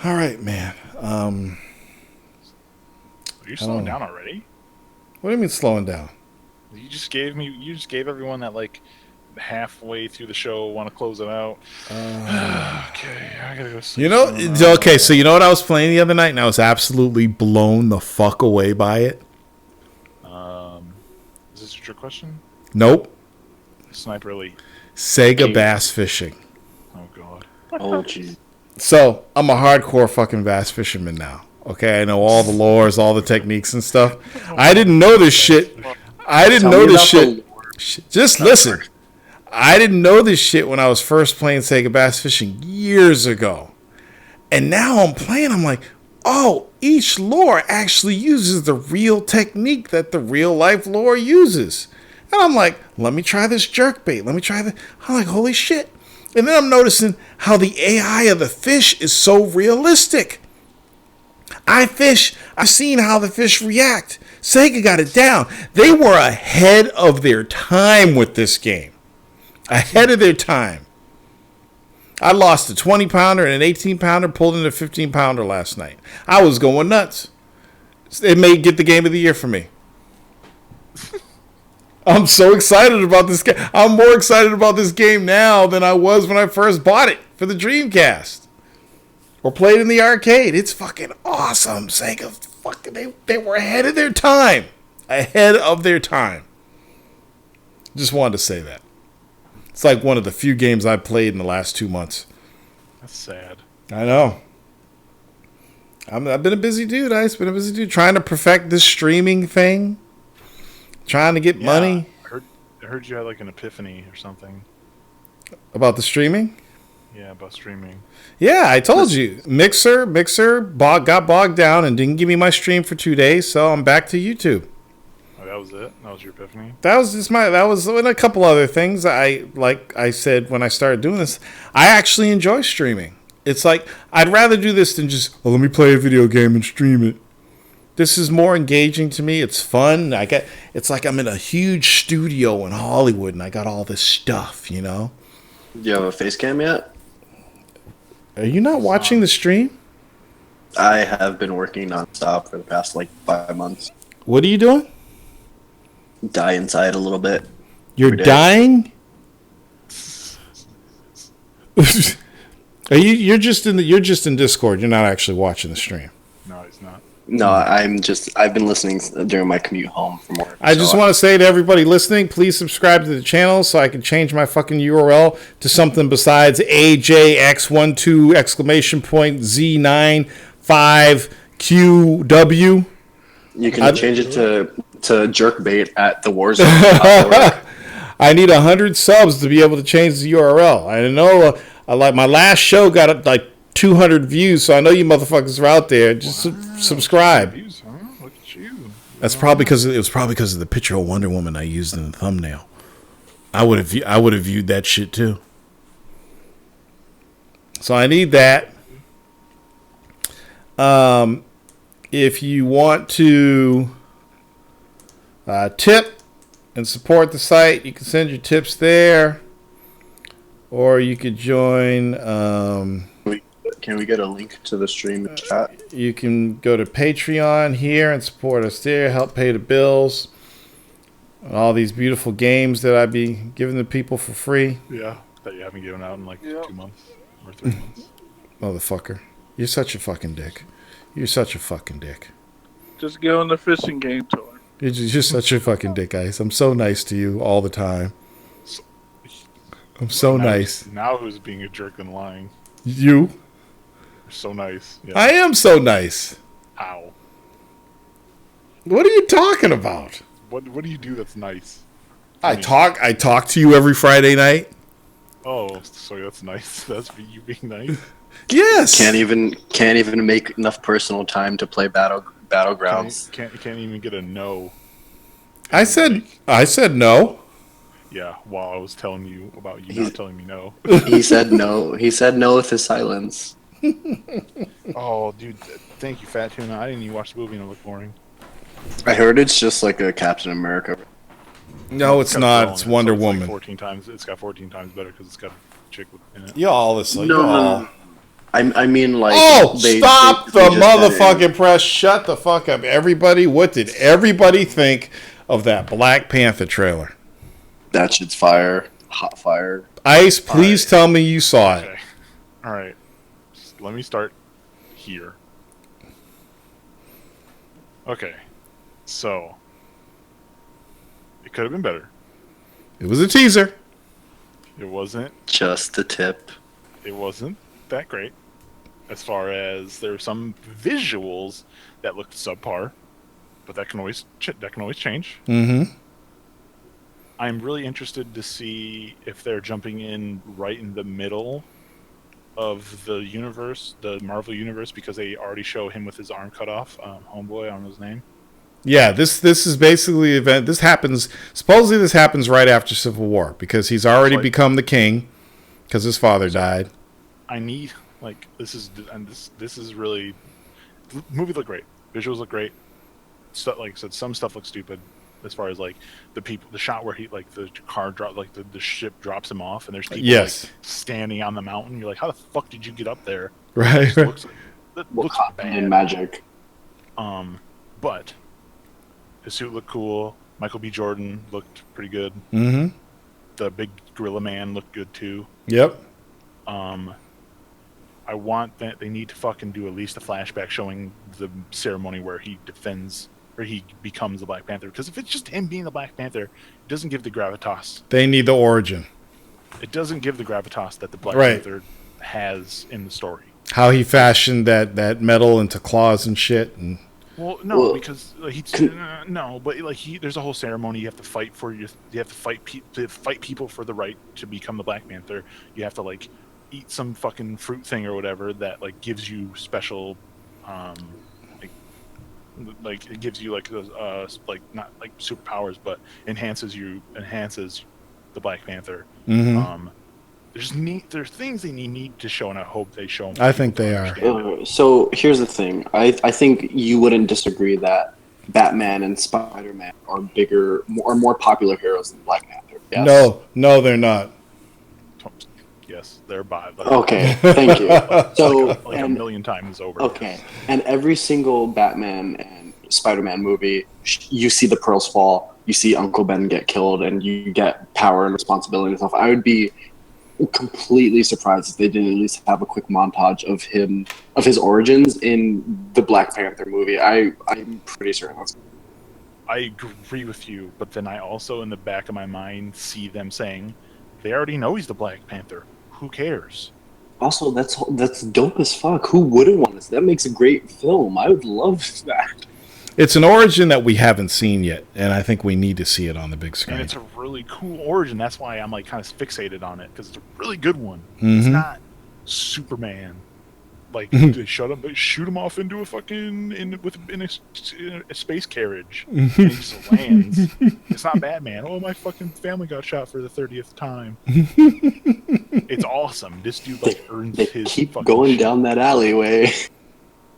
Speaker 1: All right, man.
Speaker 2: Are you slowing down already?
Speaker 1: What do you mean slowing down?
Speaker 2: You just gave everyone that like halfway through the show want to close it out. Okay, I gotta go sleep.
Speaker 1: You know, okay, so you know what I was playing the other night, and I was absolutely blown the fuck away by it?
Speaker 2: Is this a trick question?
Speaker 1: Nope.
Speaker 2: Sniper Elite.
Speaker 1: Sega bass fishing.
Speaker 2: Oh, God.
Speaker 7: Oh, jeez.
Speaker 1: So, I'm a hardcore fucking bass fisherman now. Okay, I know all the lores, all the techniques and stuff. I didn't know this shit. Just listen. I didn't know this shit when I was first playing Sega Bass Fishing years ago. And now I'm playing, I'm like, oh, each lure actually uses the real technique that the real life lure uses. And I'm like, let me try this jerkbait. Let me try that. I'm like, holy shit. And then I'm noticing how the AI of the fish is so realistic. I've seen how the fish react. Sega got it down. They were ahead of their time with this game. Ahead of their time. I lost a 20-pounder and an 18-pounder, pulled in a 15-pounder last night. I was going nuts. It may get the game of the year for me. I'm so excited about this game. I'm more excited about this game now than I was when I first bought it for the Dreamcast. Or played in the arcade. It's fucking awesome. Sega, fucking, they were ahead of their time. Ahead of their time. Just wanted to say that. It's like one of the few games I've played in the last 2 months.
Speaker 2: That's sad.
Speaker 1: I know. I've been a busy dude. Trying to perfect this streaming thing. Trying to get money.
Speaker 2: I heard you had like an epiphany or something.
Speaker 1: About the streaming?
Speaker 2: Yeah, about streaming.
Speaker 1: Yeah, I told you. Mixer got bogged down and didn't give me my stream for 2 days, so I'm back to YouTube.
Speaker 2: That was it? That was your epiphany?
Speaker 1: That was and a couple other things. I said when I started doing this, I actually enjoy streaming. It's like I'd rather do this than just, let me play a video game and stream it. This is more engaging to me. It's fun. It's like I'm in a huge studio in Hollywood and I got all this stuff, you know?
Speaker 7: Do you have a face cam yet?
Speaker 1: Are you not watching the stream?
Speaker 7: I have been working nonstop for the past 5 months.
Speaker 1: What are you doing?
Speaker 7: Die inside a little bit.
Speaker 1: You're dying? You're just in Discord. You're not actually watching the stream.
Speaker 2: No, he's not.
Speaker 7: No, I've been listening during my commute home from work.
Speaker 1: I just want to say to everybody listening, please subscribe to the channel so I can change my fucking URL to something besides AJX12 exclamation point Z95QW.
Speaker 7: You can change it to jerkbait at the warzone.org.
Speaker 1: I need 100 subs to be able to change the URL. I know my last show got 200 views, so I know you motherfuckers are out there. Just subscribe.
Speaker 2: Views, huh? Look at you.
Speaker 1: That's probably because of the picture of Wonder Woman I used in the thumbnail. I would have viewed that shit too. So I need that. If you want to tip and support the site, you can send your tips there, or you could join.
Speaker 7: Can we get a link to the stream chat?
Speaker 1: You can go to Patreon here and support us there, help pay the bills, and all these beautiful games that I'd be giving the people for free.
Speaker 2: Yeah, that you haven't given out in 2 months or 3 months.
Speaker 1: Motherfucker, you're such a fucking dick. You're such a fucking dick.
Speaker 3: Just get on the fishing game tour.
Speaker 1: You're just such a fucking dick, Ice. I'm so nice to you all the time. I'm so nice.
Speaker 2: Now who's being a jerk and lying?
Speaker 1: You.
Speaker 2: You're so nice. Yeah.
Speaker 1: I am so nice.
Speaker 2: How?
Speaker 1: What are you talking about?
Speaker 2: What do you do that's nice?
Speaker 1: I talk to you every Friday night.
Speaker 2: Oh, so that's nice. That's you being nice.
Speaker 1: Yes.
Speaker 7: Can't even make enough personal time to play Battlegrounds.
Speaker 2: Can't even get a no.
Speaker 1: I said no.
Speaker 2: Yeah, while I was telling you about you not telling me no.
Speaker 7: He said no. He said no with his silence.
Speaker 2: Oh, dude, thank you, Fat Tuna. I didn't even watch the movie and it looked boring.
Speaker 7: I heard it's just like a Captain America.
Speaker 1: No, it's not. It's Wonder
Speaker 2: It's
Speaker 1: Woman.
Speaker 2: 14 times. It's got 14 times better because it's got a chick in it.
Speaker 1: Y'all listen.
Speaker 7: No. I mean, like.
Speaker 1: Stop
Speaker 7: they
Speaker 1: the
Speaker 7: just had it.
Speaker 1: motherfucking press. Shut the fuck up. Everybody, what did everybody think of that Black Panther trailer?
Speaker 7: That shit's fire. Hot fire.
Speaker 1: Ice, please tell me you saw it.
Speaker 2: Okay. All right. Let me start here. Okay. So, it could have been better.
Speaker 1: It was a teaser.
Speaker 2: It wasn't.
Speaker 7: Just the tip.
Speaker 2: It wasn't that great. As far as there are some visuals that looked subpar, but that can always change.
Speaker 1: Mm-hmm.
Speaker 2: I'm really interested to see if they're jumping in right in the middle of the universe, the Marvel universe, because they already show him with his arm cut off. Homeboy, I don't know his name.
Speaker 1: Yeah, this is basically the event. This happens. Supposedly, this happens right after Civil War because he's already become the king because his father died.
Speaker 2: I need this is really movie look great. Visuals look great. Stuff like I said, some stuff looks stupid as far as like the shot where he the car drop the ship drops him off and there's people standing on the mountain. You're like, how the fuck did you get up there?
Speaker 1: Right.
Speaker 2: It looks bad.
Speaker 7: In magic.
Speaker 2: But his suit looked cool. Michael B. Jordan looked pretty good.
Speaker 1: Mm-hmm.
Speaker 2: The big gorilla man looked good too.
Speaker 1: Yep.
Speaker 2: I want that they need to fucking do at least a flashback showing the ceremony where he defends or he becomes the Black Panther. Because if it's just him being the Black Panther, it doesn't give the gravitas.
Speaker 1: They need the origin.
Speaker 2: It doesn't give the gravitas that the Black
Speaker 1: Right.
Speaker 2: Panther has in the story.
Speaker 1: How he fashioned that metal into claws and shit. And
Speaker 2: Well, no, because there's a whole ceremony you have to fight for. You have to fight people for the right to become the Black Panther. You have to eat some fucking fruit thing or whatever that gives you special, it gives you those not superpowers, but enhances the Black Panther.
Speaker 1: mm-hmm.
Speaker 2: There's things they need to show, and I hope they show them.
Speaker 1: I think they are.
Speaker 7: So here's the thing. I think you wouldn't disagree that Batman and Spider-Man are bigger or more popular heroes than Black Panther. Yes?
Speaker 1: No, they're not.
Speaker 2: Yes, they're by.
Speaker 7: Okay, thank you. So
Speaker 2: a million times over.
Speaker 7: Okay, and every single Batman and Spider-Man movie, you see the pearls fall, you see Uncle Ben get killed, and you get power and responsibility and stuff. I would be completely surprised if they didn't at least have a quick montage of his origins in the Black Panther movie. I'm pretty certain that's.
Speaker 2: I agree with you, but then I also, in the back of my mind, see them saying, they already know he's the Black Panther. Who cares?
Speaker 7: Also, that's dope as fuck. Who wouldn't want this? That makes a great film. I would love that.
Speaker 1: It's an origin that we haven't seen yet, and I think we need to see it on the big screen.
Speaker 2: And it's a really cool origin. That's why I'm kind of fixated on it, because it's a really good one.
Speaker 1: Mm-hmm.
Speaker 2: It's not Superman. They shoot him off into a fucking in a space carriage. And he just lands. It's not Batman. Oh, my fucking family got shot for the 30th time. It's awesome. This dude earns
Speaker 7: they
Speaker 2: his.
Speaker 7: Keep going
Speaker 2: shit.
Speaker 7: Down that alleyway.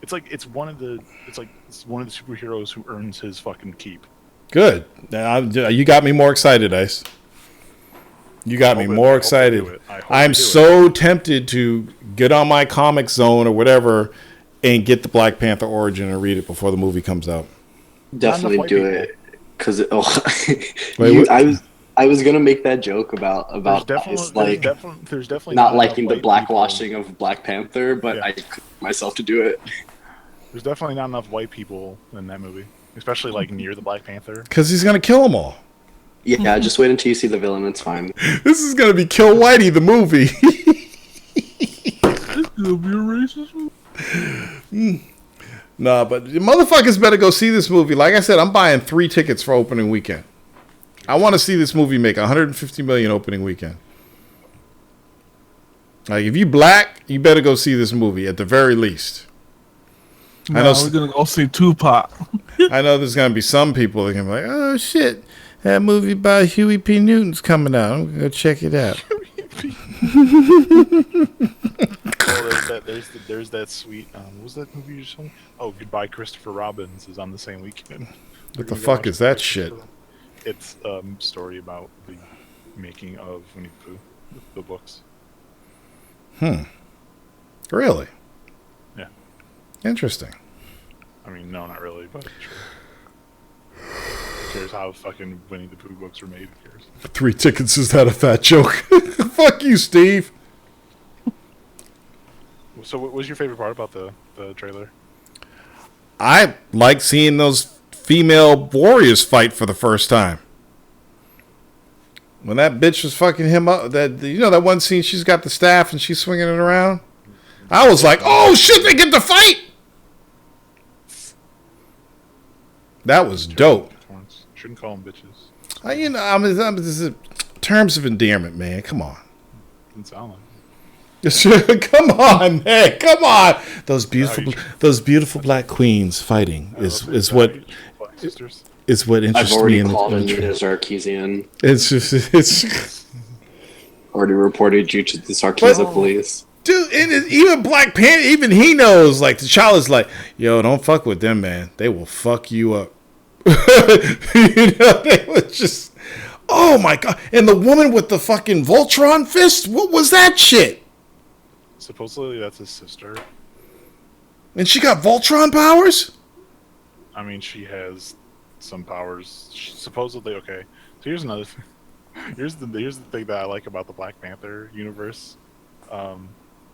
Speaker 2: It's one of the superheroes who earns his fucking keep.
Speaker 1: Good. You got me more excited, Ice. You got me more excited. I'm so tempted to get on my Comic Zone or whatever and get the Black Panther origin and read it before the movie comes out.
Speaker 7: Definitely do it, because
Speaker 1: Wait,
Speaker 7: I was gonna make that joke about
Speaker 2: there's definitely
Speaker 7: not liking the blackwashing of Black Panther, but I couldn't myself to do it.
Speaker 2: There's definitely not enough white people in that movie, especially near the Black Panther.
Speaker 1: Because he's gonna kill them all.
Speaker 7: Yeah, just wait until you see the villain. It's fine.
Speaker 1: This is gonna be Kill Whitey the movie.
Speaker 3: This could be a racist movie.
Speaker 1: Nah, but motherfuckers better go see this movie. Like I said, I'm buying 3 tickets for opening weekend. I want to see this movie make $150 million opening weekend. If you black, you better go see this movie at the very least.
Speaker 3: We're gonna go see Tupac.
Speaker 1: I know there's gonna be some people that can be like, "Oh shit, that movie by Huey P. Newton's coming out. I'm gonna go check it out."
Speaker 2: There's that sweet. What was that movie you just told me? Oh, Goodbye Christopher Robins is on the same weekend.
Speaker 1: What the fuck is that shit?
Speaker 2: It's a story about the making of Winnie the Pooh, the books.
Speaker 1: Really?
Speaker 2: Yeah.
Speaker 1: Interesting.
Speaker 2: I mean, no, not really, but sure. Who cares how fucking Winnie the Pooh books were made? Who cares?
Speaker 1: 3 tickets is that a fat joke? Fuck you, Steve.
Speaker 2: So, what was your favorite part about the trailer?
Speaker 1: I like seeing those female warriors fight for the first time. When that bitch was fucking him up, that one scene, she's got the staff and she's swinging it around. I was like, oh shit, they get to fight. That was dope.
Speaker 2: Shouldn't call them bitches.
Speaker 1: I'm terms of endearment, man. Come on.
Speaker 2: Didn't sound like.
Speaker 1: Come on, man. Come on. Those beautiful black queens fighting is what
Speaker 2: sisters.
Speaker 1: Is what interests
Speaker 7: I've already
Speaker 1: me in
Speaker 7: called
Speaker 1: the
Speaker 7: Anita Sarkeesian.
Speaker 1: It's
Speaker 7: Already reported you to the Sarkeesian police.
Speaker 1: Dude, even Black Panther, even he knows. Like T'Challa's like, yo, don't fuck with them, man. They will fuck you up. They were just, oh my god. And the woman with the fucking Voltron fist, what was that shit?
Speaker 2: Supposedly that's his sister.
Speaker 1: And she got Voltron powers?
Speaker 2: I mean, she has some powers. Supposedly, okay. So here's another thing. Here's the thing that I like about the Black Panther universe.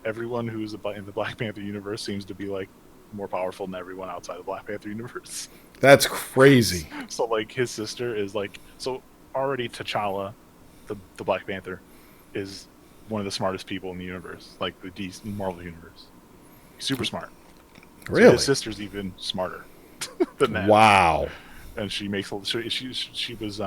Speaker 2: Everyone who's in the Black Panther universe seems to be like more powerful than everyone outside the Black Panther universe.
Speaker 1: That's crazy.
Speaker 2: So like his sister is like, so already T'Challa, the Black Panther, is one of the smartest people in the universe, like the DC Marvel universe. Super smart.
Speaker 1: Really?
Speaker 2: So his sister's even smarter than that.
Speaker 1: Wow.
Speaker 2: And she makes she was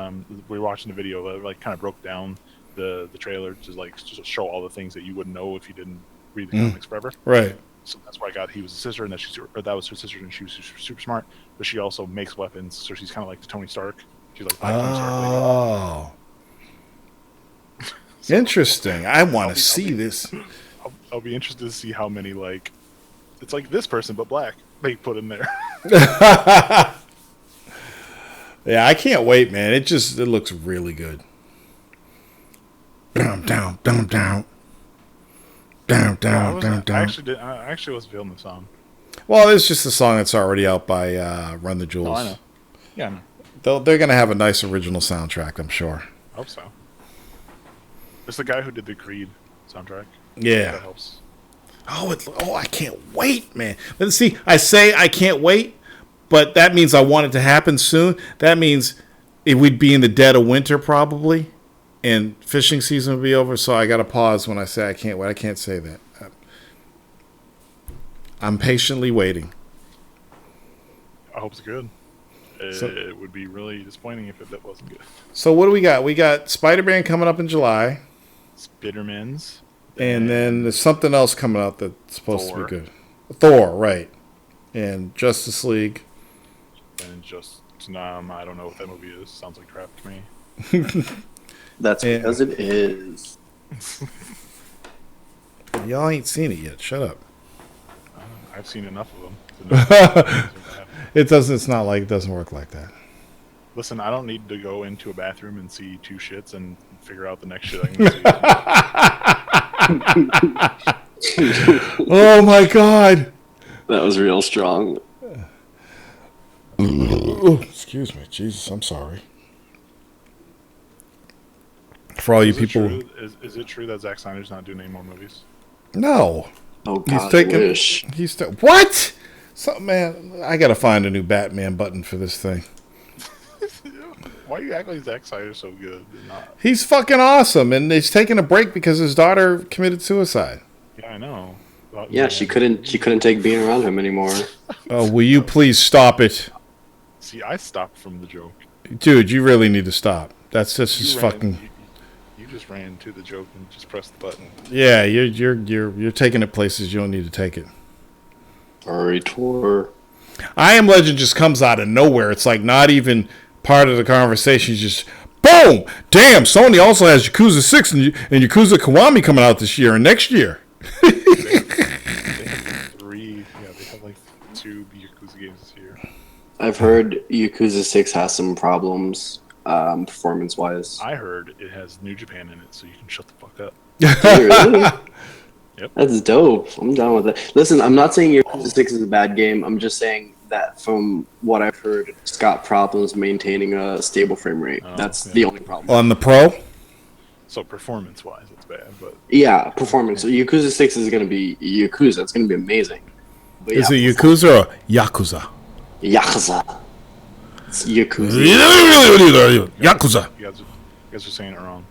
Speaker 2: we were watching the video that like kind of broke down the trailer to like just show all the things that you wouldn't know if you didn't read the comics forever.
Speaker 1: Right.
Speaker 2: So that's where I got he was a sister and that was her sister and she was super smart, but she also makes weapons, so she's kind of like the Tony Stark. She's like Tony Stark. So,
Speaker 1: interesting. I want to see this.
Speaker 2: I'll be interested to see how many like it's like this person but black they put in there.
Speaker 1: Yeah, I can't wait, man. It looks really good. Down.
Speaker 2: I actually was feeling the song.
Speaker 1: Well, it's just a song that's already out by Run the Jewels.
Speaker 2: Oh, I know. Yeah, I know.
Speaker 1: They're gonna have a nice original soundtrack, I'm sure.
Speaker 2: I hope so. It's the guy who did the Creed soundtrack.
Speaker 1: Yeah.
Speaker 2: That helps.
Speaker 1: Oh, I can't wait, man. Let's see. I say I can't wait, but that means I want it to happen soon. That means it would be in the dead of winter probably, and fishing season would be over. So I got to pause when I say I can't wait. I can't say that. I'm patiently waiting.
Speaker 2: I hope it's good. It would be really disappointing if that wasn't good.
Speaker 1: So what do we got? We got Spider-Man coming up in July.
Speaker 2: Spider-Man's.
Speaker 1: And then there's something else coming out that's supposed
Speaker 2: Thor.
Speaker 1: to be good. Thor, right. And Justice League.
Speaker 2: And I don't know what that movie is. Sounds like crap to me.
Speaker 7: That's because it is.
Speaker 1: Y'all ain't seen it yet. Shut up.
Speaker 2: I've seen enough of them. To know
Speaker 1: It's not like it doesn't work like that.
Speaker 2: Listen, I don't need to go into a bathroom and see two shits and figure out the next shit I'm going to see.
Speaker 1: Oh my god.
Speaker 7: That was real strong.
Speaker 1: Oh, excuse me. Jesus, I'm sorry. For all you people.
Speaker 2: Is it true that Zack Snyder's not doing any more movies?
Speaker 1: No.
Speaker 7: Oh god, I wish.
Speaker 1: What? So, man, I gotta find a new Batman button for this thing.
Speaker 2: Why you act like Zack Snyder's so good?
Speaker 1: He's fucking awesome, and he's taking a break because his daughter committed suicide.
Speaker 2: Yeah, I know.
Speaker 7: Yeah, she couldn't take being around him anymore.
Speaker 1: Oh, will you please stop it?
Speaker 2: See, I stopped from the joke.
Speaker 1: Dude, you really need to stop. That's just fucking.
Speaker 2: You just ran to the joke and just pressed the button.
Speaker 1: Yeah, you're taking it places you don't need to take it.
Speaker 7: Sorry, Tor.
Speaker 1: I Am Legend just comes out of nowhere. It's like not even part of the conversation. It's just boom, damn. Sony also has Yakuza 6 and Yakuza Kiwami coming out this year and next year.
Speaker 2: They have 3. Yeah, they have like 2 Yakuza games this year.
Speaker 7: I've heard Yakuza 6 has some problems, performance-wise.
Speaker 2: I heard it has New Japan in it, so you can shut the fuck up.
Speaker 7: Really? That's dope. I'm down with it. Listen, I'm not saying Yakuza 6 is a bad game. I'm just saying that from what I've heard, it's got problems maintaining a stable frame rate. That's the only problem.
Speaker 1: On the Pro?
Speaker 2: So performance-wise, it's bad, but
Speaker 7: Yeah, performance. So Yakuza 6 is going to be Yakuza. It's going to be amazing. But
Speaker 1: Is it Yakuza or Yakuza?
Speaker 7: Yakuza. It's Yakuza.
Speaker 1: Yakuza.
Speaker 2: you guys are saying it wrong.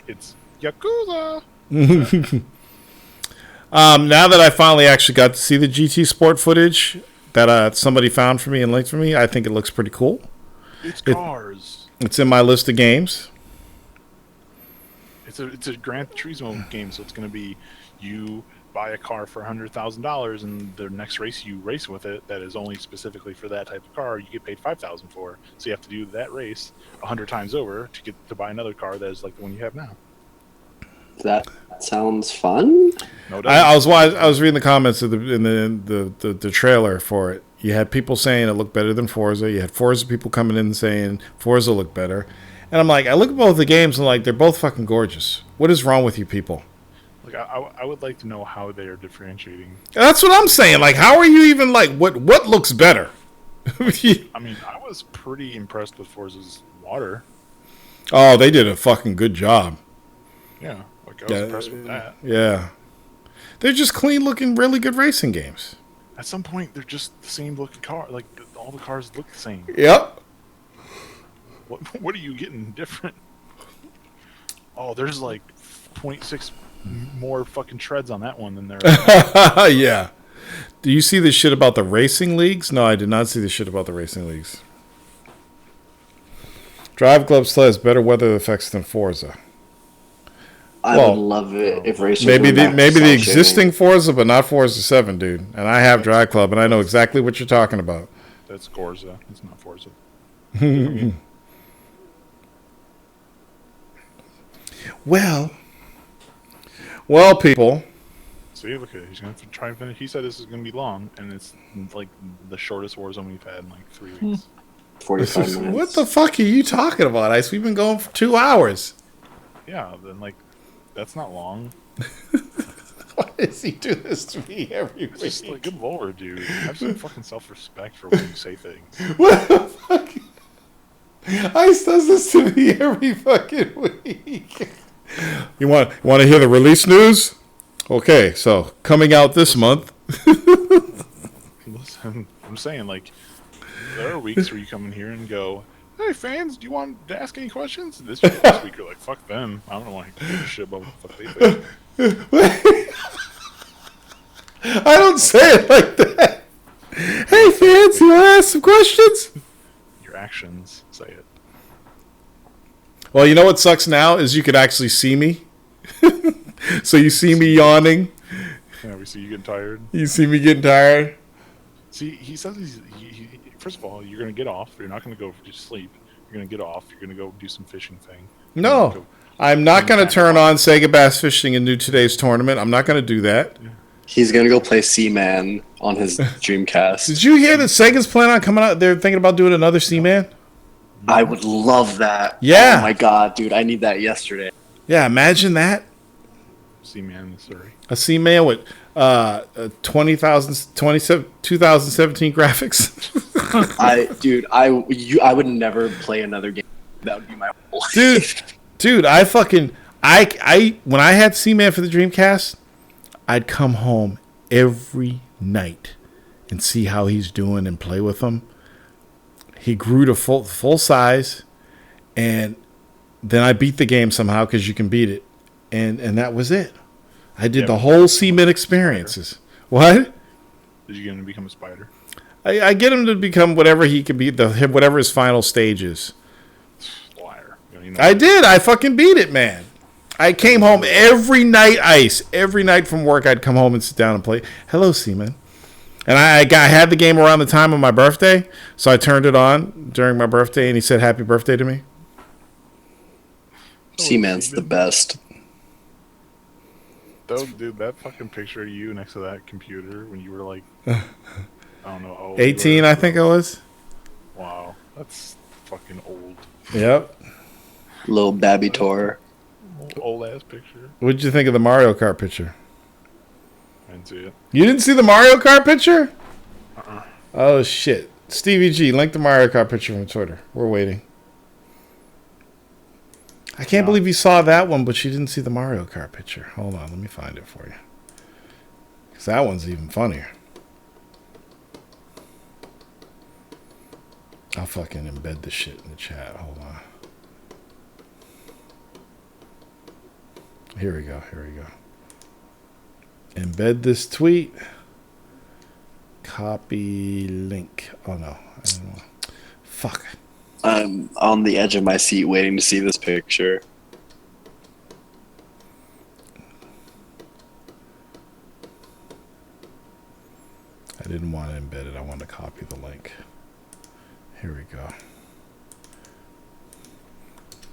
Speaker 2: It's Yakuza.
Speaker 1: Now that I finally actually got to see the GT Sport footage that somebody found for me and linked for me, I think it looks pretty cool.
Speaker 2: It's cars.
Speaker 1: It's in my list of games.
Speaker 2: It's a Gran Turismo game, so it's going to be you buy a car for $100,000, and the next race you race with it that is only specifically for that type of car, you get paid $5,000 for. So you have to do that race 100 times over to get to buy another car that is like the one you have now.
Speaker 7: That sounds fun.
Speaker 2: No,
Speaker 1: I was reading the comments of the trailer for it. You had people saying it looked better than Forza. You had Forza people coming in saying Forza looked better. And I'm like, I look at both the games and like, they're both fucking gorgeous. What is wrong with you people?
Speaker 2: Like I would like to know how they are differentiating.
Speaker 1: That's what I'm saying. Like, how are you even like, what looks better?
Speaker 2: I mean, I was pretty impressed with Forza's water.
Speaker 1: Oh, they did a fucking good job.
Speaker 2: Yeah, like I was impressed with that.
Speaker 1: Yeah. They're just clean looking, really good racing games.
Speaker 2: At some point, they're just the same looking car. Like all the cars look the same.
Speaker 1: Yep.
Speaker 2: What are you getting different? Oh, there's like 0.6 more fucking treads on that one than there are.
Speaker 1: Yeah. Do you see the shit about the racing leagues? No, I did not see the shit about the racing leagues. Drive Club still has better weather effects than Forza.
Speaker 7: I would love it if racers
Speaker 1: maybe
Speaker 7: went back to
Speaker 1: the
Speaker 7: cell
Speaker 1: existing
Speaker 7: shading.
Speaker 1: Forza, but not Forza 7, dude. And I have Drive Club, and I know exactly what you're talking about.
Speaker 2: That's Gorza. It's not Forza.
Speaker 1: Well, people.
Speaker 2: See, look at it. He's gonna have to try and finish. He said this is gonna be long, and it's like the shortest Warzone we've had in like 3 weeks.
Speaker 7: 45 minutes.
Speaker 1: What the fuck are you talking about, Ice? We've been going for 2 hours.
Speaker 2: Yeah, then like that's not long.
Speaker 1: Why does he do this to me every
Speaker 2: It's just
Speaker 1: week?
Speaker 2: like, good lord, dude. Have some fucking self-respect for when you say things.
Speaker 1: What the fuck? Ice does this to me every fucking week. You want to hear the release news? Okay, so coming out this month.
Speaker 2: Listen, I'm saying, like, there are weeks where you come in here and go, "Hey fans, do you want to ask any questions?" This week you're like, "Fuck them. I don't want to give a shit about what the fuck they think."
Speaker 1: I don't say it like that. Hey fans, you want to ask some questions?
Speaker 2: Your actions say it.
Speaker 1: Well, you know what sucks now is you could actually see me. So you see me yawning.
Speaker 2: Yeah, we see you getting tired.
Speaker 1: You see me getting tired.
Speaker 2: See, he says first of all, you're gonna get off. You're not gonna go to sleep. You're gonna get off. You're gonna go do some fishing thing.
Speaker 1: No, I'm not going to turn on Sega Bass Fishing and do today's tournament. I'm not going to do that.
Speaker 7: He's gonna go play Seaman on his Dreamcast.
Speaker 1: Did you hear that Sega's planning on coming out? They're thinking about doing another Seaman.
Speaker 7: I would love that.
Speaker 1: Yeah.
Speaker 7: Oh my god, dude, I need that yesterday.
Speaker 1: Yeah, imagine that.
Speaker 2: Seaman, Missouri.
Speaker 1: A Seaman with 2017 graphics.
Speaker 7: I would never play another game. That would be my whole life.
Speaker 1: Dude, I when I had Seaman for the Dreamcast, I'd come home every night and see how he's doing and play with him. He grew to full size, and then I beat the game somehow because you can beat it, and that was it. I did the whole Seaman experiences. What?
Speaker 2: Did you get him to become a spider?
Speaker 1: I get him to become whatever he could be, whatever his final stage is.
Speaker 2: Liar.
Speaker 1: I did. I fucking beat it, man. I came home every night, Ice. Every night from work, I'd come home and sit down and play. Hello, Seaman. And I had the game around the time of my birthday, so I turned it on during my birthday, and he said happy birthday to me.
Speaker 7: Seaman's the best.
Speaker 2: Dude, that fucking picture of you next to that computer when you were like, I don't know, how old
Speaker 1: 18, I think I was.
Speaker 2: Wow, that's fucking old.
Speaker 1: Yep.
Speaker 7: Little Babby Tor.
Speaker 2: Old ass picture.
Speaker 1: What did you think of the Mario Kart picture?
Speaker 2: I didn't see it.
Speaker 1: You didn't see the Mario Kart picture?
Speaker 2: Uh-uh.
Speaker 1: Oh, shit. Stevie G, link the Mario Kart picture from Twitter. We're waiting. I can't believe you saw that one, but you didn't see the Mario Kart picture. Hold on, let me find it for you. Because that one's even funnier. I'll fucking embed this shit in the chat. Hold on. Here we go. Embed this tweet. Copy link. Oh no. I don't know. Fuck.
Speaker 7: I'm on the edge of my seat waiting to see this picture.
Speaker 1: I didn't want to embed it. I wanted to copy the link. Here we go.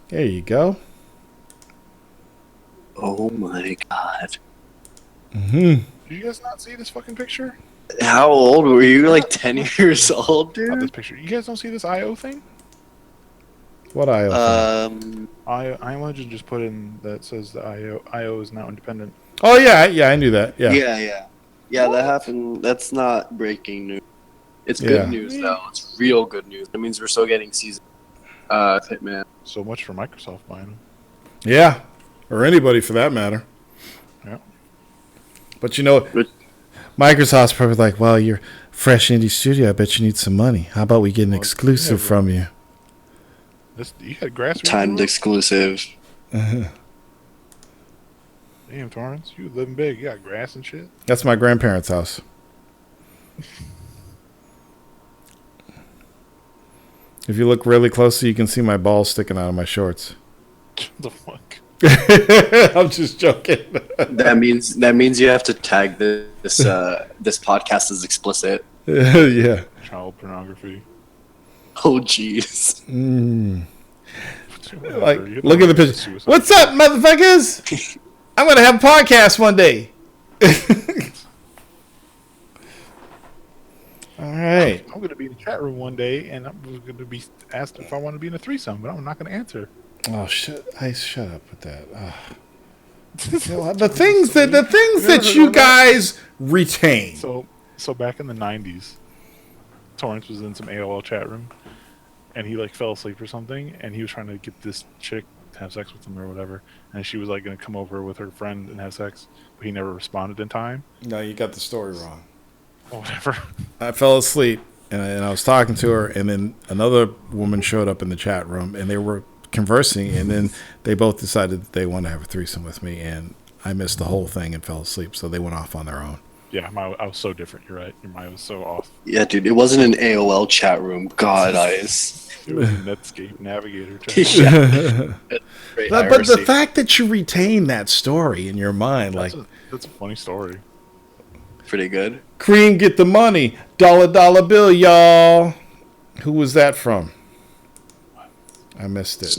Speaker 1: There you go.
Speaker 7: Oh my god.
Speaker 1: Mm-hmm.
Speaker 2: Did you guys not see this fucking picture?
Speaker 7: How old were you? Like 10 years old,
Speaker 2: Not this
Speaker 7: dude?
Speaker 2: picture. You guys don't see this IO thing?
Speaker 1: What I
Speaker 2: I Legend just put in that says the IO is now independent.
Speaker 1: Oh yeah, I knew that. Yeah.
Speaker 7: Yeah, that happened. That's not breaking news. It's good news, though. It's real good news. That means we're still getting season Hitman.
Speaker 2: So much for Microsoft buying them.
Speaker 1: Yeah. Or anybody for that matter.
Speaker 2: Yeah.
Speaker 1: But you know, Microsoft's probably like, well, you're fresh indie studio. I bet you need some money. How about we get an exclusive from you?
Speaker 2: You had grass.
Speaker 7: Timed exclusive.
Speaker 2: Damn, Torrance, you living big. You got grass and shit.
Speaker 1: That's my grandparents' house. If you look really closely, you can see my balls sticking out of my shorts.
Speaker 2: The fuck?
Speaker 1: I'm just joking.
Speaker 7: That means you have to tag this podcast as explicit.
Speaker 1: Yeah.
Speaker 2: Child pornography.
Speaker 7: Oh jeez.
Speaker 1: Like, look at the picture. What's up, motherfuckers? I'm gonna have a podcast one day. All right.
Speaker 2: I'm going to be in the chat room one day, and I'm going to be asked if I want to be in a threesome, but I'm not going to answer.
Speaker 1: Oh shit! Shut up with that. The things that you guys retain.
Speaker 2: So back in the 90s, Torrance was in some AOL chat room, and he like fell asleep or something, and he was trying to get this chick to have sex with him or whatever, and she was like going to come over with her friend and have sex, but he never responded in time.
Speaker 1: No, you got the story wrong.
Speaker 2: Or whatever.
Speaker 1: I fell asleep, and I was talking to her, and then another woman showed up in the chat room, and they were conversing, and then they both decided that they wanted to have a threesome with me, and I missed the whole thing and fell asleep, so they went off on their own.
Speaker 2: Yeah, I was so different. You're right. Your mind was so off.
Speaker 7: Yeah, dude, it wasn't an AOL chat room. God, eyes.
Speaker 2: It was a Netscape Navigator chat.
Speaker 1: But the fact that you retain that story in your mind,
Speaker 2: that's a funny story.
Speaker 7: Pretty good.
Speaker 1: Cream, get the money. Dollar bill, y'all. Who was that from? I missed it.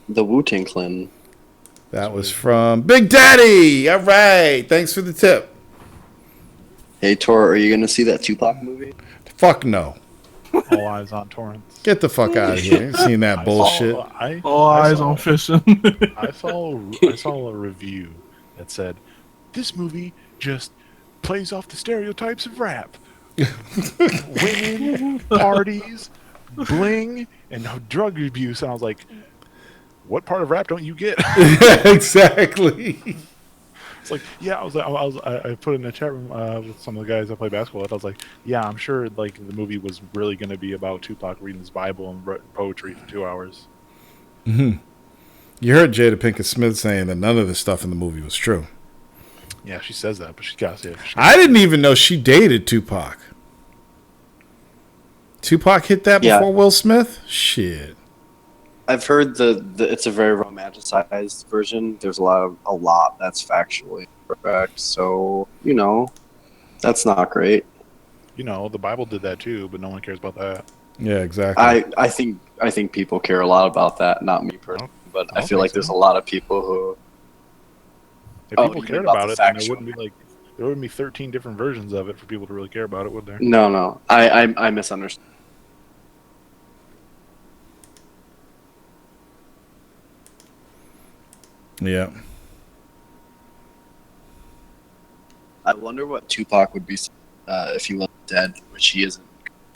Speaker 7: The Wu-Tang Clan.
Speaker 1: That was from Big Daddy. All right. Thanks for the tip.
Speaker 7: Hey, Tor, are you going to see that Tupac movie?
Speaker 1: Fuck no.
Speaker 2: All eyes on Torrance.
Speaker 1: Get the fuck out of here. Ain't seen that bullshit.
Speaker 3: All eyes on fishing.
Speaker 2: I saw a review that said, this movie just plays off the stereotypes of rap. Women, parties, bling, and drug abuse. And I was like, what part of rap don't you get?
Speaker 1: Exactly.
Speaker 2: It's like, yeah, I put in a chat room with some of the guys I play basketball with. I was like, yeah, I'm sure like the movie was really going to be about Tupac reading his Bible and poetry for 2 hours.
Speaker 1: Mm-hmm. You heard Jada Pinkett Smith saying that none of the stuff in the movie was true.
Speaker 2: Yeah, she says that, but she's got to.
Speaker 1: I didn't even know she dated Tupac. Tupac hit that before Will Smith? Shit.
Speaker 7: I've heard it's a very romanticized version. There's a lot that's factually correct. So, that's not great.
Speaker 2: The Bible did that too, but no one cares about that.
Speaker 1: Yeah, exactly.
Speaker 7: I think people care a lot about that, not me personally, but I feel like there's a lot of people who
Speaker 2: if people cared about it, then there wouldn't be 13 different versions of it for people to really care about it, would there?
Speaker 7: No. I misunderstood.
Speaker 1: Yeah.
Speaker 7: I wonder what Tupac would be if he was dead, which he isn't.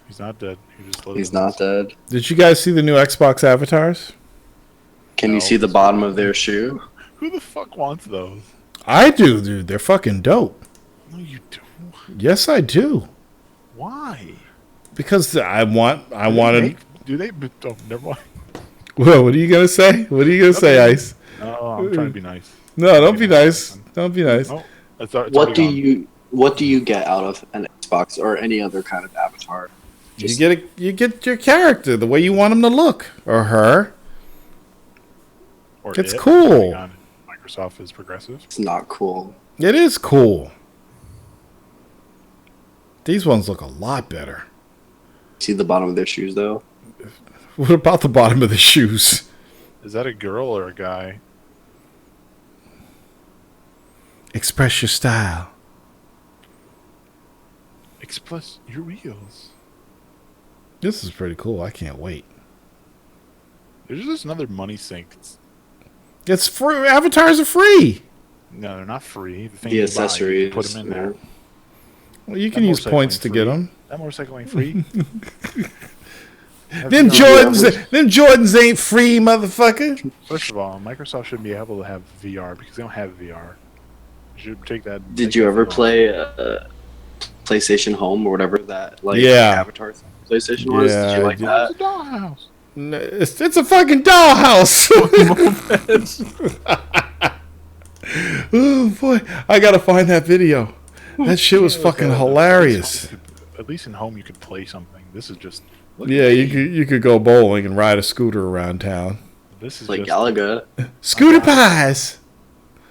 Speaker 2: He's not dead. He just lives
Speaker 7: He's
Speaker 2: in
Speaker 7: not
Speaker 2: us.
Speaker 7: dead.
Speaker 1: Did you guys see the new Xbox avatars?
Speaker 7: Can
Speaker 2: No.
Speaker 7: you see the bottom of their shoe?
Speaker 2: Who the fuck wants those?
Speaker 1: I do, dude. They're fucking dope.
Speaker 2: No, you don't.
Speaker 1: Yes, I do.
Speaker 2: Why?
Speaker 1: Because I wanted.
Speaker 2: Do they? Oh, never mind.
Speaker 1: Well, what are you gonna say? What are you gonna say,
Speaker 2: Okay.
Speaker 1: Ice?
Speaker 2: Oh, I'm trying to be nice.
Speaker 1: No, don't be nice. Don't be nice.
Speaker 2: No, it's already gone.
Speaker 7: What do you get out of an Xbox or any other kind of avatar?
Speaker 1: You get your character the way you want him to look, or her.
Speaker 2: Or
Speaker 1: It's
Speaker 2: it,
Speaker 1: cool.
Speaker 2: depending on if Microsoft is progressive.
Speaker 7: It's not cool.
Speaker 1: It is cool. These ones look a lot better.
Speaker 7: See the bottom of their shoes though.
Speaker 1: What about the bottom of the shoes?
Speaker 2: Is that a girl or a guy?
Speaker 1: Express your style.
Speaker 2: Express your wheels.
Speaker 1: This is pretty cool. I can't wait.
Speaker 2: There's just another money sink.
Speaker 1: It's free. Avatars are free.
Speaker 2: No, they're not free. The, thing
Speaker 7: The
Speaker 2: you buy, you
Speaker 7: accessories.
Speaker 2: put them in there.
Speaker 1: Well, you can
Speaker 2: That
Speaker 1: use
Speaker 2: motorcycle
Speaker 1: points
Speaker 2: ain't
Speaker 1: to
Speaker 2: free.
Speaker 1: get them.
Speaker 2: That motorcycle ain't free.
Speaker 1: Them Jordans ain't free, motherfucker.
Speaker 2: First of all, Microsoft shouldn't be able to have VR because they don't have VR. You should take that.
Speaker 7: Did
Speaker 2: take
Speaker 7: you
Speaker 2: that
Speaker 7: ever
Speaker 2: thing off.
Speaker 7: play PlayStation Home or whatever that
Speaker 1: Yeah.
Speaker 7: Avatar PlayStation was?
Speaker 1: Yeah,
Speaker 7: Did you like
Speaker 1: I
Speaker 7: that?
Speaker 2: It's a dollhouse.
Speaker 1: No, it's a fucking dollhouse. Oh boy, I gotta find that video. That shit was fucking hilarious.
Speaker 2: At least in home you could play something. This is just. look
Speaker 1: Yeah,
Speaker 2: at
Speaker 1: you could go bowling and ride a scooter around town.
Speaker 2: This is
Speaker 7: Like
Speaker 2: just.
Speaker 7: Galaga.
Speaker 1: Scooter pies.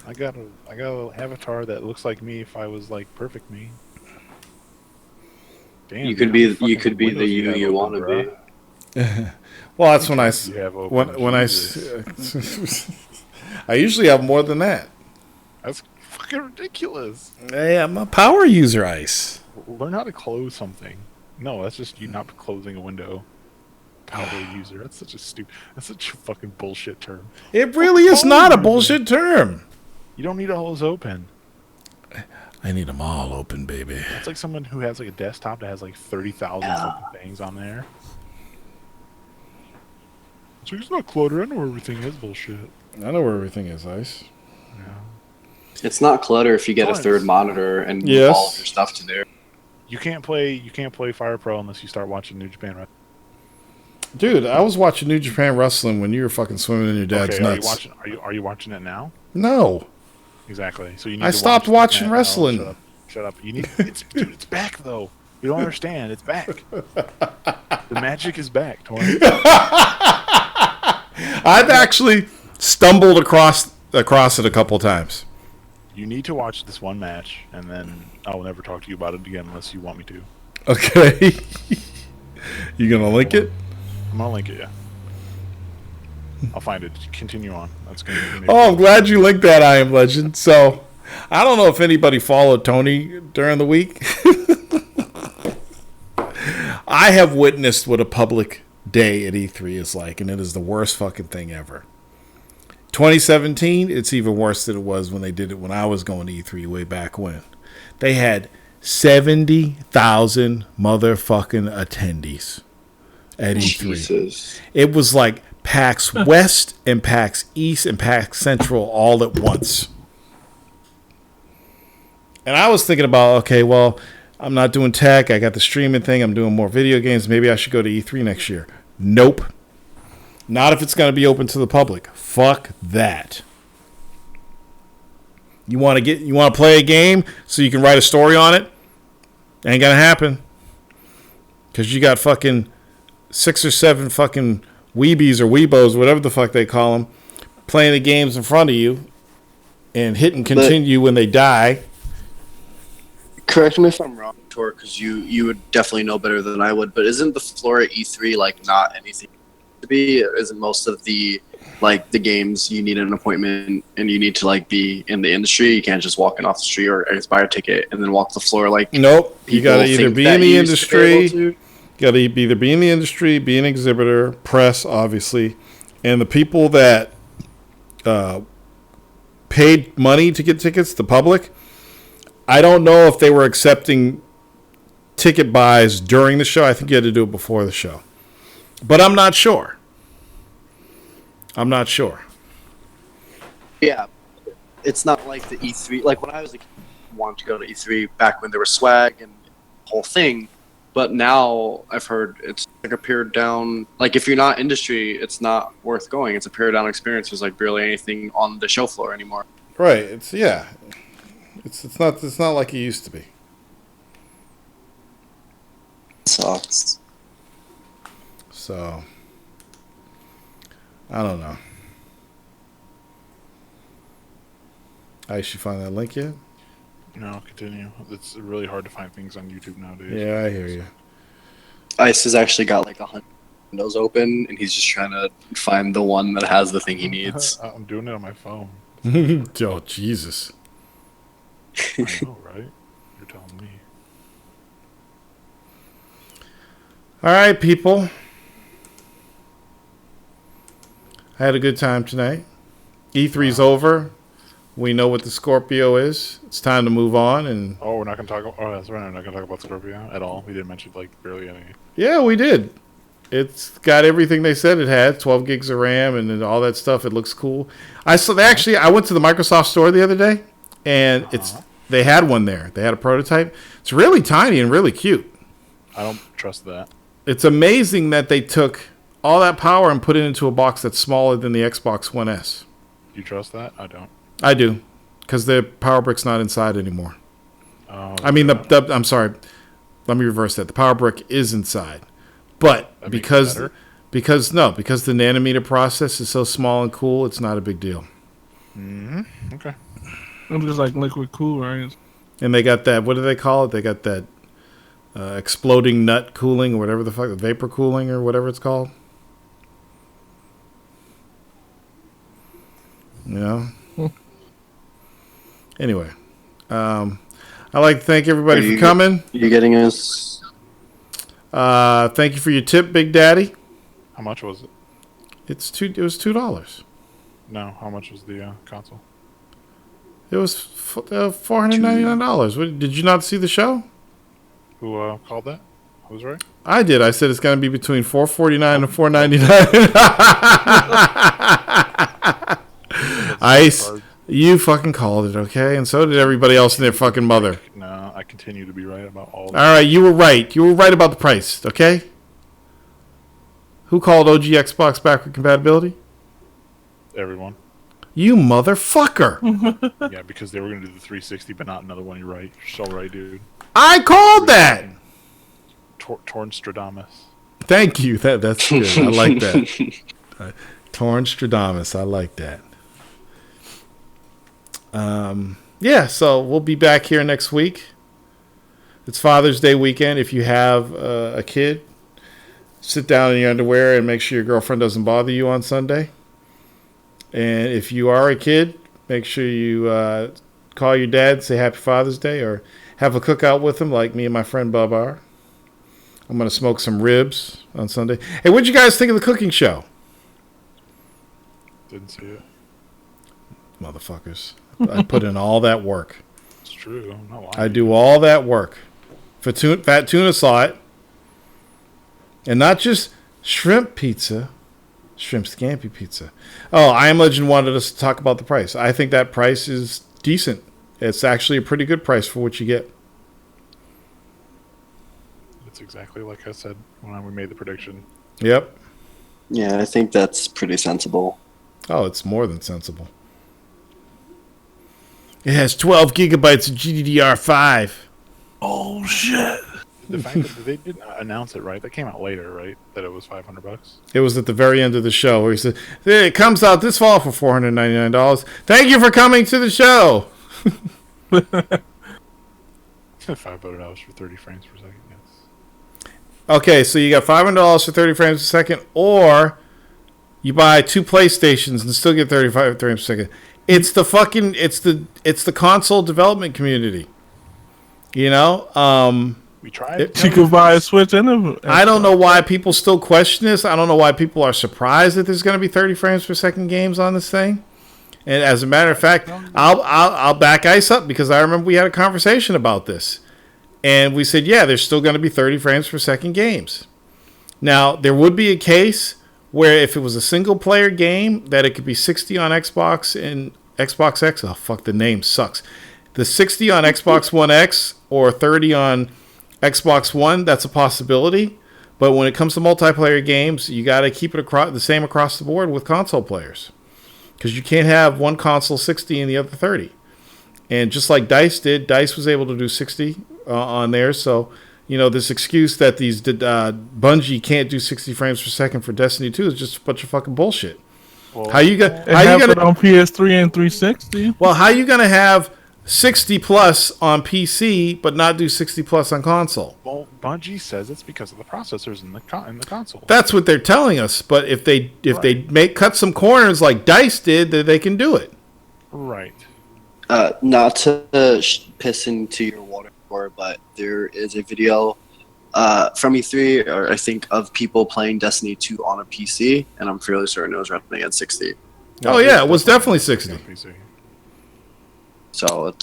Speaker 2: I got an avatar that looks like me if I was like perfect me. Damn,
Speaker 7: You could
Speaker 2: how many
Speaker 7: be the
Speaker 2: fucking
Speaker 7: you
Speaker 2: windows have
Speaker 7: you
Speaker 2: open,
Speaker 7: want to be.
Speaker 2: bruh?
Speaker 1: Well, that's when
Speaker 2: You have open.
Speaker 1: when I
Speaker 2: Jesus.
Speaker 1: I usually have more than that.
Speaker 2: That's fucking ridiculous.
Speaker 1: Hey, I'm a power user, Ice.
Speaker 2: Learn how to close something. No, that's just you not closing a window. Power user. That's such a That's such a fucking bullshit term.
Speaker 1: It really is not a bullshit term.
Speaker 2: You don't need all those open.
Speaker 1: I need them all open, baby.
Speaker 2: It's like someone who has like a desktop that has like 30,000 fucking things on there. So it's not clutter. I know where everything is. Bullshit.
Speaker 1: I know where everything is, Ice.
Speaker 2: Yeah.
Speaker 7: It's not clutter if you get a
Speaker 2: Fine.
Speaker 7: third monitor and move
Speaker 1: Yes.
Speaker 7: all of your stuff to there.
Speaker 2: You can't play Fire Pro unless you start watching New Japan Wrestling.
Speaker 1: Dude, I was watching New Japan Wrestling when you were fucking swimming in your dad's
Speaker 2: Okay,
Speaker 1: nuts.
Speaker 2: are you watching it now?
Speaker 1: No.
Speaker 2: Exactly. So you need
Speaker 1: I
Speaker 2: to
Speaker 1: stopped
Speaker 2: watch
Speaker 1: watching
Speaker 2: no,
Speaker 1: wrestling.
Speaker 2: Shut up. You need dude, it's back though. You don't understand. It's back. The magic is back, Tori.
Speaker 1: I've actually stumbled across it a couple times.
Speaker 2: You need to watch this one match, and then I will never talk to you about it again unless you want me to.
Speaker 1: Okay. You gonna link it?
Speaker 2: I'm gonna link it. Yeah. I'll find it. Continue on. That's gonna be
Speaker 1: Oh, I'm glad you linked that, I Am Legend. So, I don't know if anybody followed Tony during the week. I have witnessed what a public day at E3 is like, and it is the worst fucking thing ever. 2017, it's even worse than it was when they did it when I was going to E3 way back when. They had 70,000 motherfucking attendees at E3.
Speaker 7: Jesus.
Speaker 1: It was like PAX West and PAX East and PAX Central all at once. And I was thinking about, okay, well, I'm not doing tech. I got the streaming thing. I'm doing more video games. Maybe I should go to E3 next year. Nope. Not if it's going to be open to the public. Fuck that. You want to play a game so you can write a story on it? Ain't going to happen. Because you got fucking 6 or 7 fucking weebies or weebos, whatever the fuck they call them, playing the games in front of you and hit and continue when they die.
Speaker 7: Correct me if I'm wrong, Tor, because you would definitely know better than I would. But isn't the floor at E3 like not anything to be? Isn't most of the the games you need an appointment and you need to like be in the industry? You can't just walk in off the street or buy a ticket and then walk the floor like.
Speaker 1: Nope. You got to
Speaker 7: people
Speaker 1: either
Speaker 7: think
Speaker 1: be
Speaker 7: that
Speaker 1: in the
Speaker 7: you used to be able
Speaker 1: industry.
Speaker 7: to.
Speaker 1: Got to either be in the industry, be an exhibitor, press, obviously, and the people that paid money to get tickets, the public. I don't know if they were accepting ticket buys during the show. I think you had to do it before the show. But I'm not sure.
Speaker 7: Yeah, it's not like the E3. Like when I was a kid, I wanted to go to E3 back when there was swag and the whole thing. But now I've heard it's like a pared down. Like if you're not industry, it's not worth going. It's a pared down experience. There's like barely anything on the show floor anymore.
Speaker 1: Right. It's not like it used to be.
Speaker 7: Sucks.
Speaker 1: So I don't know. I should find that link yet?
Speaker 2: No, continue. It's really hard to find things on YouTube nowadays.
Speaker 1: Yeah, I hear you.
Speaker 7: Ice has actually got like 100 windows open, and he's just trying to find the one that has the thing he needs.
Speaker 2: I'm doing it on my phone.
Speaker 1: Oh, Jesus.
Speaker 2: I know, right? You're telling me.
Speaker 1: All right, people. I had a good time tonight. E3's over. We know what the Scorpio is. It's time to move on. And
Speaker 2: Oh, we're not going to talk. Oh, that's right. We're not going to talk about Scorpio at all. We didn't mention like barely any.
Speaker 1: yeah, we did. It's got everything they said it had. 12 gigs of RAM and all that stuff. It looks cool. I went to the Microsoft store the other day, and they had one there. They had a prototype. It's really tiny and really cute.
Speaker 2: I don't trust that.
Speaker 1: It's amazing that they took all that power and put it into a box that's smaller than the Xbox One S.
Speaker 2: You trust that? I don't.
Speaker 1: I do, because the power brick's not inside anymore.
Speaker 2: Oh,
Speaker 1: I mean, I'm sorry. Let me reverse that. The power brick is inside, but because the nanometer process is so small and cool, it's not a big deal.
Speaker 2: Mm-hmm. Okay.
Speaker 3: It's just like liquid cool, right?
Speaker 1: And they got that. What do they call it? They got that exploding nut cooling or whatever the fuck, vapor cooling or whatever it's called. You know. Anyway, I'd like to thank everybody for coming.
Speaker 7: You getting us?
Speaker 1: Thank you for your tip, Big Daddy.
Speaker 2: How much was it?
Speaker 1: It was $2.
Speaker 2: No. How much was the console?
Speaker 1: It was $499. Did you not see the show?
Speaker 2: Who called that? Who was right?
Speaker 1: I did. I said it's going to be between $449 and $499. Ice. You fucking called it, okay? And so did everybody else and their fucking mother.
Speaker 2: No, I continue to be right about all of
Speaker 1: All right, you were right. You were right about the price, okay? Who called OG Xbox backward compatibility?
Speaker 2: Everyone.
Speaker 1: You motherfucker.
Speaker 2: Yeah, because they were going to do the 360, but not another one. You're right. You're so right, dude.
Speaker 1: I called that.
Speaker 2: Tornstradamus.
Speaker 1: Thank you. That's good. I like that. Tornstradamus. I like that. Yeah, so we'll be back here next week. It's Father's Day weekend. If you have a kid, sit down in your underwear and make sure your girlfriend doesn't bother you on Sunday. And if you are a kid, make sure you call your dad, say Happy Father's Day, or have a cookout with him like me and my friend Bub are. I'm going to smoke some ribs on Sunday. Hey, what'd you guys think of the cooking show?
Speaker 2: Didn't see it.
Speaker 1: Motherfuckers. I put in all that work.
Speaker 2: It's true. I'm not lying.
Speaker 1: I do all that work. Fat Tuna saw it. And not just shrimp pizza, shrimp scampi pizza. Oh, I Am Legend wanted us to talk about the price. I think that price is decent. It's actually a pretty good price for what you get.
Speaker 2: It's exactly like I said when we made the prediction.
Speaker 1: Yep.
Speaker 7: Yeah, I think that's pretty sensible.
Speaker 1: Oh, it's more than sensible. It has 12 gigabytes of GDDR5.
Speaker 3: Oh shit!
Speaker 2: The fact that they didn't announce it, right? That came out later, right? That it was $500.
Speaker 1: It was at the very end of the show where he said, it comes out this fall for $499. Thank you for coming to the show.
Speaker 2: $500 for 30 frames per second, yes.
Speaker 1: Okay, so you got $500 for 30 frames per second, or you buy 2 PlayStations and still get 35 frames per second. It's the fucking it's the console development community. You know?
Speaker 2: We tried.
Speaker 3: You could buy a Switch and
Speaker 1: I don't know why people still question this. I don't know why people are surprised that there's going to be 30 frames per second games on this thing. And as a matter of fact, I'll back Ice up because I remember we had a conversation about this. And we said, yeah, there's still going to be 30 frames per second games. Now, there would be a case where if it was a single-player game, that it could be 60 on Xbox and Xbox X. Oh, fuck, the name sucks. The 60 on Xbox One X or 30 on Xbox One, that's a possibility. But when it comes to multiplayer games, you got to keep it the same across the board with console players. Because you can't have one console 60 and the other 30. And just like DICE did, DICE was able to do 60 on there. So, this excuse that these Bungie can't do 60 frames per second for Destiny 2 is just a bunch of fucking bullshit.
Speaker 2: Well,
Speaker 1: How you gonna
Speaker 8: on PS3 and 360?
Speaker 1: Well, how you gonna have 60 plus on PC but not do 60 plus on console?
Speaker 2: Well, Bungie says it's because of the processors in the console.
Speaker 1: That's what they're telling us. But if they cut some corners like DICE did, then they can do it.
Speaker 2: Right.
Speaker 7: Not to piss into your water for, but there is a video from E3, or I think, of people playing Destiny 2 on a PC, and I'm fairly certain it was running at 60.
Speaker 1: Oh yeah, it was definitely 60.
Speaker 7: So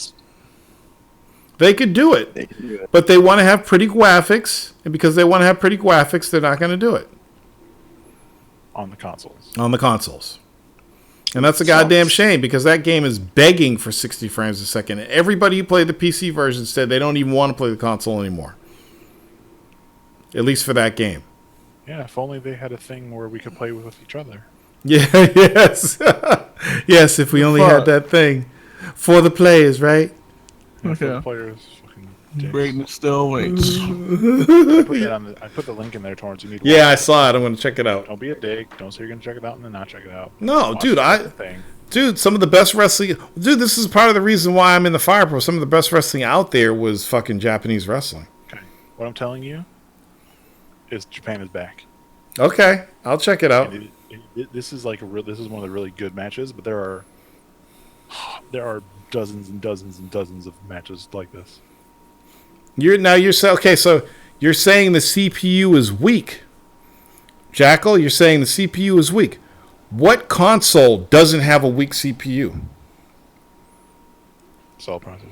Speaker 1: They could do it, but they want to have pretty graphics, and because they want to have pretty graphics, they're not going to do it
Speaker 2: On the consoles.
Speaker 1: on the consoles. And that's a goddamn shame because that game is begging for 60 frames a second. Everybody who played the PC version said they don't even want to play the console anymore. At least for that game.
Speaker 2: Yeah, if only they had a thing where we could play with each other.
Speaker 1: Yeah, yes. Yes, if we only had that thing. For the players, right?
Speaker 2: Yeah, for the
Speaker 8: Okay.
Speaker 2: players, fucking dicks.
Speaker 8: Greatness still waits.
Speaker 2: I put the link in there, Torrance. You need to
Speaker 1: Yeah, I
Speaker 2: watch
Speaker 1: saw it. I'm going to check it out.
Speaker 2: it. Don't be a dick. Don't say you're gonna check it out and then not check it out.
Speaker 1: No,
Speaker 2: Watch
Speaker 1: dude,
Speaker 2: the thing.
Speaker 1: Dude, some of the best wrestling... Dude, this is part of the reason why I'm in the Fire Pro. Some of the best wrestling out there was fucking Japanese wrestling.
Speaker 2: Okay. What I'm telling you is Japan is back.
Speaker 1: Okay, I'll check it out.
Speaker 2: And this is like this is one of the really good matches, but there are dozens and dozens and dozens of matches like this.
Speaker 1: So you're saying the CPU is weak. Jackal, you're saying the CPU is weak. What console doesn't have a weak CPU?
Speaker 2: It's all processing.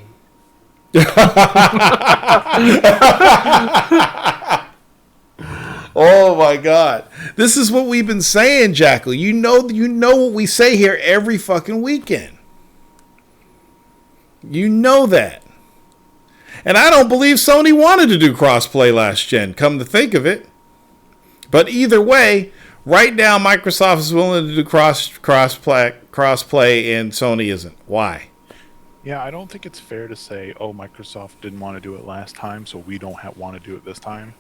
Speaker 1: Oh my God. This is what we've been saying, Jackal. You know what we say here every fucking weekend. You know that. And I don't believe Sony wanted to do crossplay last gen, come to think of it. But either way, right now Microsoft is willing to do crossplay and Sony isn't. Why?
Speaker 2: Yeah, I don't think it's fair to say, oh, Microsoft didn't want to do it last time, so we don't want to do it this time.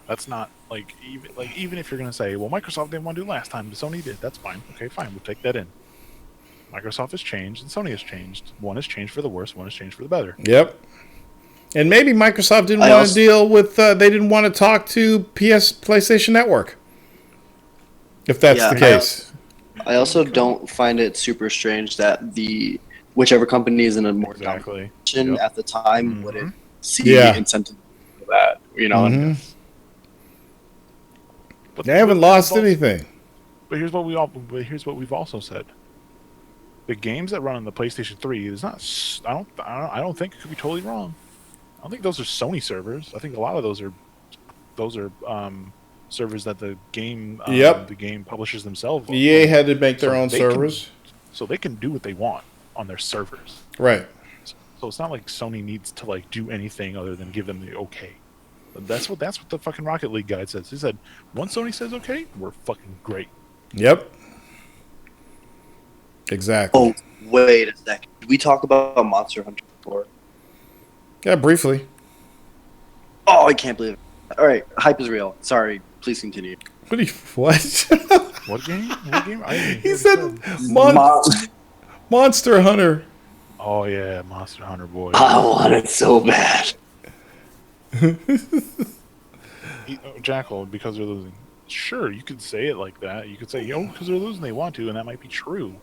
Speaker 2: That's not even if you're gonna say, well, Microsoft didn't want to do it last time, but Sony did. That's fine. Okay, fine. We'll take that in. Microsoft has changed, and Sony has changed. One has changed for the worse. One has changed for the better.
Speaker 1: Yep. And maybe Microsoft didn't want to deal with. They didn't want to talk to PlayStation Network. If that's the case.
Speaker 7: I also don't find it super strange that whichever company is in a more dominant position at the time wouldn't see the incentive for that.
Speaker 1: Mm-hmm. They haven't lost anything.
Speaker 2: But here's what we've also said. The games that run on the PlayStation 3 is not. I don't think it could be totally wrong. I don't think those are Sony servers. I think a lot of those are servers that the game the game publishers themselves.
Speaker 1: EA had to make their own servers,
Speaker 2: so they can do what they want on their servers.
Speaker 1: Right.
Speaker 2: So it's not like Sony needs to do anything other than give them the okay. That's what the fucking Rocket League guy says. He said, once Sony says okay, we're fucking great.
Speaker 1: Yep. Exactly.
Speaker 7: Oh, wait a second. Did we talk about Monster Hunter before?
Speaker 1: Yeah, briefly.
Speaker 7: Oh, I can't believe it. All right, hype is real. Sorry, please continue.
Speaker 1: What?
Speaker 2: What game? What game?
Speaker 1: He said Monster Hunter.
Speaker 2: Oh yeah, Monster Hunter boy.
Speaker 7: I want it so bad.
Speaker 2: Jackal, because they're losing. Sure, you could say it like that. You could say, because they're losing, they want to, and that might be true.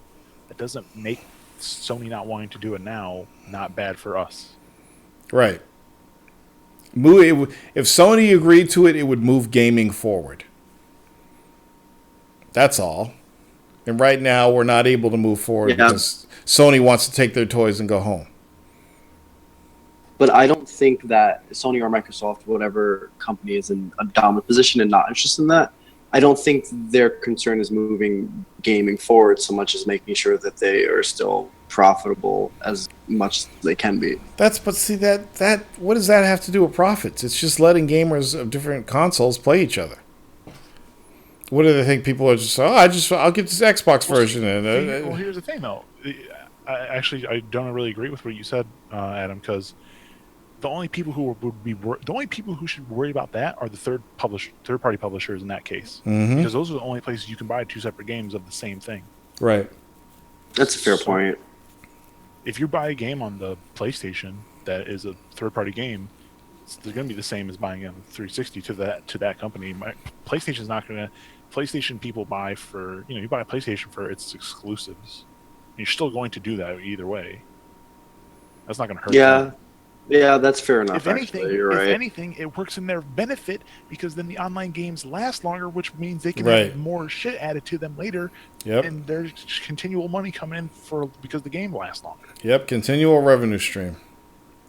Speaker 2: That doesn't make Sony not wanting to do it now not bad for us.
Speaker 1: Right. If Sony agreed to it, it would move gaming forward. That's all. And right now, we're not able to move forward because Sony wants to take their toys and go home.
Speaker 7: But I don't think that Sony or Microsoft, whatever company, is in a dominant position and not interested in that. I don't think their concern is moving gaming forward so much as making sure that they are still profitable as much as they can be.
Speaker 1: But see that what does that have to do with profits? It's just letting gamers of different consoles play each other. What do they think people are just? I'll get this Xbox version.
Speaker 2: Well, here's the thing, though. I don't really agree with what you said, Adam, because the only people who should worry about that are the third-party publishers in that case, because those are the only places you can buy 2 separate games of the same thing.
Speaker 1: Right.
Speaker 7: That's a fair point.
Speaker 2: If you buy a game on the PlayStation that is a third-party game, they're going to be the same as buying a 360 to that company. PlayStation's not going to. PlayStation people buy for you buy a PlayStation for its exclusives. You're still going to do that either way. That's not going to hurt. them.
Speaker 7: Yeah, that's fair enough.
Speaker 2: If anything,
Speaker 7: you're right.
Speaker 2: If anything, it works in their benefit because then the online games last longer, which means they can have more shit added to them later.
Speaker 1: Yep.
Speaker 2: And there's continual money coming in because the game lasts longer.
Speaker 1: Yep, continual revenue stream.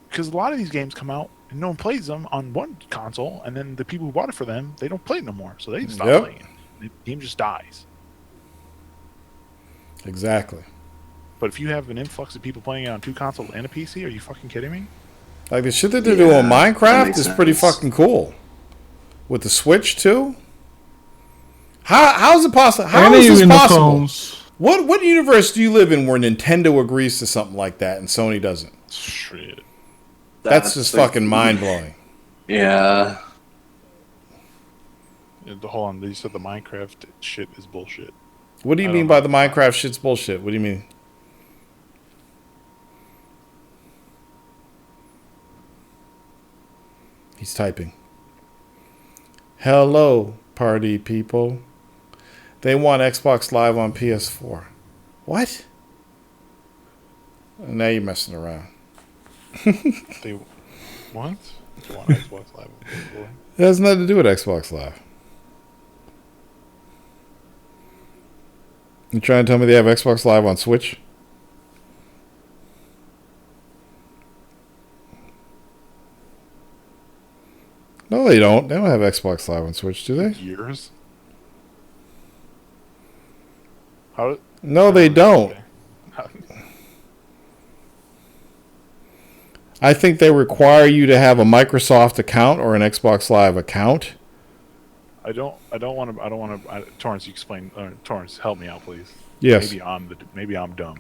Speaker 2: Because a lot of these games come out and no one plays them on one console, and then the people who bought it for them, they don't play it no more, so they stop playing it. The game just dies.
Speaker 1: Exactly.
Speaker 2: But if you have an influx of people playing it on 2 consoles and a PC, are you fucking kidding me?
Speaker 1: Like the shit that they're doing Minecraft is pretty fucking cool. With the Switch too. How is it possible? How is this possible? What universe do you live in where Nintendo agrees to something like that and Sony doesn't?
Speaker 2: Shit.
Speaker 1: That's just fucking mind blowing.
Speaker 7: Yeah.
Speaker 2: Hold on, you said the Minecraft shit is bullshit.
Speaker 1: What do you mean by the Minecraft shit's bullshit? What do you mean? He's typing. Hello, party people. They want Xbox Live on PS4. What? Now you're messing around.
Speaker 2: They what? They want Xbox Live on PS4?
Speaker 1: It has nothing to do with Xbox Live. You trying to tell me they have Xbox Live on Switch? No, they don't. They don't have Xbox Live on Switch, do they?
Speaker 2: Years?
Speaker 1: No, they don't. I think they require you to have a Microsoft account or an Xbox Live account.
Speaker 2: I don't want to. Torrance, you explain. Torrance, help me out, please.
Speaker 1: Yes.
Speaker 2: Maybe I'm dumb.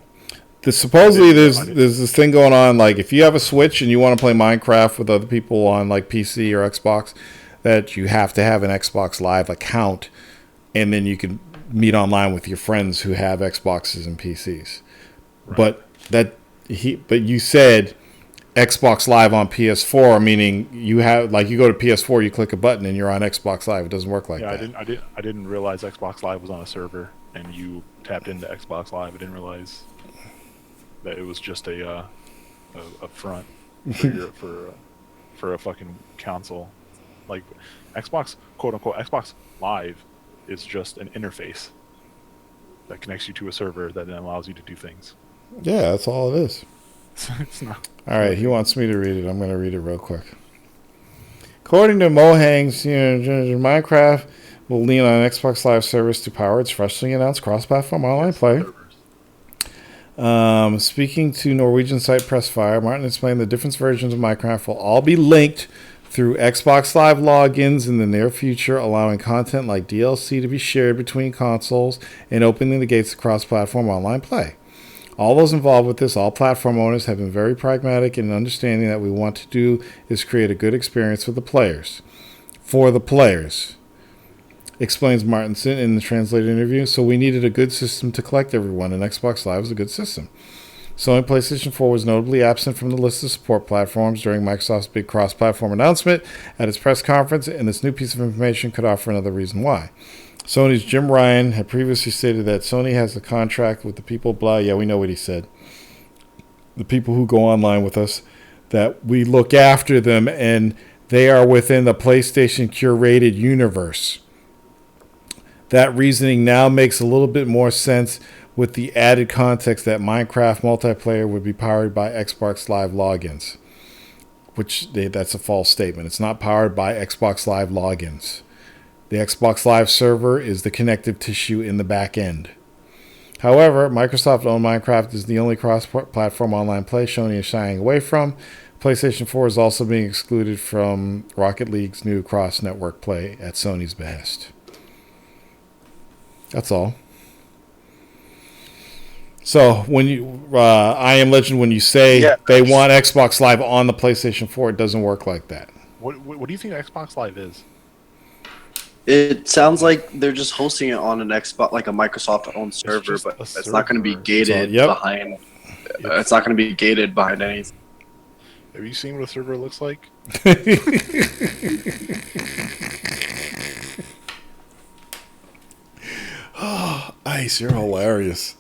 Speaker 1: Supposedly there's this thing going on, like if you have a Switch and you want to play Minecraft with other people on like PC or Xbox, that you have to have an Xbox Live account, and then you can meet online with your friends who have Xboxes and PCs. Right. But you said Xbox Live on PS4, meaning you have you go to PS4, you click a button and you're on Xbox Live. It doesn't work like that.
Speaker 2: I didn't realize Xbox Live was on a server and you tapped into Xbox Live. I didn't realize that it was just a front for a fucking console. Like Xbox, quote unquote, Xbox Live is just an interface that connects you to a server that then allows you to do things.
Speaker 1: Yeah, that's all it is.
Speaker 2: It's not.
Speaker 1: All right, he wants me to read it. I'm going to read it real quick. According to Mohang's, Minecraft will lean on Xbox Live service to power its freshly announced cross-platform online play. Speaking to Norwegian site Pressfire, Martin explained the different versions of Minecraft will all be linked through Xbox Live logins in the near future, allowing content like DLC to be shared between consoles and opening the gates to cross-platform online play. All those involved with this, all platform owners, have been very pragmatic in understanding that we want to do is create a good experience for the players. Explains Martinson in the translated interview. So we needed a good system to collect everyone, and Xbox Live is a good system. Sony PlayStation 4 was notably absent from the list of support platforms during Microsoft's big cross-platform announcement at its press conference, and this new piece of information could offer another reason why. Sony's Jim Ryan had previously stated that Sony has a contract with the people, blah, yeah, we know what he said. The people who go online with us, that we look after them, and they are within the PlayStation curated universe. That reasoning now makes a little bit more sense with the added context that Minecraft multiplayer would be powered by Xbox Live logins. That's a false statement. It's not powered by Xbox Live logins. The Xbox Live server is the connective tissue in the back end. However, Microsoft-owned Minecraft is the only cross-platform online play Sony is shying away from. PlayStation 4 is also being excluded from Rocket League's new cross-network play at Sony's behest. That's all. So when you, I Am Legend, when you say they want Xbox Live on the PlayStation 4, it doesn't work like that.
Speaker 2: What do you think Xbox Live is?
Speaker 7: It sounds like they're just hosting it on an Xbox, like a Microsoft-owned server, but it's not going to be gated behind. It's not going to be gated behind anything.
Speaker 2: Have you seen what a server looks like?
Speaker 1: Oh, Ice, you're hilarious.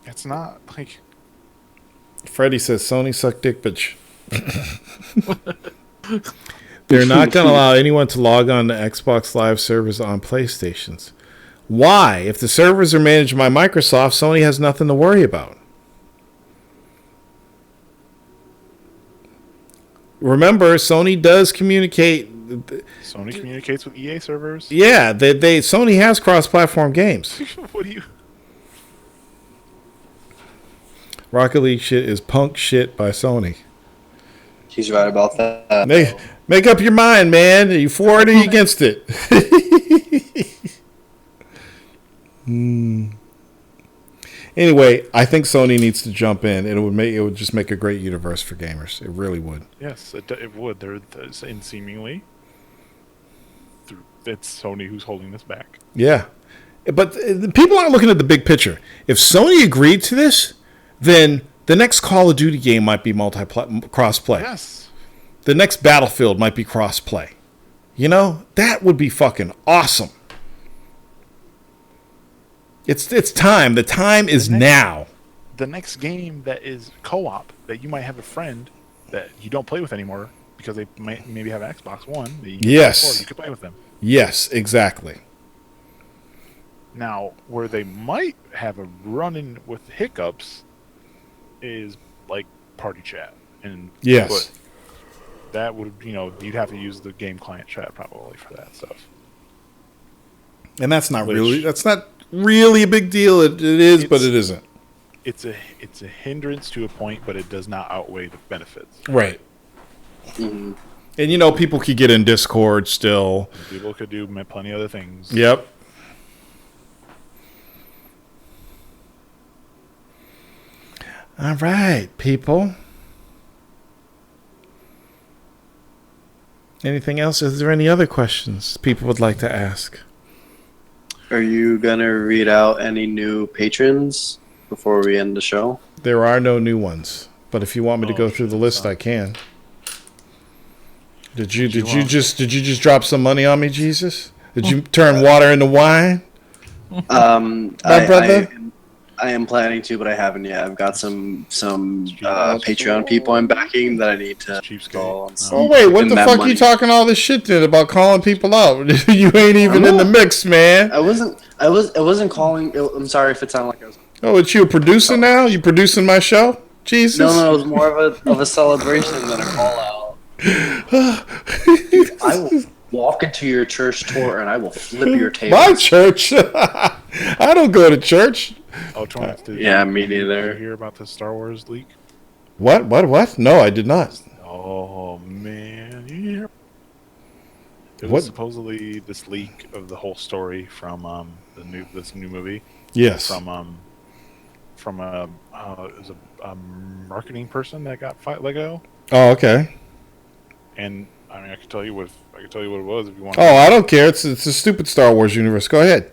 Speaker 2: It's not like.
Speaker 1: Freddie says Sony suck dick, bitch. They're not going to allow anyone to log on to Xbox Live servers on PlayStations. Why? If the servers are managed by Microsoft, Sony has nothing to worry about. Remember, Sony does communicate.
Speaker 2: Sony communicates with EA servers.
Speaker 1: Yeah, Sony has cross-platform games.
Speaker 2: What do you?
Speaker 1: Rocket League shit is punk shit by Sony.
Speaker 7: He's right about that.
Speaker 1: Make up your mind, man. Are you for it or are you against it? Anyway, I think Sony needs to jump in. It would just make a great universe for gamers. It really would.
Speaker 2: Yes, it would. And seemingly, it's Sony who's holding this back.
Speaker 1: Yeah, but people aren't looking at the big picture. If Sony agreed to this, then the next Call of Duty game might be cross-play.
Speaker 2: Yes.
Speaker 1: The next Battlefield might be cross-play. You know, that would be fucking awesome. It's time. The time is now.
Speaker 2: The next game that is co-op, that you might have a friend that you don't play with anymore because they might maybe have an Xbox One. That you could play with them.
Speaker 1: Yes, exactly.
Speaker 2: Now, where they might have a run-in with hiccups is like party chat. And
Speaker 1: yes.
Speaker 2: That would, you'd have to use the game client chat probably for that stuff.
Speaker 1: And that's not really a big deal. It is, but it isn't.
Speaker 2: It's a hindrance to a point, but it does not outweigh the benefits.
Speaker 1: Right. Mm-hmm. And people could get in Discord still.
Speaker 2: People could do plenty of other things.
Speaker 1: Yep. All right, people. Anything else? Is there any other questions people would like to ask?
Speaker 7: Are you going to read out any new patrons before we end the show?
Speaker 1: There are no new ones, but if you want me to go through the list, I can. Did you just drop some money on me, Jesus? Did you turn water into wine? My brother?
Speaker 7: I am planning to, but I haven't yet. I've got some Patreon people I'm backing that I need to install.
Speaker 1: Oh wait, what the fuck are you talking all this shit then about calling people out? You ain't even in the mix, man.
Speaker 7: I wasn't calling. I'm sorry if it sounded like I was.
Speaker 1: Oh, it's you a producer now? You producing my show? Jesus.
Speaker 7: No, it was more of a celebration than a call out. Dude, I will walk into your church tour and I will flip your table.
Speaker 1: My church? I don't go to church.
Speaker 2: Oh, Torrance,
Speaker 7: me neither.
Speaker 2: Did you hear about the Star Wars leak?
Speaker 1: What? No, I did not.
Speaker 2: Oh man, you hear? It was supposedly this leak of the whole story from this new movie.
Speaker 1: Yes.
Speaker 2: From a marketing person that got let go.
Speaker 1: Oh, okay.
Speaker 2: And I mean, I can tell you what it was if you want.
Speaker 1: Oh, I don't care. It's a stupid Star Wars universe. Go ahead.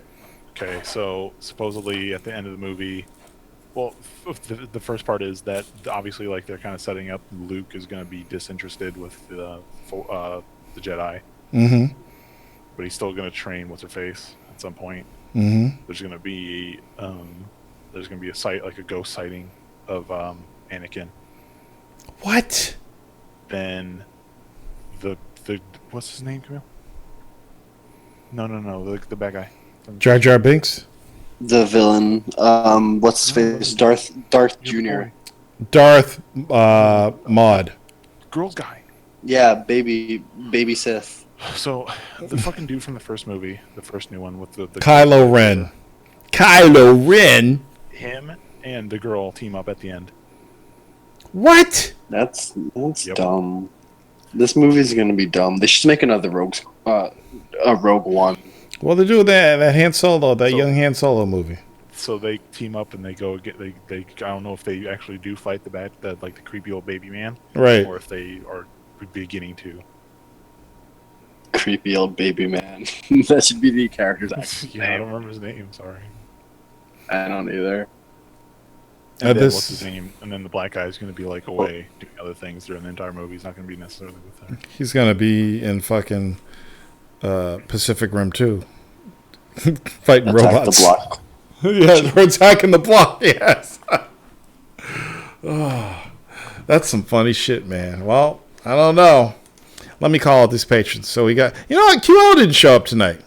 Speaker 2: Okay, so supposedly at the end of the movie, well, the first part is that obviously, like, they're kind of setting up Luke is going to be disinterested with the Jedi. Mm-hmm. But he's still going to train what's-her-face at some point. Mm-hmm. There's going to be a sight, like a ghost sighting of Anakin.
Speaker 1: What?
Speaker 2: Then the what's his name, Camille? No, the bad guy.
Speaker 1: Jar Jar Binks?
Speaker 7: The villain. What's his face? Darth Jr.
Speaker 1: Darth Maud.
Speaker 2: Girls guy.
Speaker 7: Yeah, baby Sith.
Speaker 2: So the fucking dude from the first movie, the first new one with the
Speaker 1: Kylo Ren. Kylo Ren?
Speaker 2: Him and the girl team up at the end.
Speaker 1: What?
Speaker 7: That's
Speaker 2: Yep.
Speaker 7: dumb. This movie's gonna be dumb. They should make another Rogue One.
Speaker 1: Well, they do that Han Solo,
Speaker 2: So-
Speaker 1: young Han Solo movie.
Speaker 2: So they team up and they go get they I don't know if they actually do fight the creepy old baby man,
Speaker 1: Right.
Speaker 2: or if they are beginning to.
Speaker 7: Creepy old baby man. That should be the character's actual
Speaker 2: Yeah, I
Speaker 7: name.
Speaker 2: don't remember his name. Sorry.
Speaker 7: I don't either.
Speaker 2: And then
Speaker 1: this-
Speaker 2: what's his name? And then the black guy is going to be like away doing other things during the entire movie. He's not going to be necessarily with them.
Speaker 1: He's going to be in fucking Pacific Rim 2. Fighting
Speaker 7: Attack
Speaker 1: robots.
Speaker 7: the block.
Speaker 1: Yeah, we're attacking the block, yes. Oh, that's some funny shit, man. Well, I don't know. Let me call out these patrons. So we got... You know what? QL didn't show up tonight.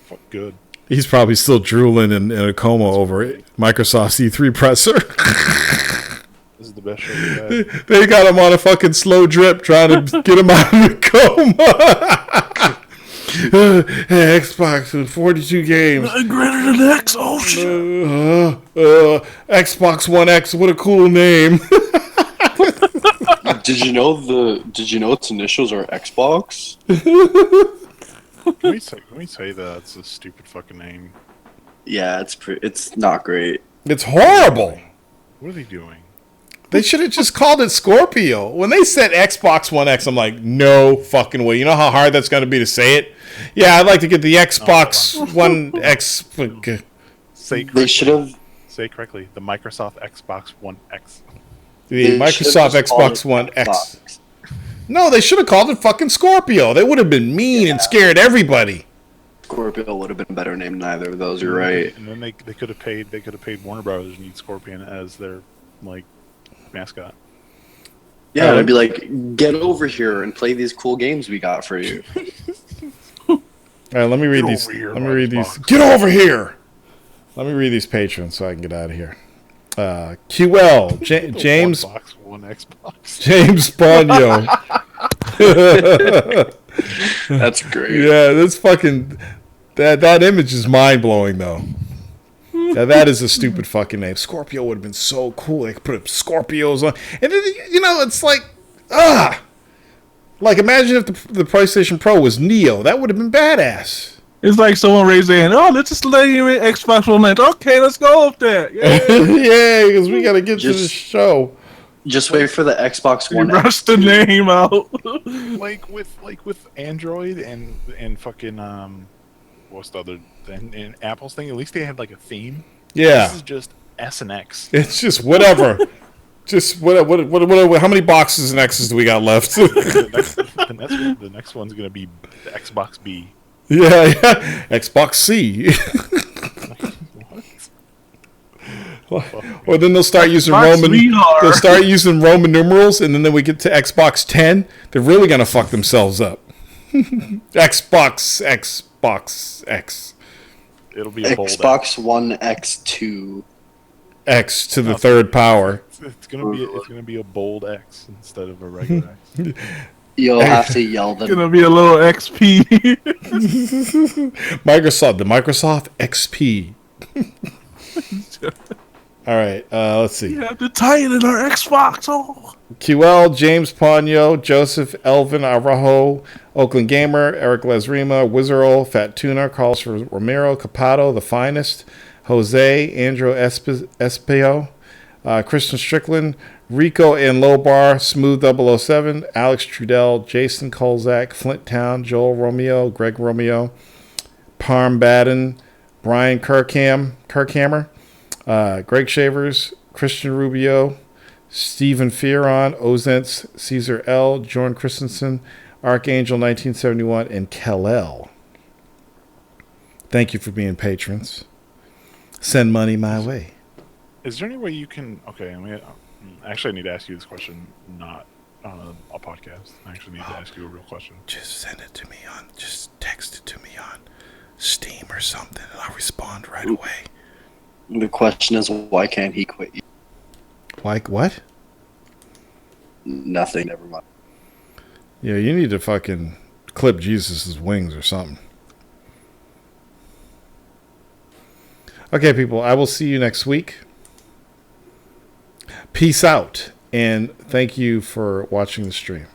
Speaker 2: Fuck good.
Speaker 1: He's probably still drooling in a coma over it. Microsoft's E3 presser.
Speaker 2: This is the best show we've had.
Speaker 1: They got him on a fucking slow drip trying to get him out of the coma. Xbox with 42 games.
Speaker 8: Greater than X. Oh shit.
Speaker 1: Xbox One X. What a cool name.
Speaker 7: Did you know its initials are Xbox?
Speaker 2: Can we say that it's a stupid fucking name?
Speaker 7: Yeah, it's not great.
Speaker 1: It's horrible.
Speaker 2: What are they doing?
Speaker 1: They should have just called it Scorpio. When they said Xbox One X, I'm like, no fucking way. You know how hard that's going to be to say it? Yeah, I'd like to get the Xbox One X.
Speaker 2: Say
Speaker 7: They should have.
Speaker 2: Say correctly. The Microsoft Xbox One X.
Speaker 1: The Microsoft Xbox One X. No, they should have called it fucking Scorpio. They would have been mean and scared everybody.
Speaker 7: Scorpio would have been a better name than either of those. You're right.
Speaker 2: And then they could have paid Warner Brothers and used Scorpion as their mascot.
Speaker 7: Yeah, I'd be like, get over here and play these cool games we got for you.
Speaker 1: All right, let me read
Speaker 2: Get
Speaker 1: these.
Speaker 2: over here,
Speaker 1: Let me read these.
Speaker 2: Xbox.
Speaker 1: Get over here. Let me read these patrons so I can get out of here. QL James
Speaker 2: Xbox One Xbox.
Speaker 1: James Ponyo.
Speaker 7: That's great.
Speaker 1: Yeah, that's fucking that image is mind blowing though. That is a stupid fucking name. Scorpio would have been so cool. They could put Scorpios on, and then, it's like like imagine if the PlayStation Pro was Neo. That would have been badass.
Speaker 8: It's like someone raised their hand. Oh, let's just let you in Xbox One X. Okay, let's go up there. Yeah.
Speaker 1: Yeah, because we got to get to the show.
Speaker 7: Just wait for the Xbox
Speaker 8: You
Speaker 7: One.
Speaker 8: rush the name out.
Speaker 2: like with Android and fucking what's the other thing in Apple's thing? At least they had like a theme.
Speaker 1: Yeah,
Speaker 2: This is just S and X.
Speaker 1: it's just whatever. Just what? How many boxes and X's do we got left?
Speaker 2: The next one's gonna be the Xbox B.
Speaker 1: Yeah, Xbox C. Or then they'll start using
Speaker 8: Xbox
Speaker 1: Roman.
Speaker 8: VR.
Speaker 1: They'll start using Roman numerals, and then we get to Xbox 10. They're really gonna fuck themselves up. Xbox X.
Speaker 2: It'll be a bold
Speaker 7: Xbox One X2.
Speaker 1: X to the third power.
Speaker 2: It's gonna be a bold X instead of a regular X.
Speaker 7: You'll have to yell them.
Speaker 8: Gonna be a little XP.
Speaker 1: The Microsoft XP. All right, let's see.
Speaker 8: You have to tighten in our Xbox. Oh.
Speaker 1: QL, James Ponyo, Joseph, Elvin Arajo, Oakland Gamer, Eric Lesrima, Wizarol, Fat Tuna, Carlos Romero, Capato, The Finest, Jose, Andrew Espio, Christian Strickland, Rico and Lobar, Smooth 007, Alex Trudell, Jason Kolzak, Flint Town, Joel Romeo, Greg Romeo, Parm Baden, Brian Kirkhammer, Greg Shavers, Christian Rubio, Stephen Fearon, Ozents, Caesar L, Jordan Christensen, Archangel 1971, and Kellel. Thank you for being patrons. Send money my way.
Speaker 2: Is there any way you can? Okay, I mean, actually, I need to ask you this question. Not on a podcast. I actually need to ask you a real question.
Speaker 1: Just send it to me just text it to me on Steam or something, and I'll respond right away.
Speaker 7: The question is, why can't he quit you?
Speaker 1: Like what?
Speaker 7: Nothing. Never mind.
Speaker 1: Yeah, you need to fucking clip Jesus' wings or something. Okay, people, I will see you next week. Peace out, and thank you for watching the stream.